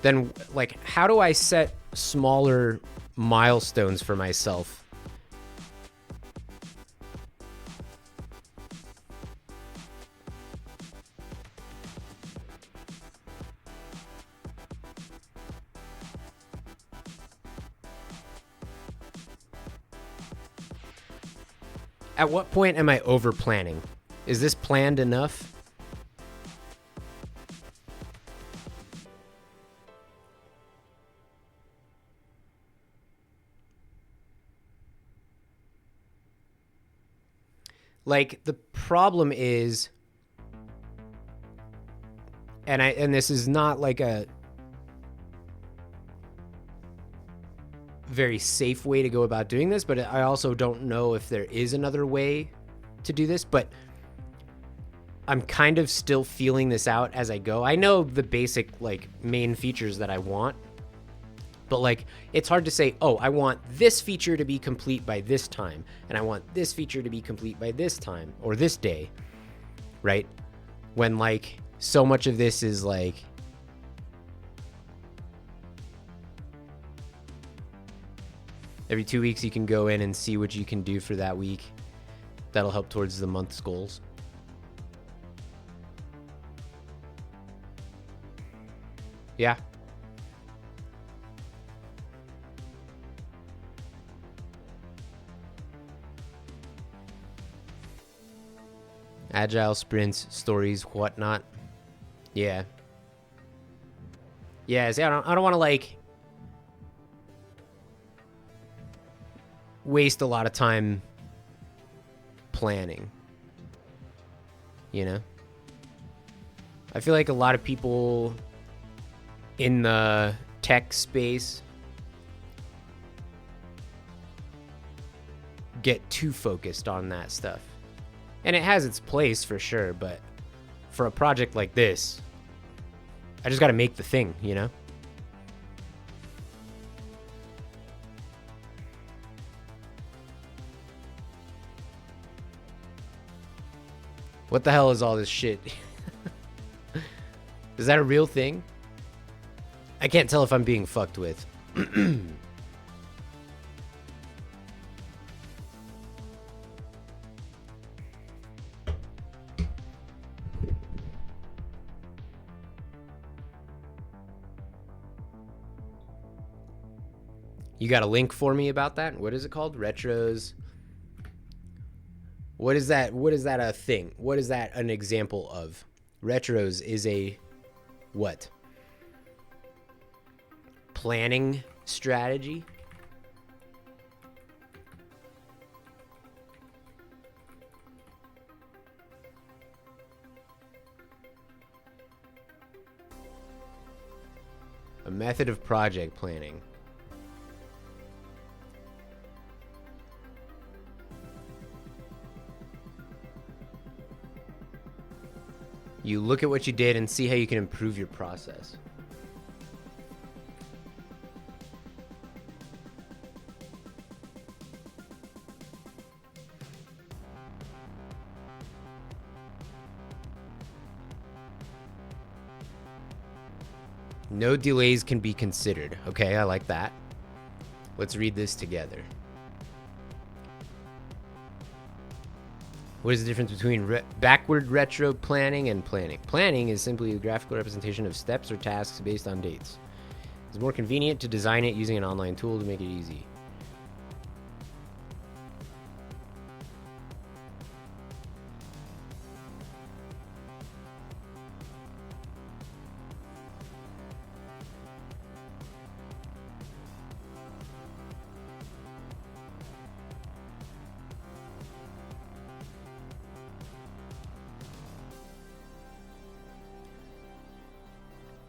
then, like, how do I set smaller milestones for myself? At what point am I over planning? Is this planned enough? Like, the problem is, and this is not like a very safe way to go about doing this, but I also don't know if there is another way to do this, but I'm kind of still feeling this out as I go. I know the basic, like, main features that I want, but, like, it's hard to say, oh, I want this feature to be complete by this time, and I want this feature to be complete by this time, or this day, right? When, like, so much of this is, like, every 2 weeks you can go in and see what you can do for that week. That'll help towards the month's goals. Yeah. Agile sprints, stories, whatnot. Yeah. Yeah, see, I don't want to, like, waste a lot of time planning. You know? I feel like a lot of people in the tech space get too focused on that stuff. And it has its place for sure, but for a project like this, I just got to make the thing, you know? What the hell is all this shit? Is that a real thing? I can't tell if I'm being fucked with. You got a link for me about that? What is it called? Retros. What is that? What is that a thing? What is that an example of? Retros is a what? Planning strategy? A method of project planning. You look at what you did and see how you can improve your process. No delays can be considered. Okay, I like that. Let's read this together. What is the difference between backward retro planning and planning? Planning is simply a graphical representation of steps or tasks based on dates. It's more convenient to design it using an online tool to make it easy.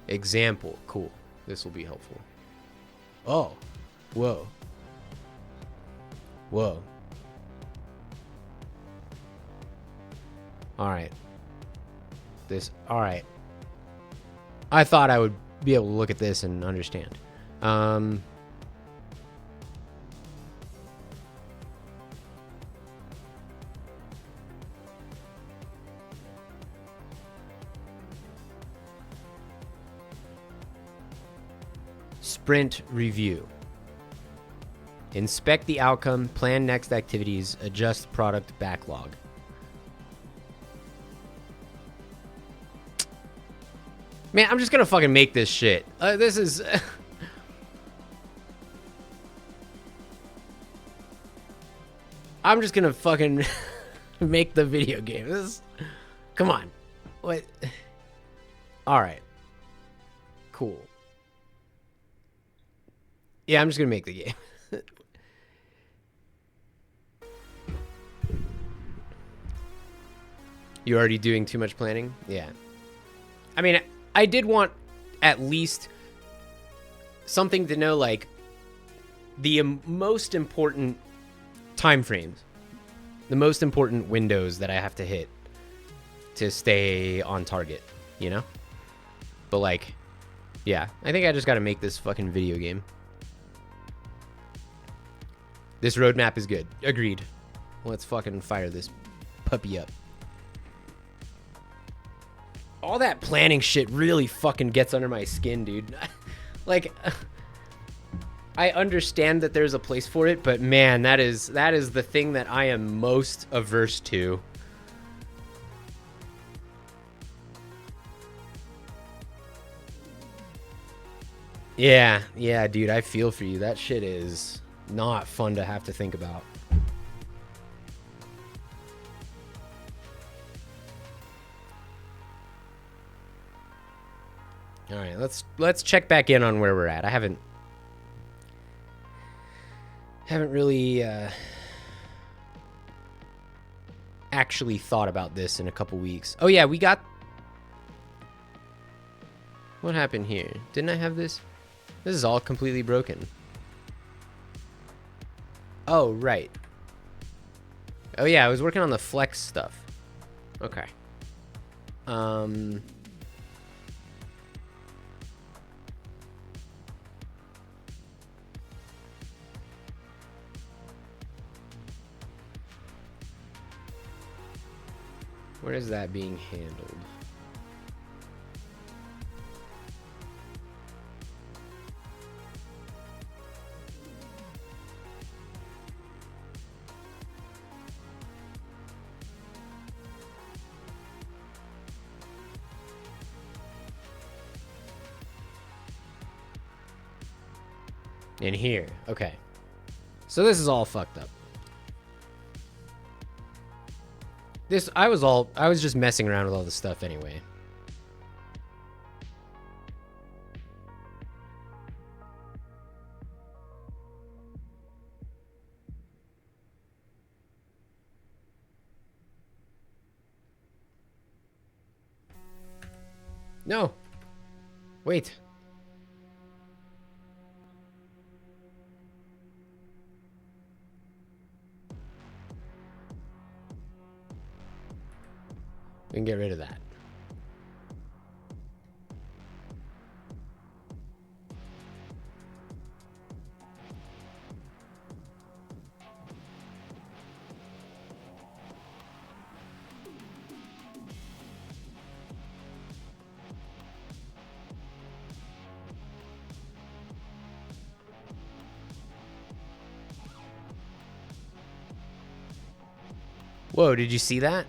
Example. Cool. This will be helpful. Oh. Whoa. Whoa. All right. All right. I thought I would be able to look at this and understand. Sprint review. Inspect the outcome, plan next activities, adjust product backlog. Man, I'm just gonna fucking make this shit. This is... I'm just gonna fucking make the video game. This... Come on. What? Alright. Cool. Yeah, I'm just gonna make the game. You're already doing too much planning? Yeah. I mean, I did want at least something to know, like, the most important time frames. The most important windows that I have to hit to stay on target, you know? But, like, yeah. I think I just gotta make this fucking video game. This roadmap is good. Agreed. Let's fucking fire this puppy up. All that planning shit really fucking gets under my skin, dude. Like, I understand that there's a place for it, but man, that is the thing that I am most averse to. Yeah, dude, I feel for you. That shit is not fun to have to think about. All right, let's check back in on where we're at. I haven't really actually thought about this in a couple weeks. Oh yeah, we got... What happened here? Didn't I have this? This is all completely broken. Oh, right. Oh yeah, I was working on the flex stuff. Okay. Where is that being handled? In here. Okay. So this is all fucked up. I was just messing around with all this stuff anyway. No. Wait. We can get rid of that. Whoa, did you see that?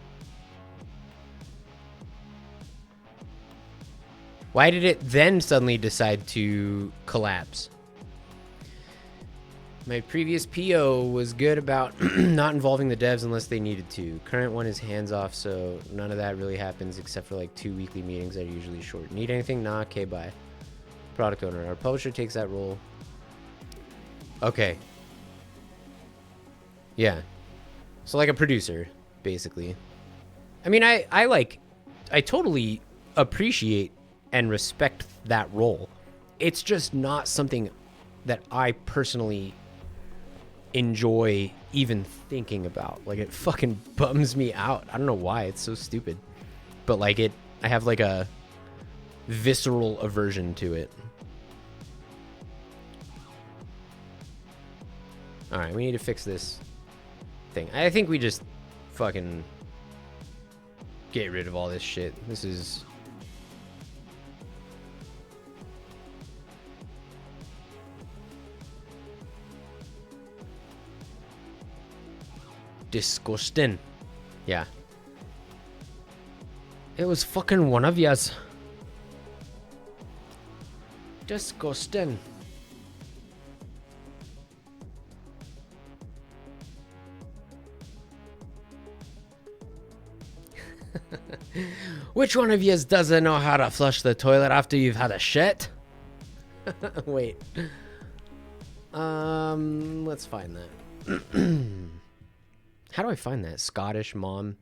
Why did it then suddenly decide to collapse? My previous PO was good about not involving the devs unless they needed to. Current one is hands off, so none of that really happens except for like 2 weekly meetings that are usually short. Need anything? Nah, okay, bye. Product owner. Our publisher takes that role. Okay. Yeah. So like a producer, basically. I mean, I totally appreciate and respect that role. It's just not something that I personally enjoy even thinking about. Like, it fucking bums me out. I don't know why. It's so stupid. But, like, I have, like, a visceral aversion to it. Alright, we need to fix this thing. I think we just fucking get rid of all this shit. This is... disgusting. Yeah. It was fucking one of yous. Disgusting. Which one of yous doesn't know how to flush the toilet after you've had a shit? Wait. Let's find that. How do I find that? Scottish mom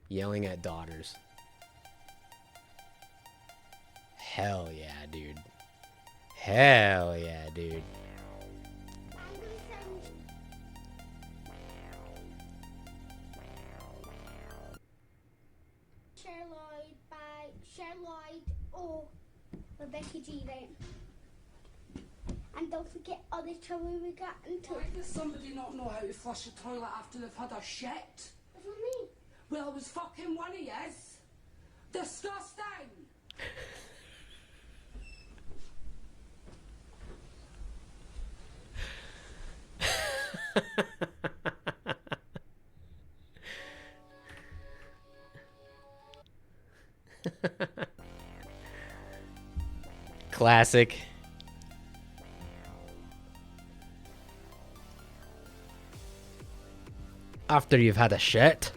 yelling at daughters. Hell yeah, dude. Hell yeah, dude. Sherlock by Sherlock or Rebecca G. Right? And don't forget all the trouble we got into. Why does somebody not know how to flush a toilet after they've had a shit? What do you mean? Well, it was fucking one of yous. Disgusting. Classic. After you've had a shit.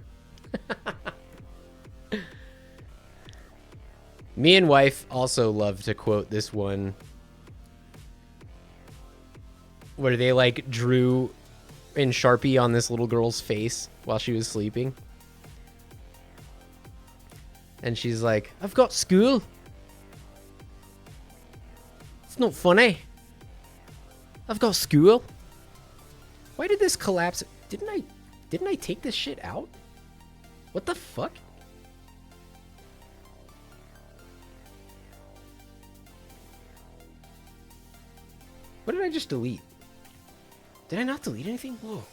Me and wife also love to quote this one where they like drew in Sharpie on this little girl's face while she was sleeping. And she's like, I've got school. It's not funny. I've got school. Why did this collapse? Didn't I take this shit out? What the fuck? What did I just delete? Did I not delete anything? Whoa.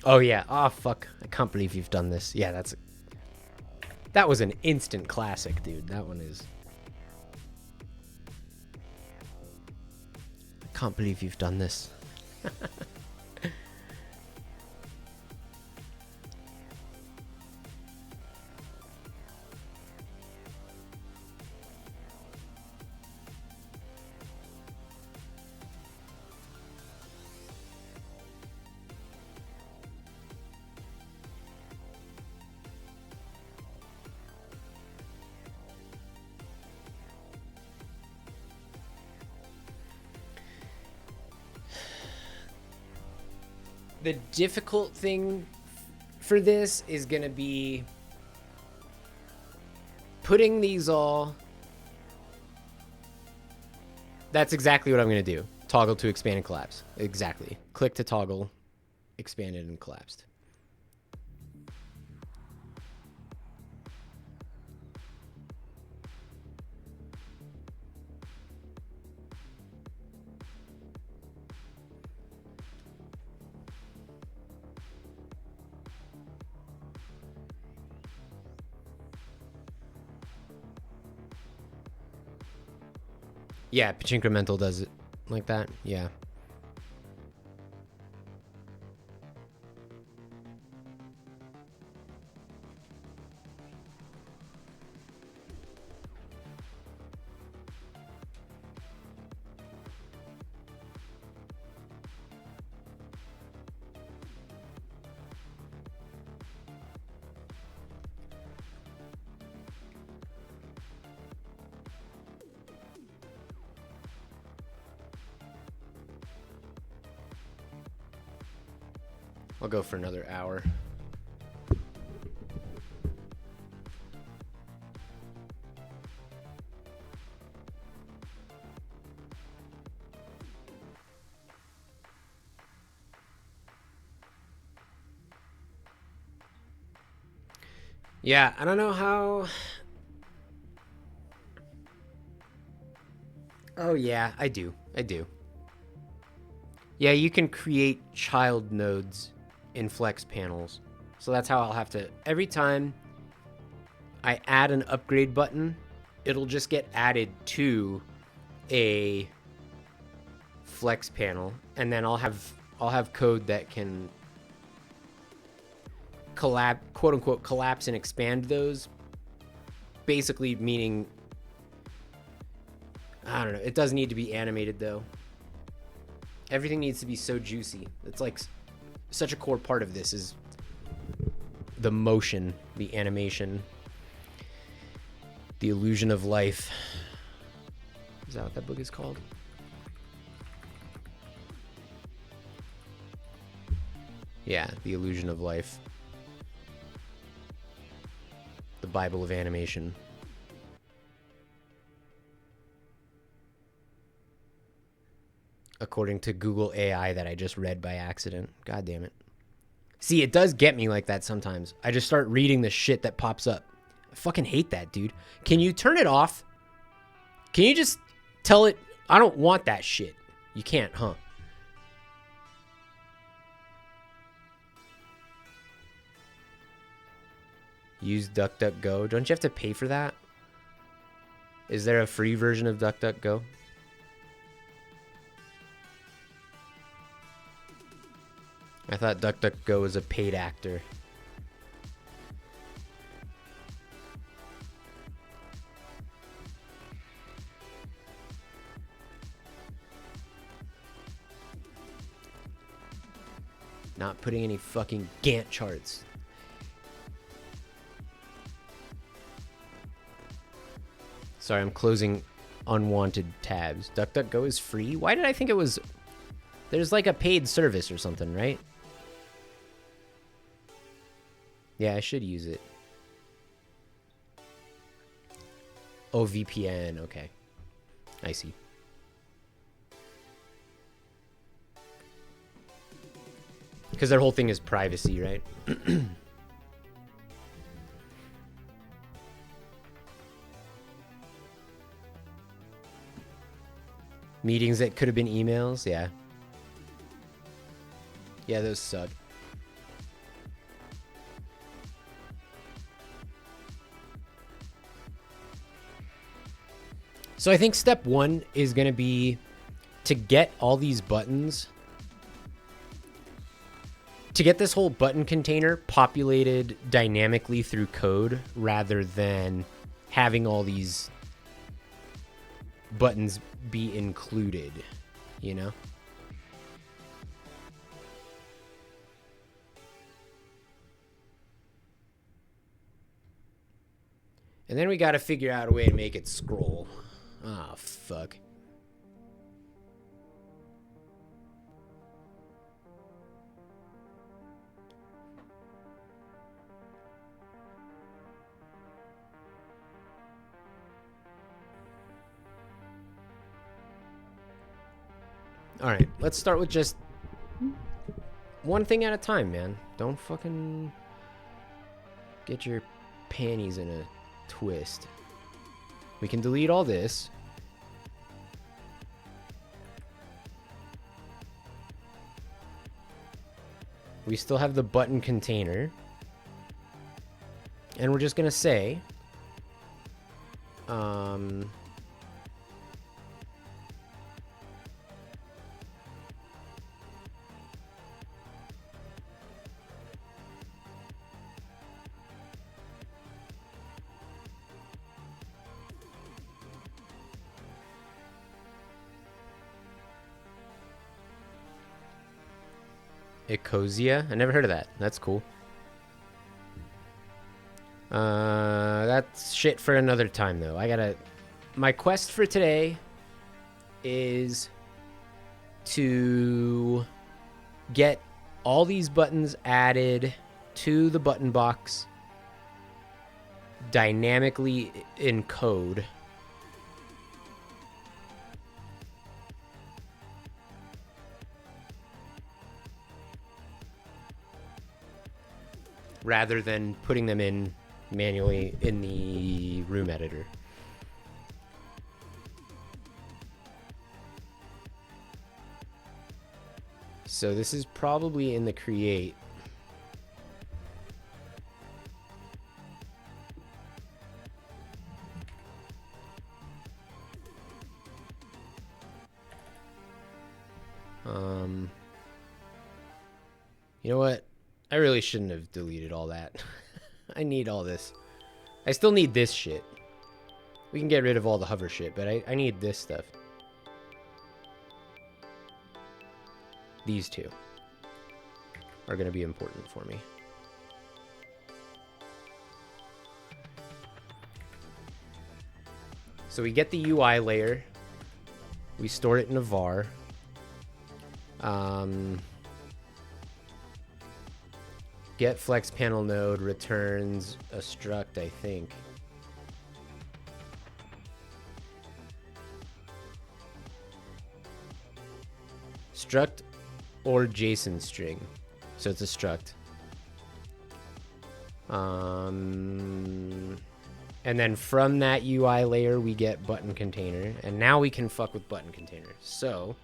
Oh yeah. Oh fuck. I can't believe you've done this. Yeah, that was an instant classic, dude. That one is. I can't believe you've done this. The difficult thing for this is going to be putting these all... That's exactly what I'm going to do. Toggle to expand and collapse. Exactly. Click to toggle, expanded and collapsed. Yeah, pitch incremental does it like that. Yeah. I'll go for another hour. Yeah, I don't know how... Oh, yeah, I do. Yeah, you can create child nodes in Flex panels. So that's how I'll have to... Every time I add an upgrade button, it'll just get added to a Flex panel, and then I'll have code that can quote unquote collapse and expand those. Basically meaning, I don't know, it doesn't need to be animated though. Everything needs to be so juicy. It's like such a core part of this is the motion, the animation, the illusion of life. Is that what that book is called? Yeah, The Illusion of Life. The Bible of Animation. According to Google AI that I just read by accident. God damn it. See, it does get me like that sometimes. I just start reading the shit that pops up. I fucking hate that, dude. Can you turn it off? Can you just tell it, I don't want that shit? You can't, huh? Use DuckDuckGo. Don't you have to pay for that? Is there a free version of DuckDuckGo? I thought DuckDuckGo was a paid actor. Not putting any fucking Gantt charts. Sorry, I'm closing unwanted tabs. DuckDuckGo is free? Why did I think it was... There's like a paid service or something, right? Yeah, I should use it. Oh, VPN. Okay. I see. Because their whole thing is privacy, right? Meetings that could have been emails, yeah. Yeah, those suck. So I think step one is going to be to get all these buttons, to get this whole button container populated dynamically through code rather than having all these buttons be included, you know? And then we got to figure out a way to make it scroll. Ah, fuck. All right, let's start with just one thing at a time, man. Don't fucking get your panties in a twist. We can delete all this. We still have the button container. And we're just going to say, Ecosia? I never heard of that. That's cool. That's shit for another time, though. My quest for today is to get all these buttons added to the button box dynamically in code. Rather than putting them in manually in the room editor. So this is probably in the create. You know what? I really shouldn't have deleted all that. I need all this. I still need this shit. We can get rid of all the hover shit, but I need this stuff. These two are going to be important for me. So we get the UI layer. We store it in a var. Get flex panel node returns a struct, I think. Struct or JSON string. So it's a struct. And then from that UI layer, we get button container. And now we can fuck with button container. So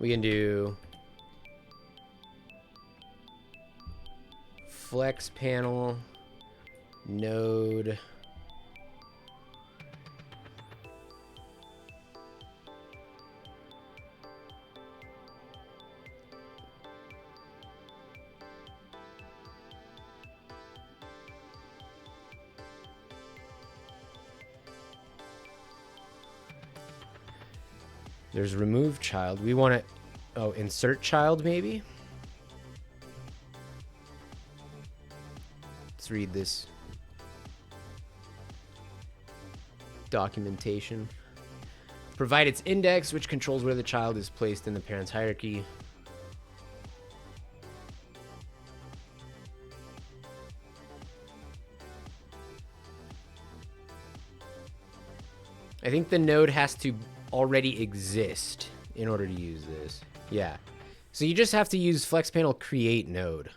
we can do flex panel node there's remove child. We want to insert child maybe. Let's read this documentation. Provide its index, which controls where the child is placed in the parent's hierarchy. I think the node has to already exist in order to use this. Yeah. So you just have to use flex panel create node.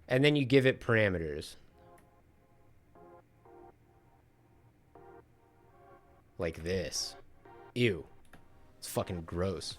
And then you give it parameters. Like this. Ew. It's fucking gross.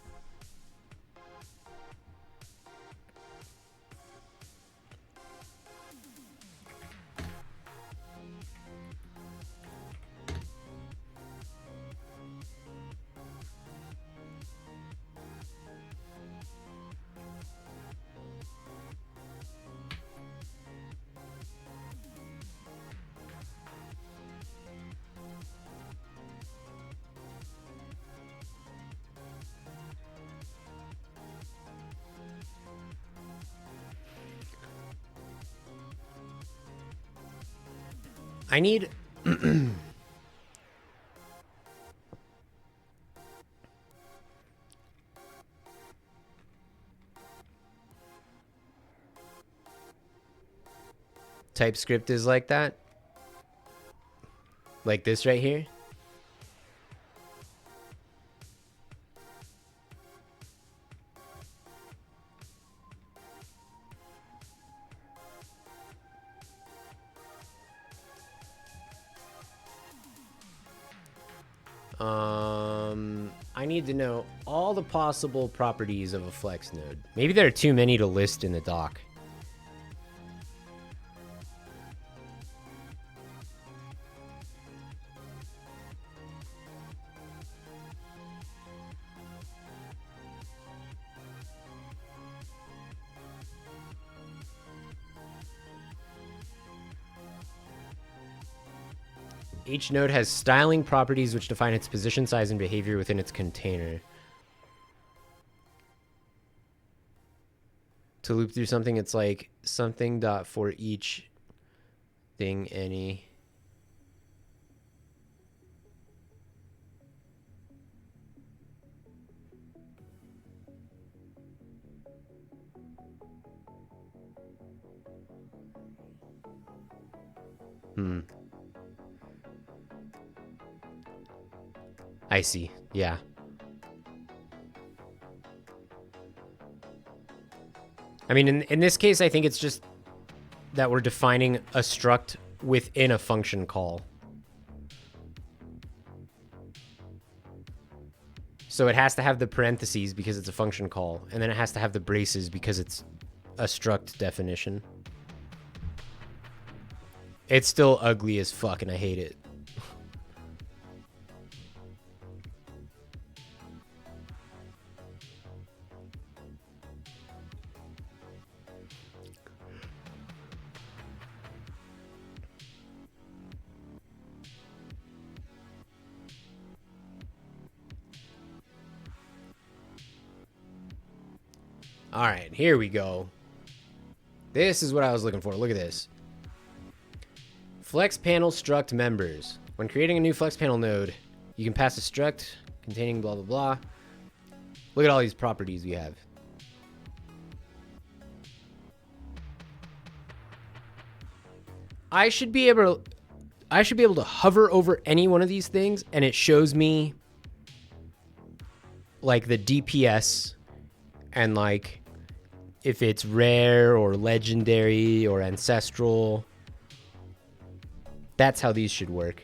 I need TypeScript is like that. Like this right here. I need to know all the possible properties of a flex node. Maybe there are too many to list in the doc. Each node has styling properties which define its position, size, and behavior within its container. To loop through something, it's like something dot for each thing any. I see. Yeah. I mean, in this case, I think it's just that we're defining a struct within a function call. So it has to have the parentheses because it's a function call, and then it has to have the braces because it's a struct definition. It's still ugly as fuck, and I hate it. All right, here we go. This is what I was looking for. Look at this. Flex panel struct members. When creating a new flex panel node, you can pass a struct containing blah, blah, blah. Look at all these properties we have. I should be able to hover over any one of these things and it shows me like the DPS and like if it's rare or legendary or ancestral. That's how these should work.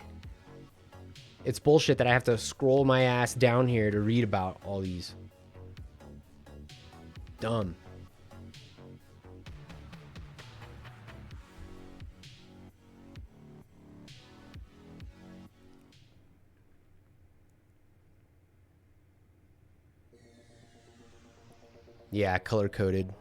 It's bullshit that I have to scroll my ass down here to read about all these. Dumb. Yeah, color coded.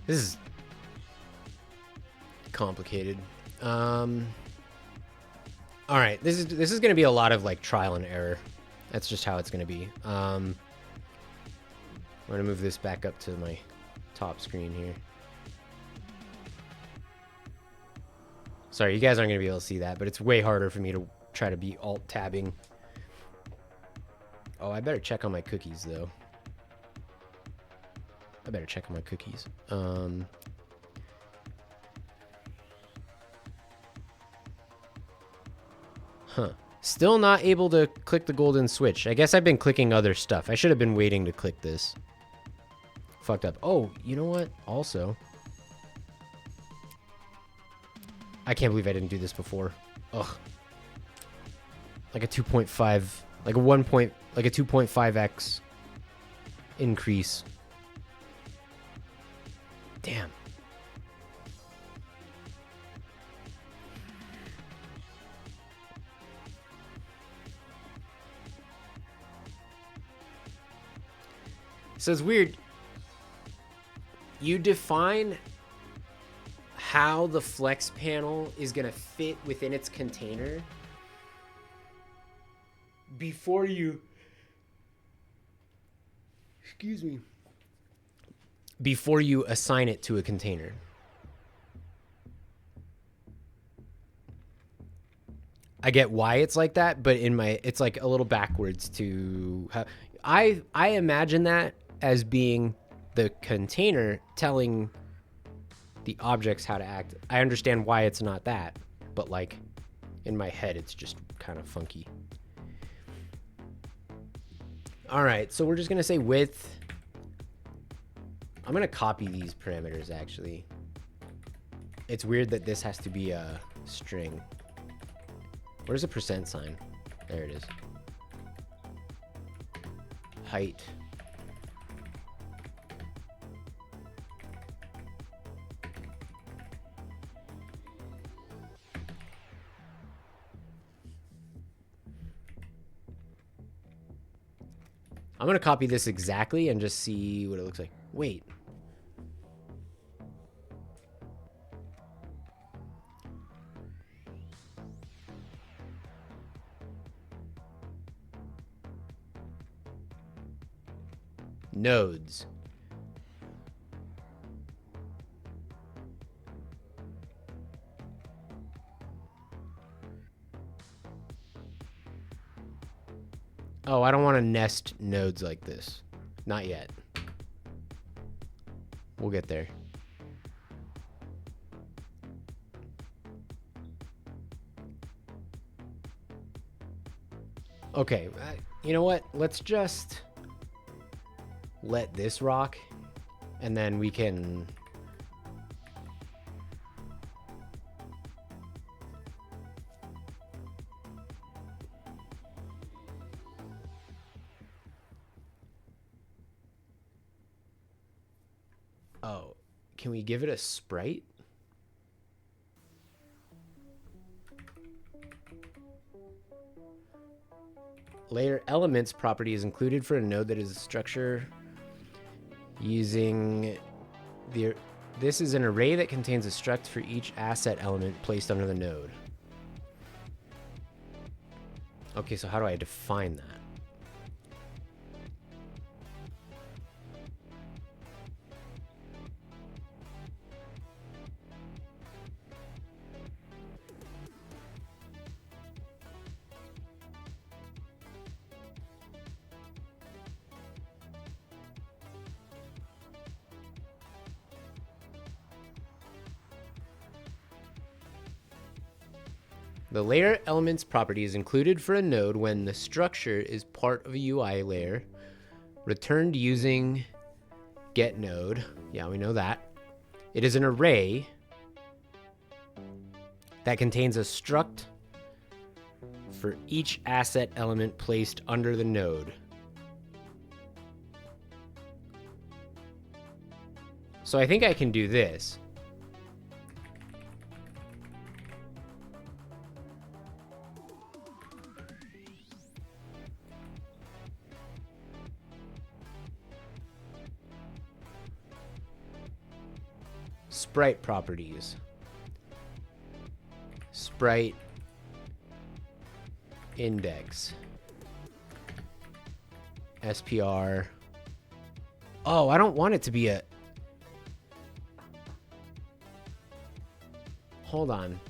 This is complicated. All right, this is going to be a lot of like trial and error. That's just how it's going to be. I'm going to move this back up to my top screen here. Sorry, you guys aren't going to be able to see that, but it's way harder for me to try to be alt tabbing. Oh, I better check on my cookies though. I better check on my cookies. Huh. Still not able to click the golden switch. I guess I've been clicking other stuff. I should have been waiting to click this. Fucked up. Oh, you know what? Also, I can't believe I didn't do this before. Ugh. Like a 2.5, like a 2.5x increase. Damn. So it's weird. You define how the flex panel is going to fit within its container before you, excuse me, before you assign it to a container. I get why it's like that, but it's like a little backwards to how I imagine that as being the container telling the objects how to act. I understand why it's not that, but like in my head it's just kind of funky. All right, so we're just gonna say width. I'm gonna copy these parameters actually. It's weird that this has to be a string. Where's the percent sign? There it is. Height. I'm gonna copy this exactly and just see what it looks like. Wait. nodes. Oh, I don't want to nest nodes like this. Not yet. We'll get there. Okay, you know what? Let's just let this rock, and then we can... Oh, can we give it a sprite? Layer elements property is included for a node that is a structure using the... This is an array that contains a struct for each asset element placed under the node. Okay, so how do I define that? The layer elements property is included for a node when the structure is part of a UI layer returned using getNode. Yeah, we know that. It is an array that contains a struct for each asset element placed under the node. So I think I can do this. Sprite properties. Sprite index. SPR. Oh, I don't want it to be a... Hold on.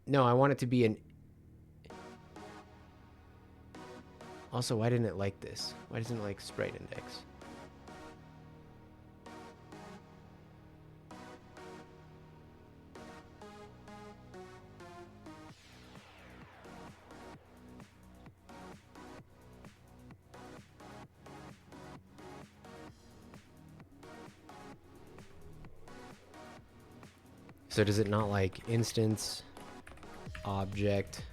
No, I want it to be an... Also, why didn't it like this? Why doesn't it like sprite index? So does it not like instance object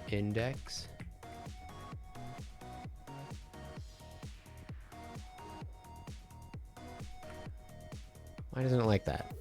index? Why doesn't it like that?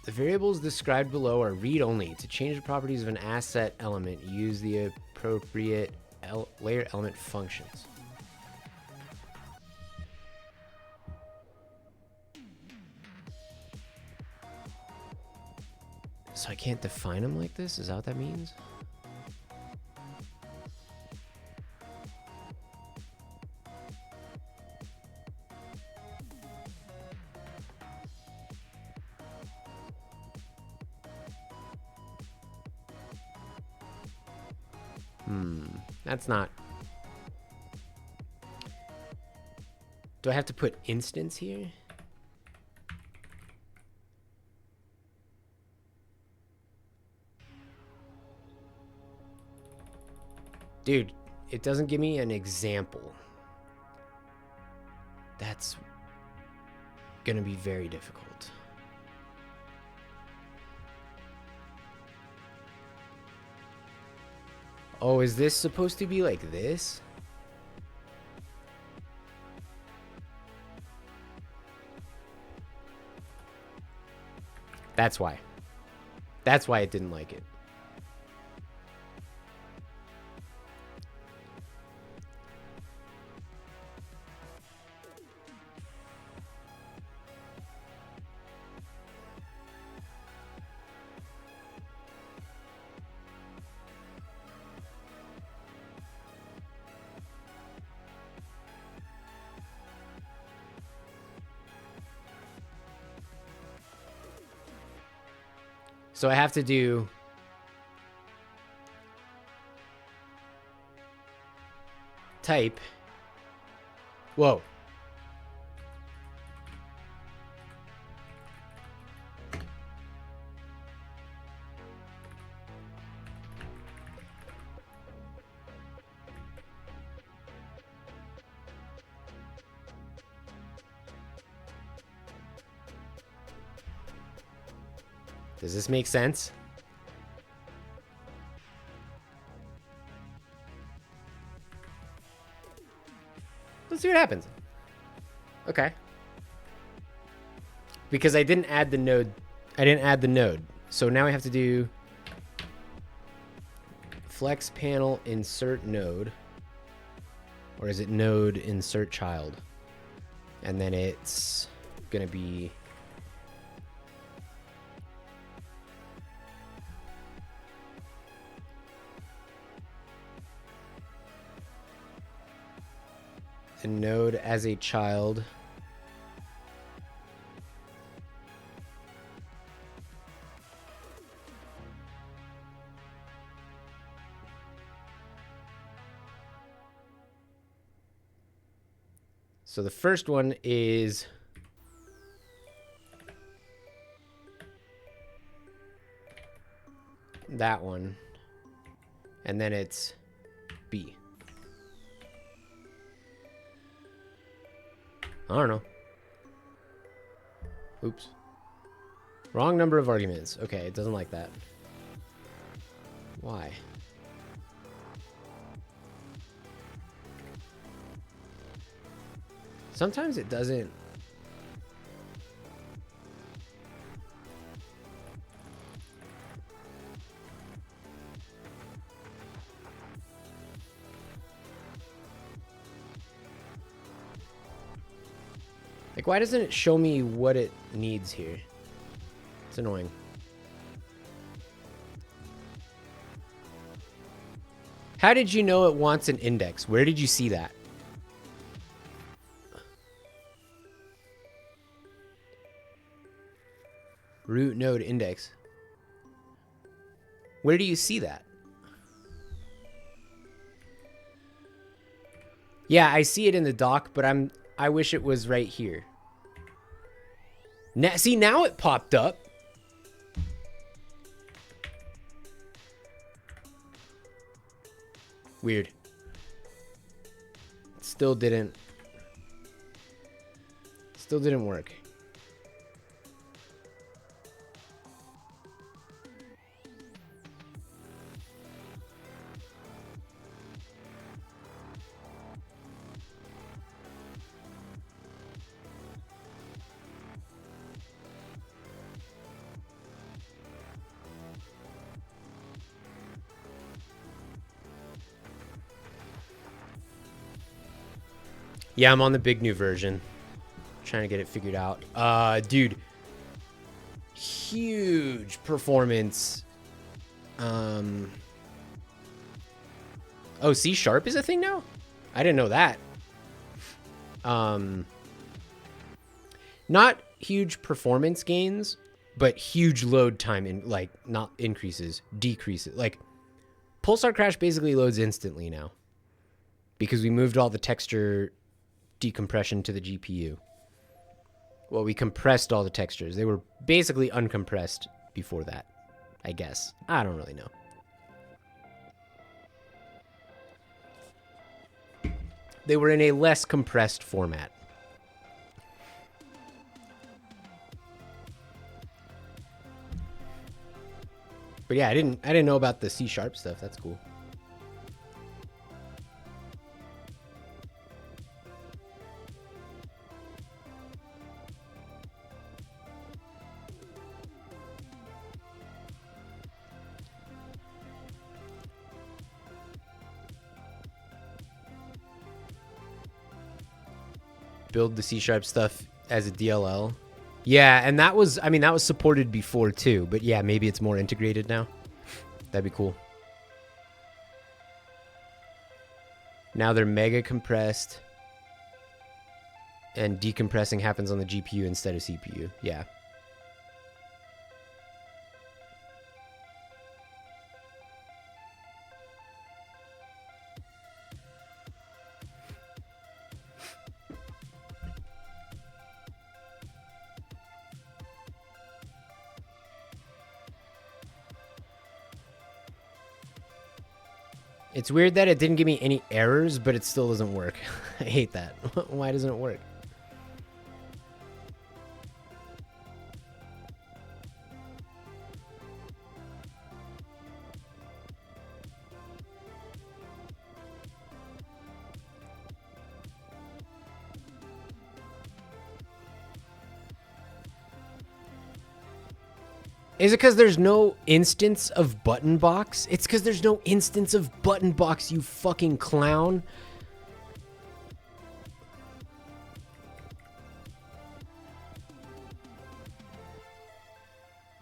The variables described below are read-only. To change the properties of an asset element, use the appropriate layer element functions. So I can't define them like this? Is that what that means? That's not... Do I have to put instance here? Dude, it doesn't give me an example. That's gonna be very difficult. Oh, is this supposed to be like this? That's why. That's why it didn't like it. So I have to do type. Whoa. Does this make sense? Let's see what happens. Okay. Because I didn't add the node. I didn't add the node. So now I have to do flex panel insert node. Or is it node insert child? And then it's going to be a node as a child. So the first one is that one. And then it's B. I don't know. Oops. Wrong number of arguments. Okay, it doesn't like that. Why? Sometimes it doesn't. Like, why doesn't it show me what it needs here? It's annoying. How did you know it wants an index? Where did you see that? Root node index. Where do you see that? Yeah, I see it in the doc, but I wish it was right here. Now, see, now it popped up. Weird. Still didn't work. Yeah, I'm on the big new version. Trying to get it figured out. Dude. Huge performance. Oh, C# is a thing now? I didn't know that. Not huge performance gains, but huge load time in, like, not increases, decreases. Like, Pulsar Crash basically loads instantly now. Because we moved all the texture decompression to the GPU. Well, we compressed all the textures. They were basically uncompressed before that, I guess. I don't really know. They were in a less compressed format. But yeah, I didn't know about the C# stuff. That's cool. Build the C# stuff as a DLL. Yeah, and that was, I mean, that was supported before too, but yeah, maybe it's more integrated now. That'd be cool. Now they're mega compressed, and decompressing happens on the GPU instead of CPU. Yeah. It's weird that it didn't give me any errors, but it still doesn't work. I hate that. Why doesn't it work? Is it because there's no instance of button box? It's because there's no instance of button box, you fucking clown.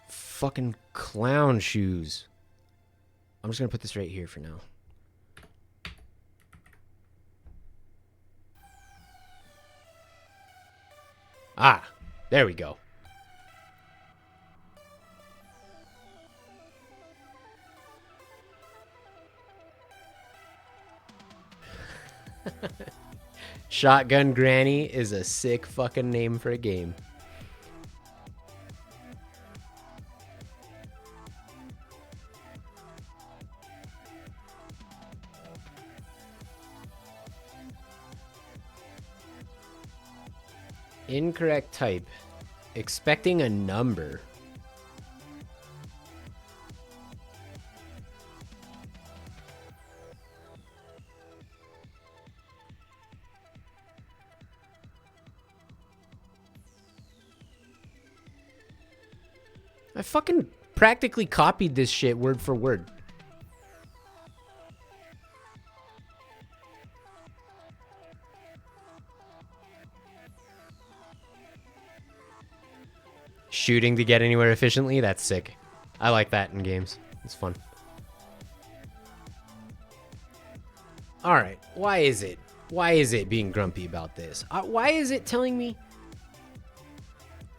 Fucking clown shoes. I'm just gonna put this right here for now. Ah, there we go. Shotgun Granny is a sick fucking name for a game. Incorrect type. Expecting a number. I fucking practically copied this shit word for word. Shooting to get anywhere efficiently? That's sick. I like that in games. It's fun. Alright, why is it? Why is it being grumpy about this? Why is it telling me...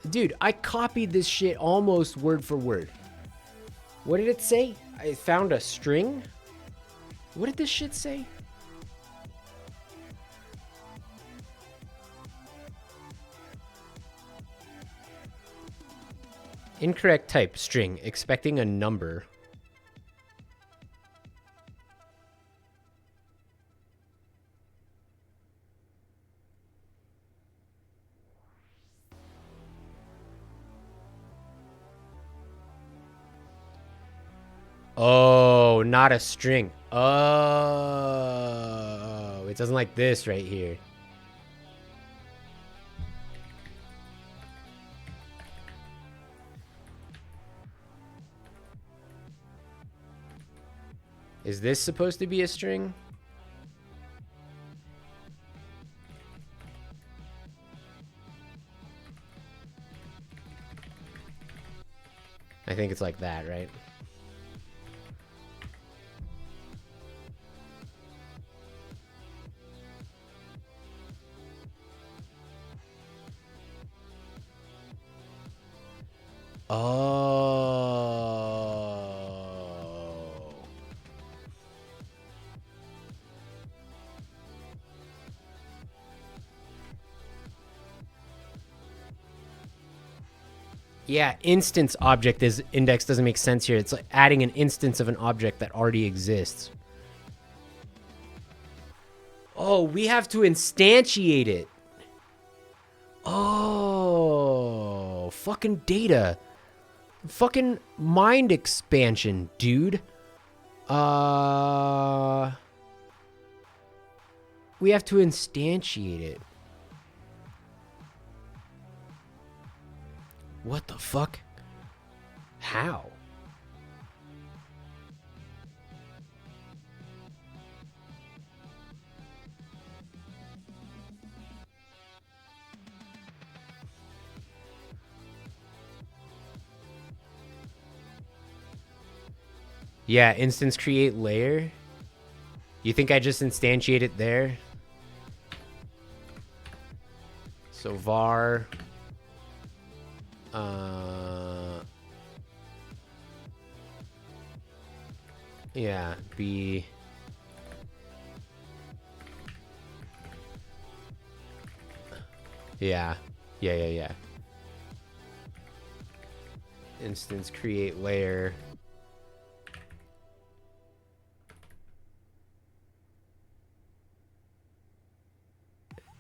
Dude, I copied this shit almost word for word. What did it say? I found a string? What did this shit say? Incorrect type, string, expecting a number. Oh, not a string. Oh, it doesn't like this right here. Is this supposed to be a string? I think it's like that, right? Oh. Yeah, instance object is index doesn't make sense here. It's like adding an instance of an object that already exists. Oh, we have to instantiate it. Oh, fucking data. Fucking mind expansion, dude. We have to instantiate it. What the fuck? How? Yeah, instance create layer. You think I just instantiate it there? So var yeah, b yeah. Yeah. Instance create layer.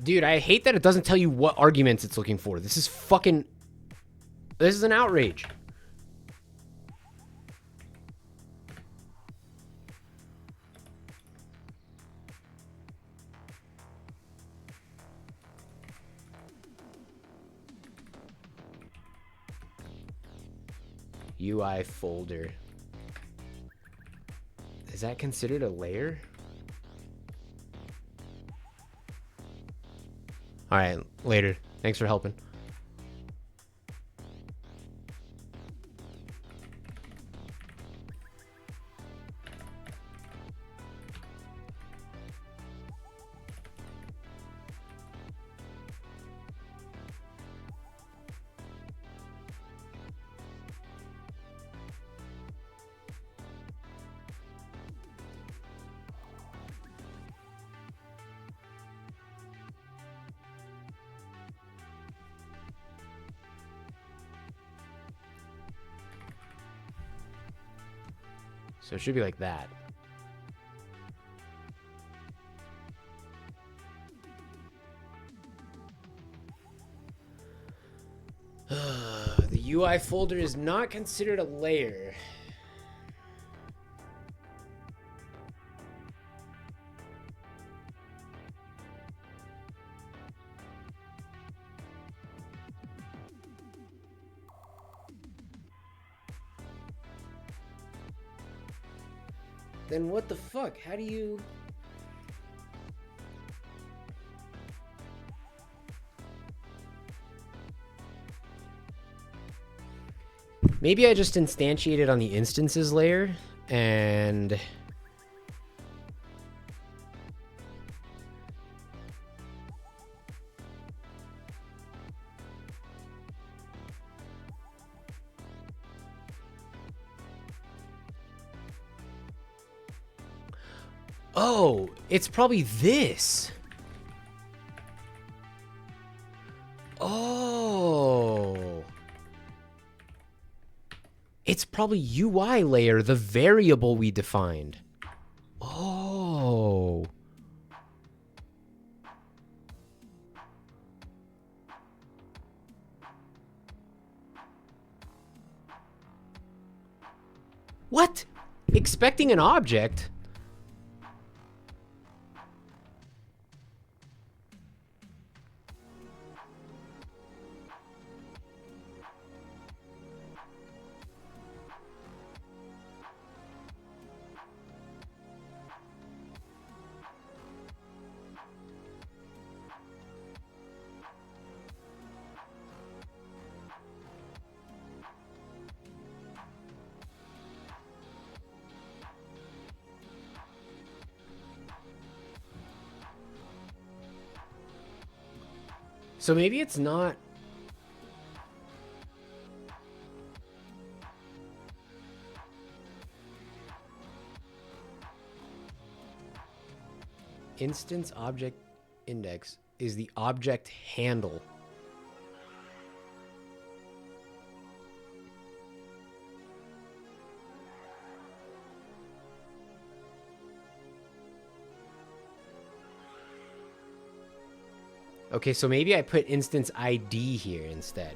Dude, I hate that it doesn't tell you what arguments it's looking for. This is fucking... This is an outrage. UI folder. Is that considered a layer? All right, later. Thanks for helping. So it should be like that. The UI folder is not considered a layer. Then what the fuck? How do you... Maybe I just instantiated on the instances layer and... Oh, it's probably this. Oh. It's probably UI layer, the variable we defined. Oh. What? Expecting an object? So maybe it's not... Instance object index is the object handle. Okay, so maybe I put instance ID here instead.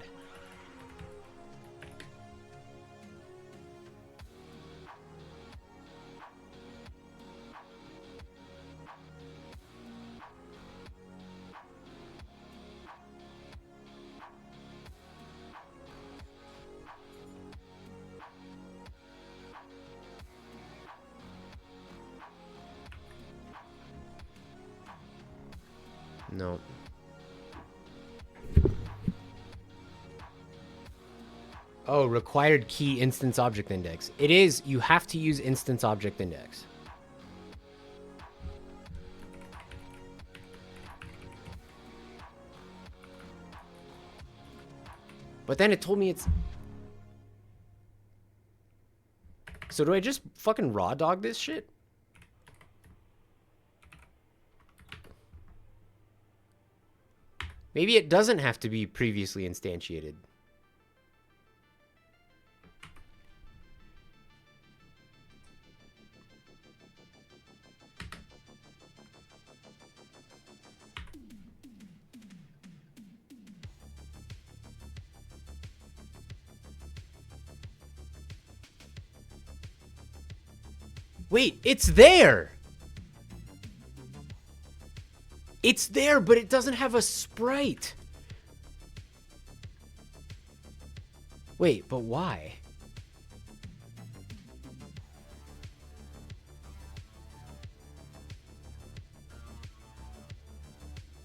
No. Oh, required key instance object index. It is, you have to use instance object index. But then it told me it's... So do I just fucking raw dog this shit? Maybe it doesn't have to be previously instantiated. Wait, it's there! It's there, but it doesn't have a sprite. Wait, but why?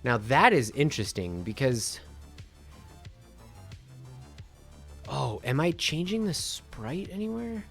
Now that is interesting because... Oh, am I changing the sprite anywhere?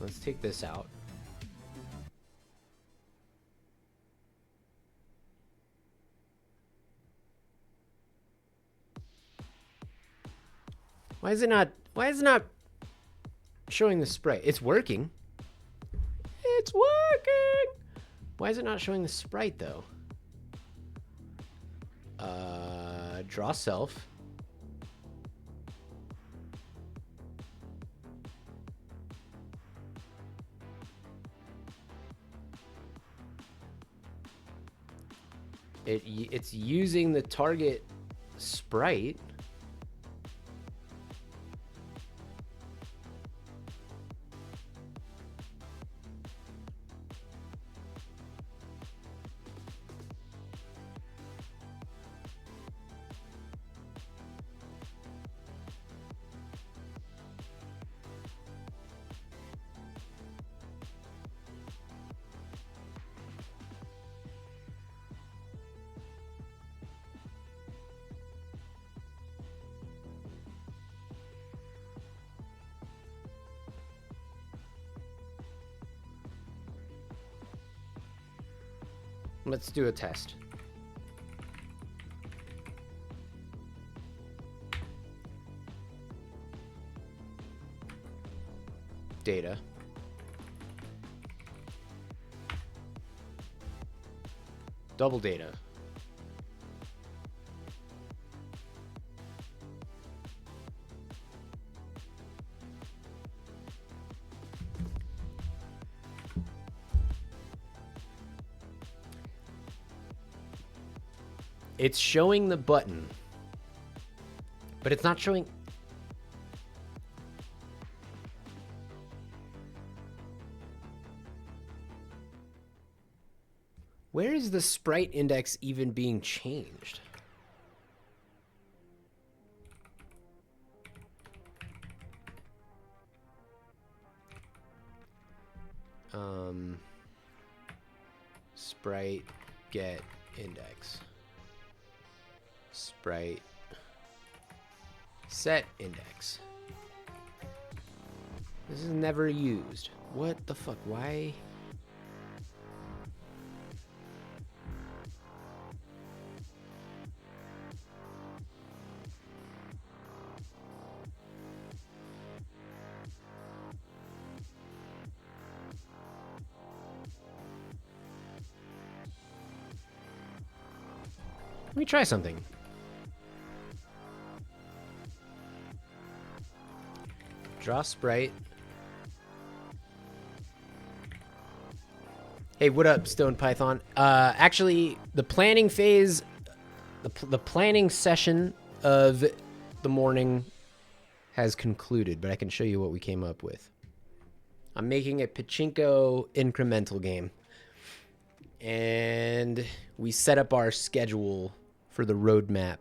Let's take this out. Why is it not showing the sprite? It's working. It's working. Why is it not showing the sprite though? Draw self. It's using the target sprite. Let's do a test. Data. Double data. It's showing the button, but it's not showing. Where is the sprite index even being changed? Sprite get index. Sprite set index. This is never used. What the fuck? Why? Let me try something. Draw sprite. Hey, what up, Stone Python? Actually, the planning phase, the planning session of the morning has concluded, but I can show you what we came up with. I'm making a pachinko incremental game. And we set up our schedule for the roadmap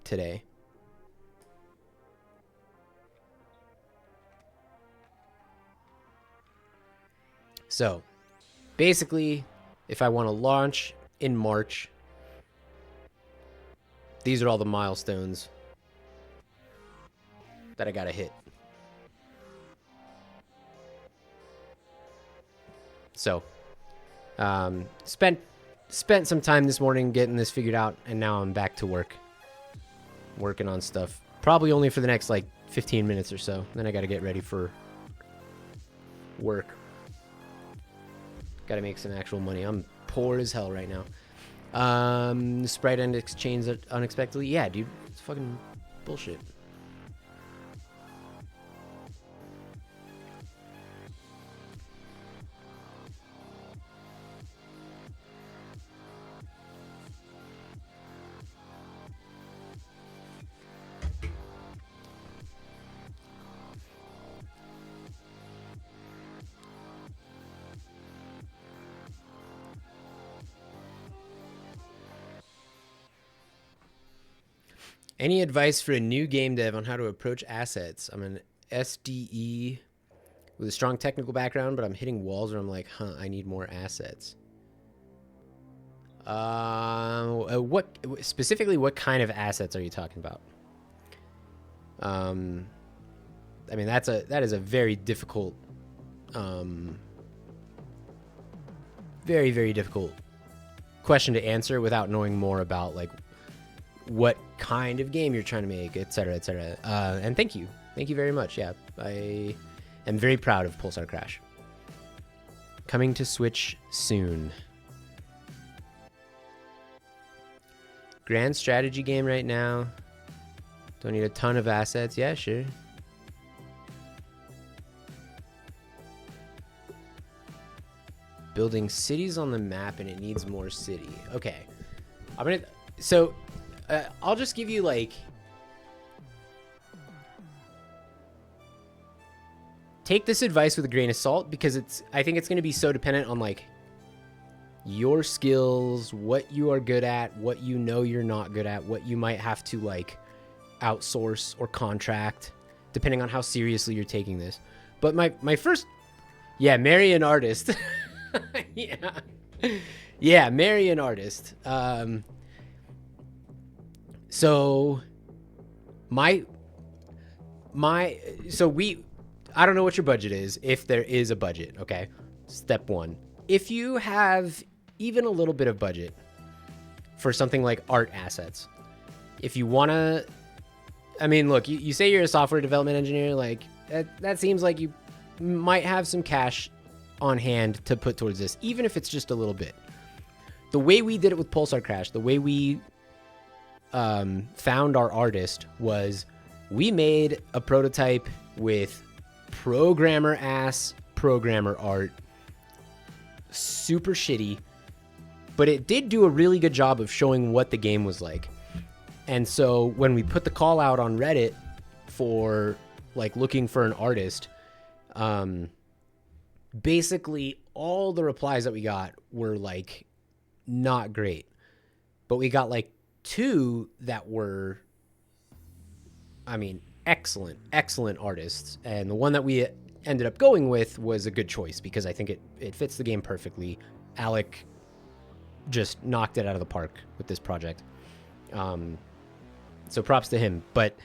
today. So, basically, if I want to launch in March, these are all the milestones that I gotta hit. So, spent some time this morning getting this figured out, and now I'm back to work. Working on stuff. Probably only for the next, like, 15 minutes or so. Then I gotta get ready for work. Gotta make some actual money. I'm poor as hell right now. Sprite index changed unexpectedly. Yeah, dude. It's fucking bullshit. Any advice for a new game dev on how to approach assets? I'm an SDE with a strong technical background, but I'm hitting walls where I'm like, I need more assets. What specifically? What kind of assets are you talking about? I mean, that is a very difficult, very, very difficult question to answer without knowing more about like what kind of game you're trying to make, etc., etc. And thank you very much. Yeah, I am very proud of Pulsar Crash. Coming to Switch soon. Grand strategy game right now. Don't need a ton of assets. Yeah, sure. Building cities on the map, and it needs more city. Okay, I'll just give you like take this advice with a grain of salt, because I think it's going to be so dependent on like your skills, what you are good at, what you know you're not good at, what you might have to like outsource or contract, depending on how seriously you're taking this. But my first, yeah, marry an artist. yeah, marry an artist. So I don't know what your budget is, if there is a budget, okay? Step one. If you have even a little bit of budget for something like art assets, if you want to, I mean, look, you say you're a software development engineer, like that seems like you might have some cash on hand to put towards this, even if it's just a little bit. The way we did it with Pulsar Crash, the way we found our artist was we made a prototype with programmer art, super shitty, but it did do a really good job of showing what the game was like. And so when we put the call out on Reddit for like looking for an artist, basically all the replies that we got were like not great. But we got like 2 that were, I mean, excellent artists. And the one that we ended up going with was a good choice because I think it fits the game perfectly. Alec just knocked it out of the park with this project. So props to him. But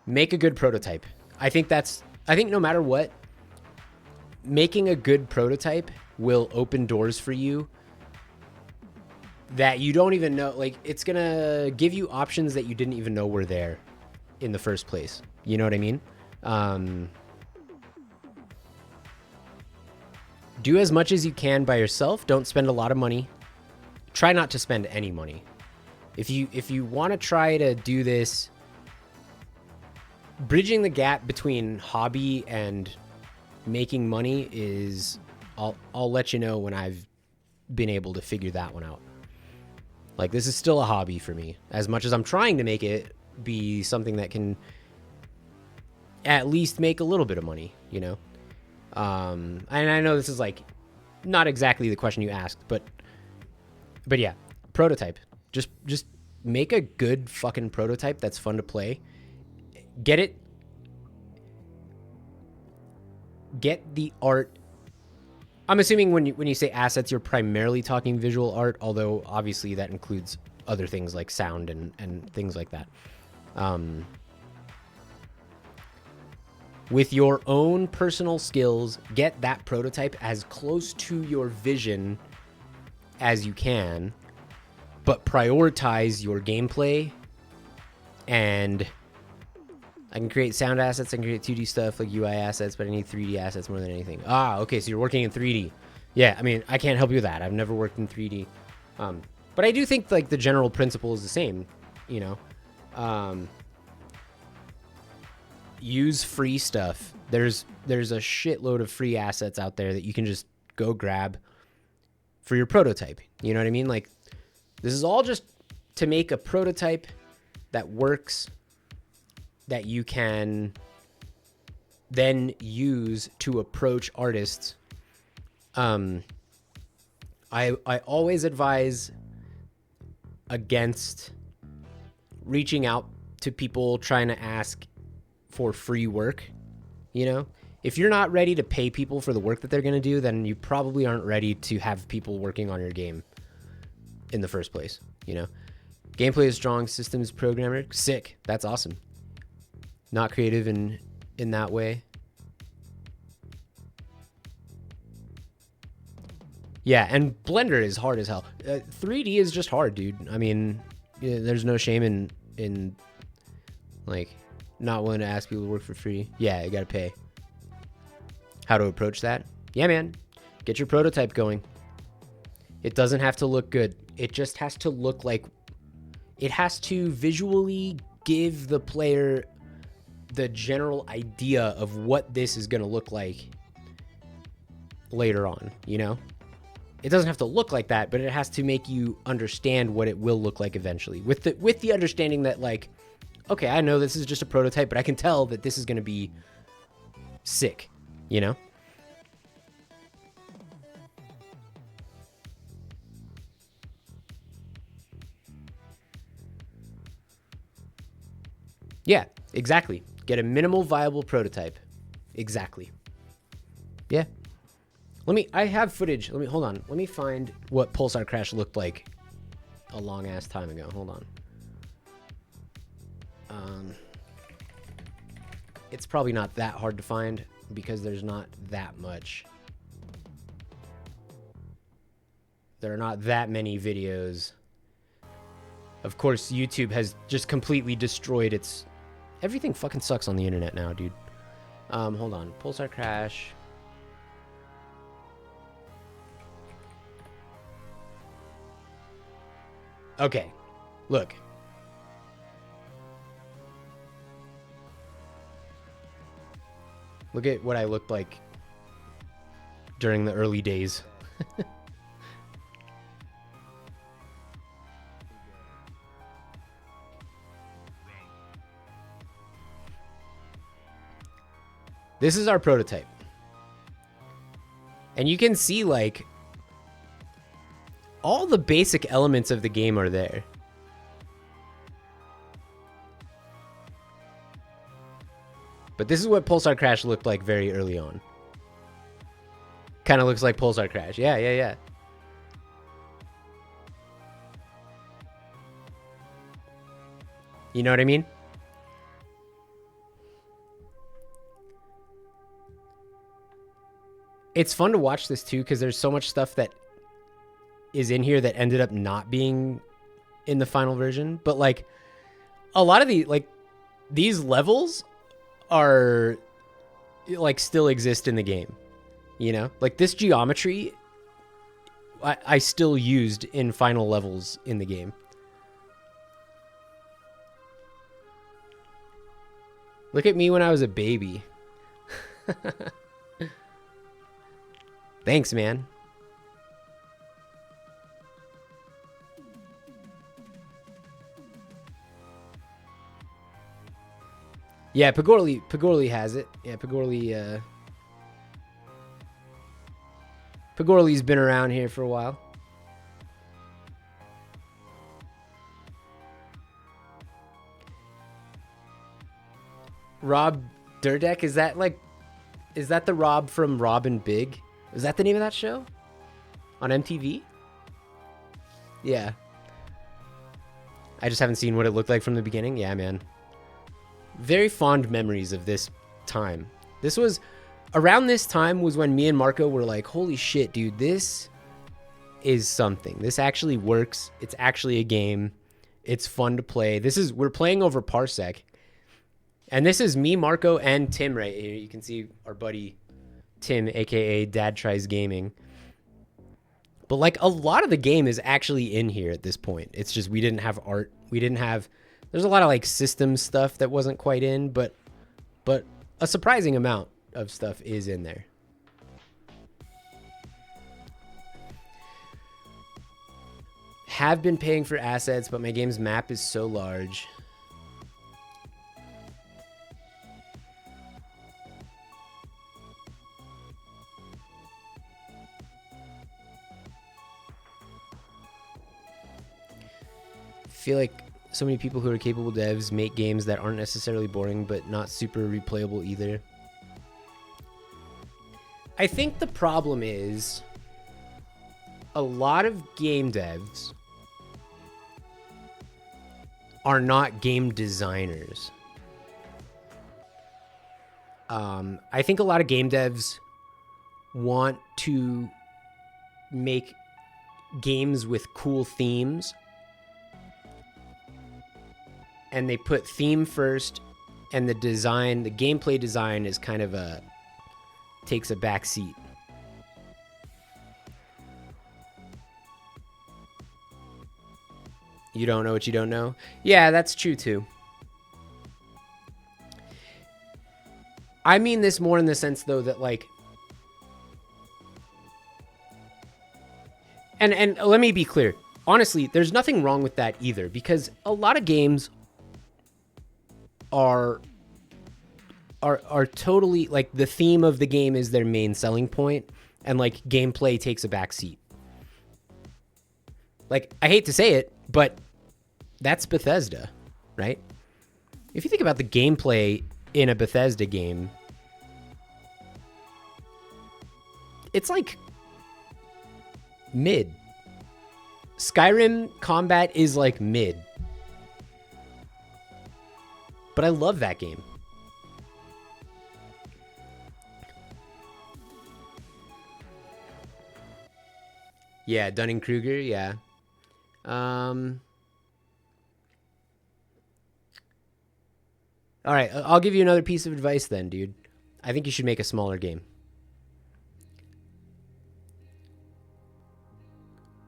make a good prototype. I think no matter what, making a good prototype will open doors for you that you don't even know. Like, it's going to give you options that you didn't even know were there in the first place. You know what I mean? Do as much as you can by yourself. Don't spend a lot of money. Try not to spend any money. If you want to try to do this, bridging the gap between hobby and making money is, I'll let you know when I've been able to figure that one out. Like, this is still a hobby for me, as much as I'm trying to make it be something that can at least make a little bit of money, you know? And I know this is like not exactly the question you asked, but yeah, prototype. Just make a good fucking prototype that's fun to play. Get the art. I'm assuming when you say assets, you're primarily talking visual art, although obviously that includes other things like sound and things like that. With your own personal skills, get that prototype as close to your vision as you can, but prioritize your gameplay. And I can create sound assets, I can create 2D stuff like UI assets, but I need 3D assets more than anything. Okay, so you're working in 3D. Yeah, I mean, I can't help you with that. I've never worked in 3D. But I do think like the general principle is the same, you know. Use free stuff. There's a shitload of free assets out there that you can just go grab for your prototype. You know what I mean? Like, this is all just to make a prototype that works, that you can then use to approach artists. I always advise against reaching out to people trying to ask for free work. You know, if you're not ready to pay people for the work that they're going to do, then you probably aren't ready to have people working on your game in the first place. You know, gameplay is strong, systems programmer, sick. That's awesome. Not creative in that way. Yeah, and Blender is hard as hell. 3D is just hard, dude. I mean, yeah, there's no shame in like not willing to ask people to work for free. Yeah, you gotta pay. How to approach that? Yeah, man. Get your prototype going. It doesn't have to look good. It just has to look like... It has to visually give the player the general idea of what this is gonna look like later on, you know? It doesn't have to look like that, but it has to make you understand what it will look like eventually. With the understanding that, like, okay, I know this is just a prototype, but I can tell that this is going to be sick, you know? Yeah, exactly. Get a minimal viable prototype. Exactly. Yeah. I have footage. Hold on. Let me find what Pulsar Crash looked like a long ass time ago. Hold on. It's probably not that hard to find because there's not that much. There are not that many videos. Of course, YouTube has just completely destroyed its... Everything fucking sucks on the internet now, dude. Hold on. Pulsar Crash. Okay. Look. Look at what I looked like during the early days. This is our prototype. And you can see, like, all the basic elements of the game are there. But this is what Pulsar Crash looked like very early on. Kind of looks like Pulsar Crash. Yeah, yeah, yeah. You know what I mean? It's fun to watch this too because there's so much stuff that is in here that ended up not being in the final version. But like a lot of these levels are like still exist in the game. You know, like this geometry I still used in final levels in the game. Look at me when I was a baby. Thanks, man. Yeah, Pagorli has it. Yeah, Pagorli's been around here for a while. Rob Dyrdek, is that the Rob from Rob and Big? Is that the name of that show? On MTV? Yeah. I just haven't seen what it looked like from the beginning. Yeah, man. Very fond memories of this time. This was around this time was when me and Marco were like, holy shit, dude, this is something. This actually works. It's actually a game. It's fun to play. We're playing over Parsec. And this is me, Marco, and Tim right here. You can see our buddy Tim, aka Dad Tries Gaming. But like a lot of the game is actually in here at this point. It's just we didn't have art. There's a lot of like system stuff that wasn't quite in, but a surprising amount of stuff is in there. Have been paying for assets, but my game's map is so large. I feel like so many people who are capable devs make games that aren't necessarily boring, but not super replayable either. I think the problem is a lot of game devs are not game designers. I think a lot of game devs want to make games with cool themes, and they put theme first, and the gameplay design is kind of takes a back seat. You don't know what you don't know? Yeah, that's true too. I mean this more in the sense though that like, and let me be clear. Honestly, there's nothing wrong with that either, because a lot of games are totally like the theme of the game is their main selling point, and like gameplay takes a back seat. Like, I hate to say it, but that's Bethesda, right? If you think about the gameplay in a Bethesda game, it's like mid. Skyrim combat is like mid. But I love that game. Yeah, Dunning-Kruger, yeah. All right, I'll give you another piece of advice then, dude. I think you should make a smaller game.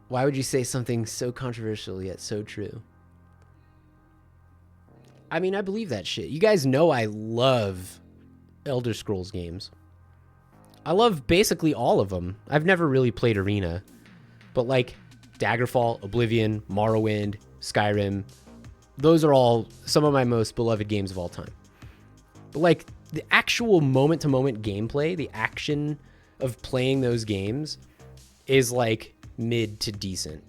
Why would you say something so controversial yet so true? I mean, I believe that shit. You guys know I love Elder Scrolls games. I love basically all of them. I've never really played Arena, but like Daggerfall, Oblivion, Morrowind, Skyrim, those are all some of my most beloved games of all time. But like the actual moment-to-moment gameplay, the action of playing those games is like mid to decent.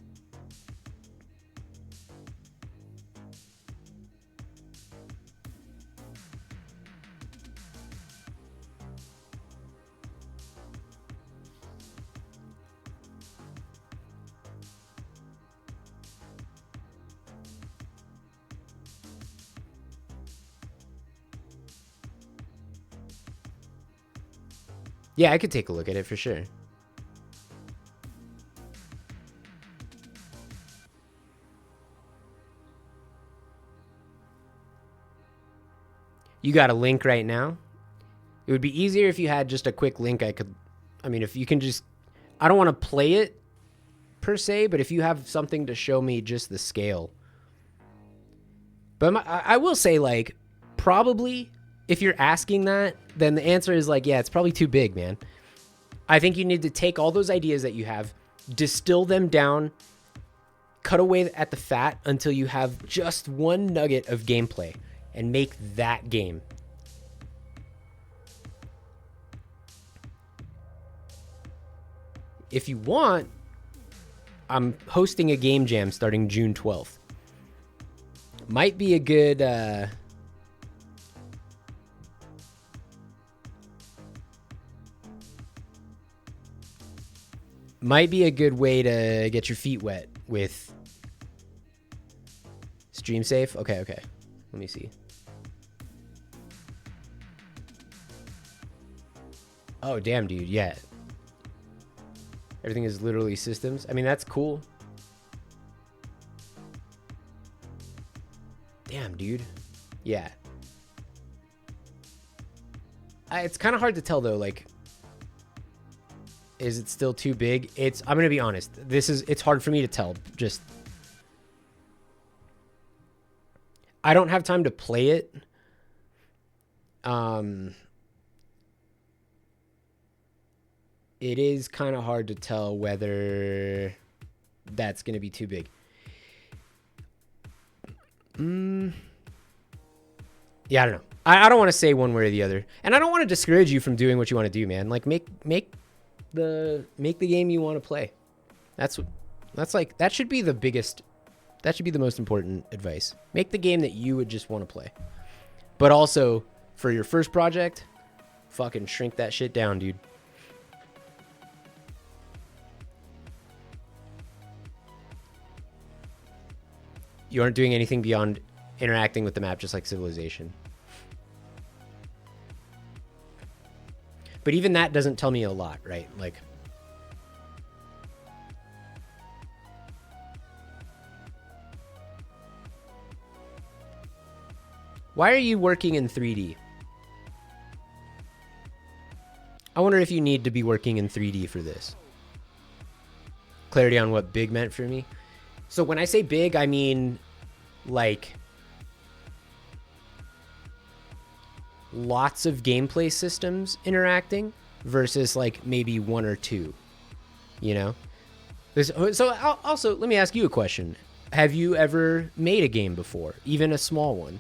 Yeah, I could take a look at it for sure. You got a link right now? It would be easier if you had just a quick link. I mean, if you can just, I don't want to play it per se, but if you have something to show me just the scale. But I will say, like, probably if you're asking that, then the answer is like, yeah, it's probably too big, man. I think you need to take all those ideas that you have, distill them down, cut away at the fat until you have just one nugget of gameplay and make that game. If you want, I'm hosting a game jam starting June 12th. Might be a good way to get your feet wet with stream safe. Okay. Let me see. Oh, damn, dude. Yeah. Everything is literally systems. I mean, that's cool. Damn, dude. Yeah. It's kind of hard to tell, though. Like, is it still too big? I'm going to be honest. It's hard for me to tell. Just, I don't have time to play it. It is kind of hard to tell whether that's going to be too big. Yeah, I don't know. I don't want to say one way or the other. And I don't want to discourage you from doing what you want to do, man. Like, make the game you want to play. That should be the biggest, that should be the most important advice. Make the game that you would just want to play. But also, for your first project, fucking shrink that shit down, dude. You aren't doing anything beyond interacting with the map, just like Civilization. But even that doesn't tell me a lot, right? Like, why are you working in 3D? I wonder if you need to be working in 3D for this. Clarity on what big meant for me. So when I say big, I mean like lots of gameplay systems interacting versus like maybe one or two, you know? So also, let me ask you a question. Have you ever made a game before, even a small one?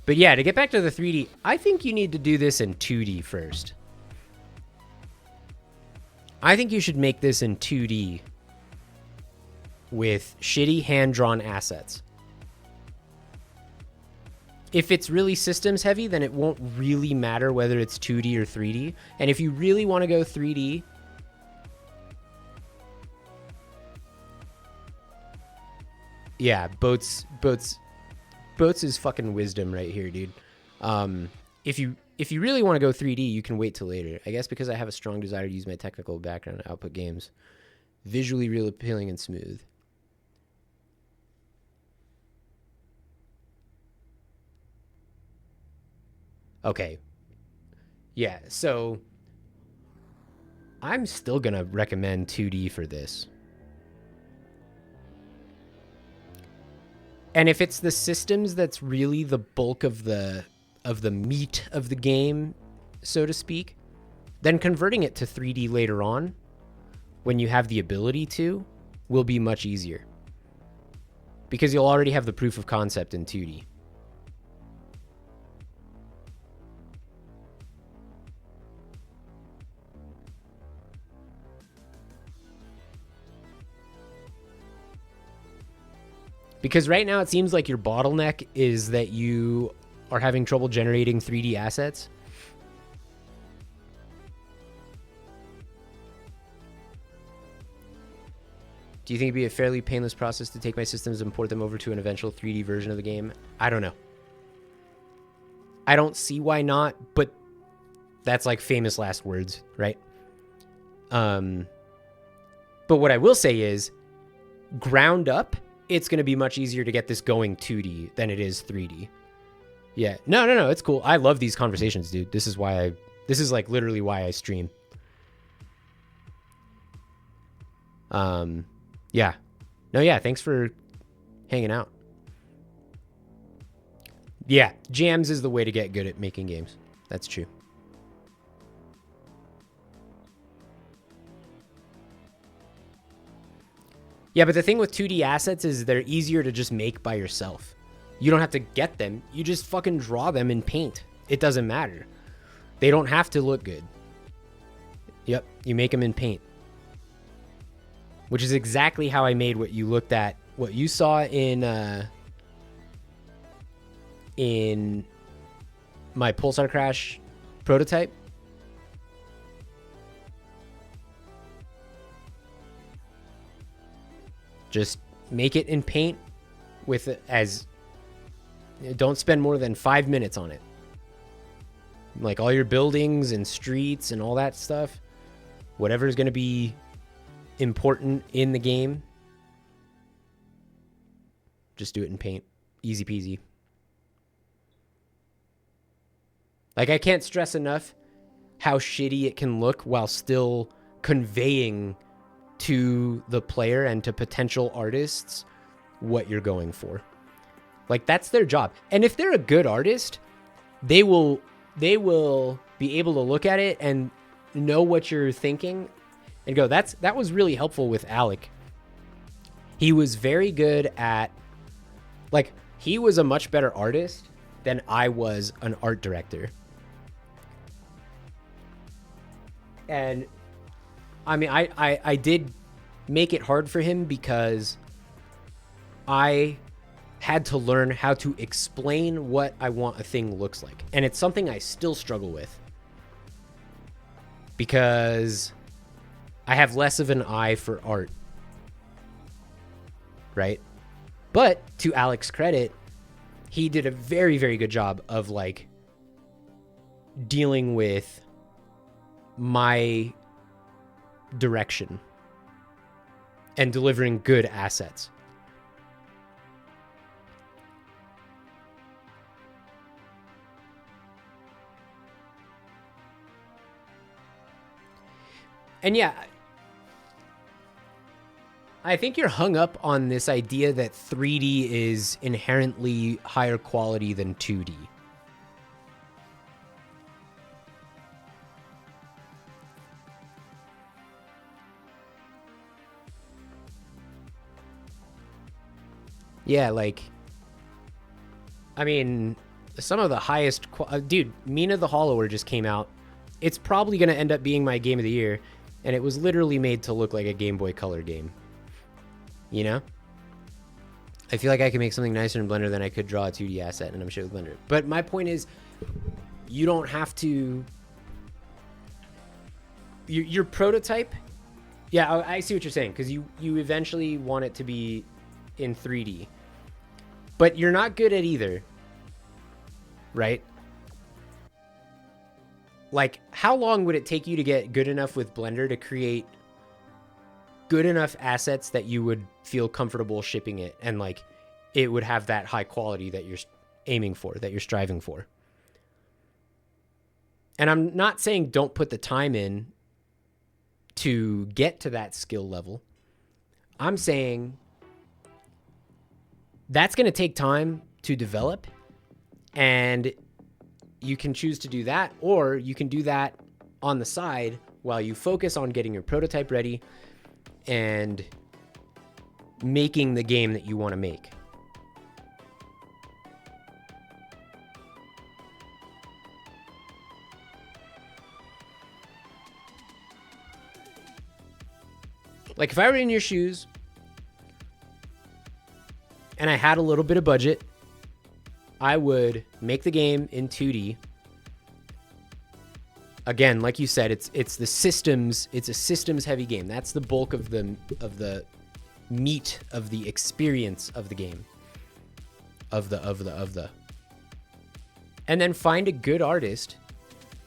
But yeah, to get back to the 3D, I think you need to do this in 2D first. I think you should make this in 2D with shitty hand-drawn assets. If it's really systems heavy, then it won't really matter whether it's 2D or 3D. And if you really want to go 3D, yeah, boats is fucking wisdom right here, dude. If you really want to go 3D, you can wait till later. I guess because I have a strong desire to use my technical background to output games. Visually real appealing and smooth. Okay. Yeah, so I'm still going to recommend 2D for this. And if it's the systems that's really the bulk of the meat of the game, so to speak, then converting it to 3D later on, when you have the ability to, will be much easier. Because you'll already have the proof of concept in 2D. Because right now it seems like your bottleneck is that you are having trouble generating 3D assets. Do you think it'd be a fairly painless process to take my systems and port them over to an eventual 3D version of the game? I don't know. I don't see why not, but that's like famous last words, right? But what I will say is, ground up, it's going to be much easier to get this going 2D than it is 3D. Yeah. No, it's cool. I love these conversations, dude. This is like literally why I stream. Yeah. No, yeah, thanks for hanging out. Yeah, jams is the way to get good at making games. That's true. Yeah, but the thing with 2D assets is they're easier to just make by yourself. You don't have to get them. You just fucking draw them in Paint. It doesn't matter. They don't have to look good. Yep, you make them in Paint. Which is exactly how I made what you looked at, what you saw in my Pulsar Crash prototype. Just make it in Paint with don't spend more than 5 minutes on it. Like all your buildings and streets and all that stuff, whatever is going to be important in the game, just do it in Paint. Easy peasy. Like, I can't stress enough how shitty it can look while still conveying to the player and to potential artists what you're going for. Like, that's their job. And if they're a good artist, they will be able to look at it and know what you're thinking and go, that was really helpful with Alec. He was very good at, like, he was a much better artist than I was an art director. And I mean, I did make it hard for him because I had to learn how to explain what I want a thing looks like. And it's something I still struggle with because I have less of an eye for art, right? But to Alec's credit, he did a very, very good job of like dealing with my direction and delivering good assets. And yeah, I think you're hung up on this idea that 3D is inherently higher quality than 2D. Yeah, like, I mean, some of the highest... dude, Mina the Hollower just came out. It's probably going to end up being my game of the year, and it was literally made to look like a Game Boy Color game. You know? I feel like I can make something nicer in Blender than I could draw a 2D asset, and I'm sure with Blender. But my point is, you don't have to... Your prototype... Yeah, I see what you're saying, because you eventually want it to be in 3D. But you're not good at either. Right? Like, how long would it take you to get good enough with Blender to create good enough assets that you would feel comfortable shipping it and, like, it would have that high quality that you're aiming for, that you're striving for? And I'm not saying don't put the time in to get to that skill level. I'm saying that's going to take time to develop, and you can choose to do that, or you can do that on the side while you focus on getting your prototype ready and making the game that you want to make. Like, if I were in your shoes and I had a little bit of budget, I would make the game in 2D. Again, like you said, it's the systems. It's a systems heavy game. That's the bulk of the meat of the experience of the game. And then find a good artist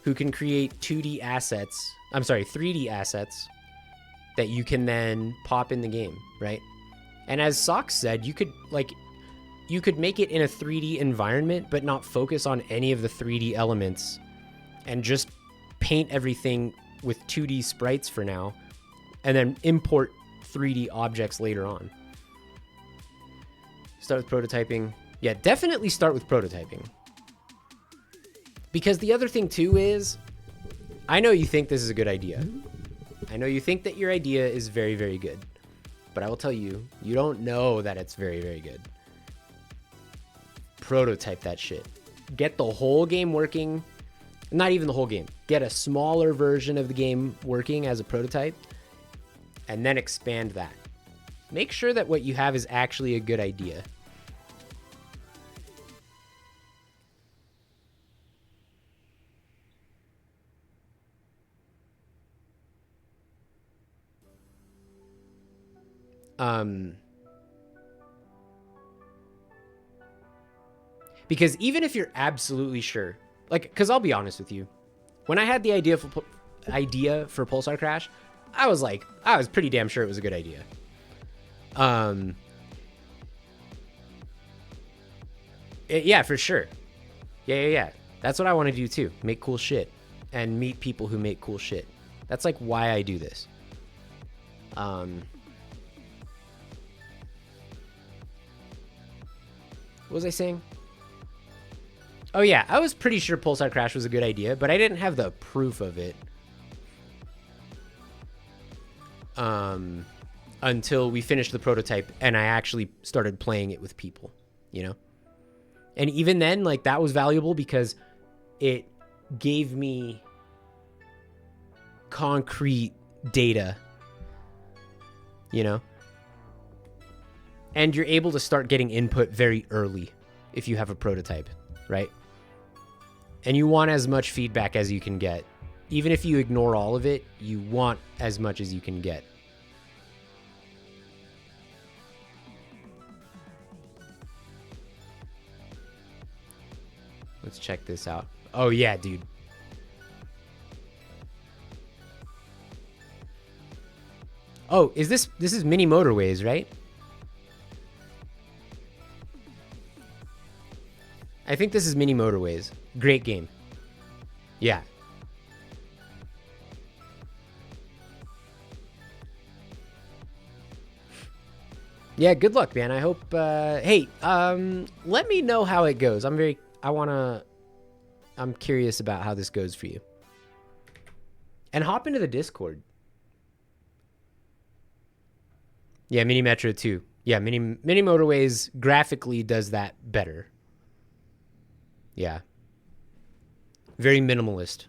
who can create 2D assets. I'm sorry, 3D assets that you can then pop in the game, right? And as Socks said, you could make it in a 3D environment, but not focus on any of the 3D elements and just paint everything with 2D sprites for now, and then import 3D objects later on. Start with prototyping. Yeah, definitely start with prototyping. Because the other thing too is, I know you think this is a good idea. I know you think that your idea is very, very good. But I will tell you, you don't know that it's very, very good. Prototype that shit. Get the whole game working. Not even the whole game. Get a smaller version of the game working as a prototype, and then expand that. Make sure that what you have is actually a good idea. Because even if you're absolutely sure, like, because I'll be honest with you, when I had the idea for Pulsar Crash, I was pretty damn sure it was a good idea. Yeah, for sure. Yeah. That's what I want to do too. Make cool shit and meet people who make cool shit. That's like why I do this. What was I saying? Oh yeah, I was pretty sure Pulsar Crash was a good idea, but I didn't have the proof of it. Until we finished the prototype and I actually started playing it with people, you know? And even then, like, that was valuable because it gave me concrete data, you know? And you're able to start getting input very early if you have a prototype, right? And you want as much feedback as you can get. Even if you ignore all of it, you want as much as you can get. Let's check this out. Oh yeah, dude. Oh, this is Mini Motorways, right? I think this is Mini Motorways. Great game. Yeah. Yeah, good luck, man. I hope, hey, let me know how it goes. I'm curious about how this goes for you. And hop into the Discord. Yeah, Mini Metro 2. Yeah, Mini Motorways graphically does that better. Yeah. Very minimalist.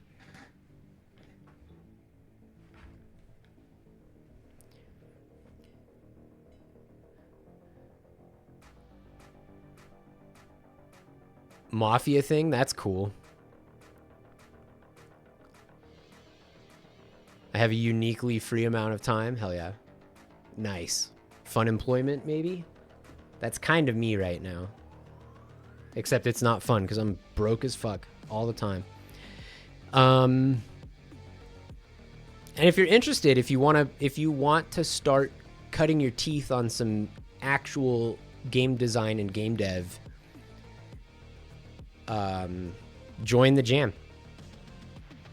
Mafia thing? That's cool. I have a uniquely free amount of time? Hell yeah. Nice. Fun employment, maybe? That's kind of me right now. Except it's not fun because I'm broke as fuck all the time. And if you're interested, if you want to start cutting your teeth on some actual game design and game dev, join the jam.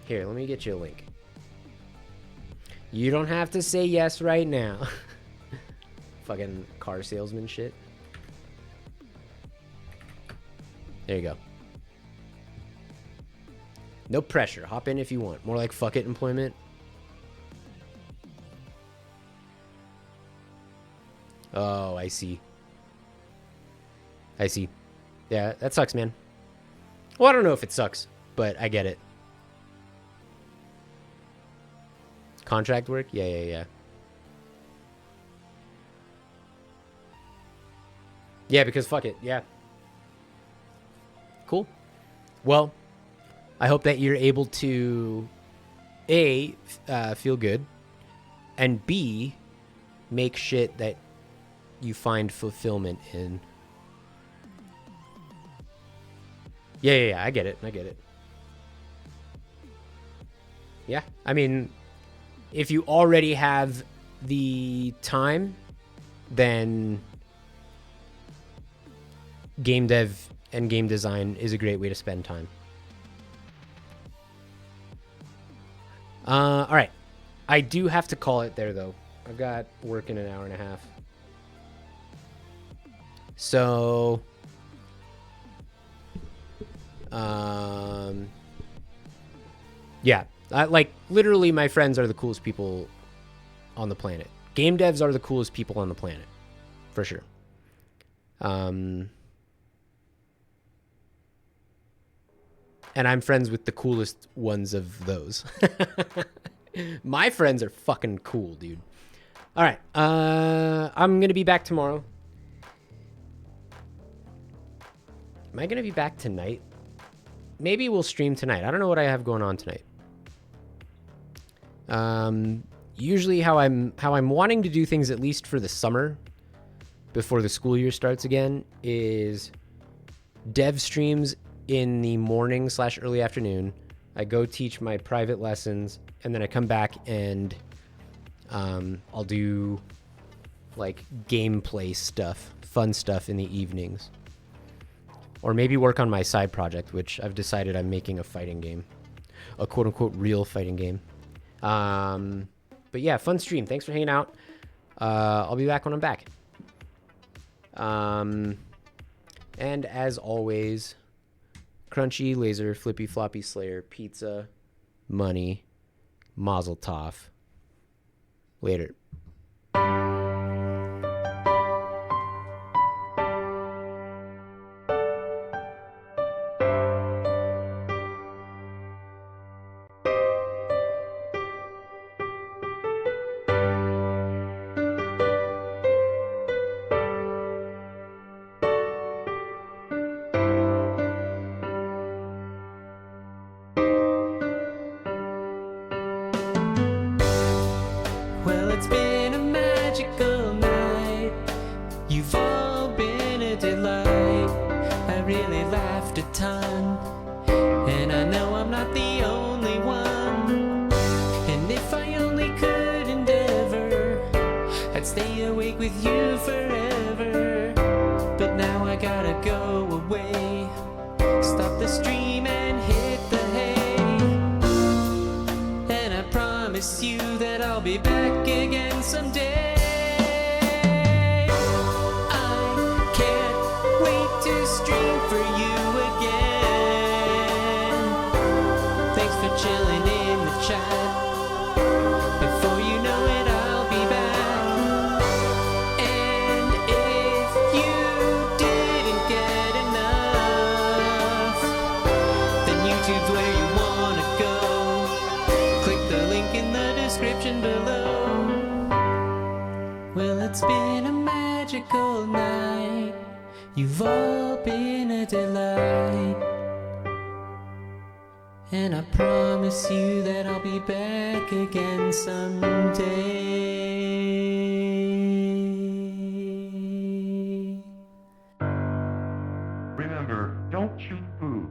Here, let me get you a link. You don't have to say yes right now. Fucking car salesman shit. There you go. No pressure. Hop in if you want. More like fuck it employment. Oh, I see. I see. Yeah, that sucks, man. Well, I don't know if it sucks, but I get it. Contract work? Yeah. Yeah, because fuck it. Yeah. Cool. Well, I hope that you're able to A, feel good, and B, make shit that you find fulfillment in. Yeah, I get it. Yeah, I mean, if you already have the time, then game dev and game design is a great way to spend time. All right. I do have to call it there, though. I've got work in an hour and a half. So, yeah. Like, literally, my friends are the coolest people on the planet. Game devs are the coolest people on the planet. For sure. And I'm friends with the coolest ones of those. My friends are fucking cool, dude. All right. I'm going to be back tomorrow. Am I going to be back tonight? Maybe we'll stream tonight. I don't know what I have going on tonight. Usually how I'm wanting to do things, at least for the summer, before the school year starts again, is dev streams in the morning / early afternoon. I go teach my private lessons, and then I come back and I'll do like gameplay stuff, fun stuff in the evenings. Or maybe work on my side project, which I've decided I'm making a fighting game. A quote-unquote real fighting game. But yeah, fun stream. Thanks for hanging out. I'll be back when I'm back. And as always, Crunchy, Laser, Flippy, Floppy, Slayer, Pizza, Money, Mazel Tov. Later. Well, it's been a magical night. You've all been a delight. I really laughed a ton, and I know I'm not the only one. And if I only could endeavor, I'd stay awake with you forever. But now I gotta go away. Stop the stream and hit the hay. And I promise you that I'll be back again someday. I can't wait to stream for you again. Thanks for chilling in the chat. Before you know it, I'll be back. And if you didn't get enough, then YouTube's where you wanna go. Click the link in the description below. Well, it's been a magical night. You've all been a delight. And I promise you that I'll be back again someday. Remember, don't chew food.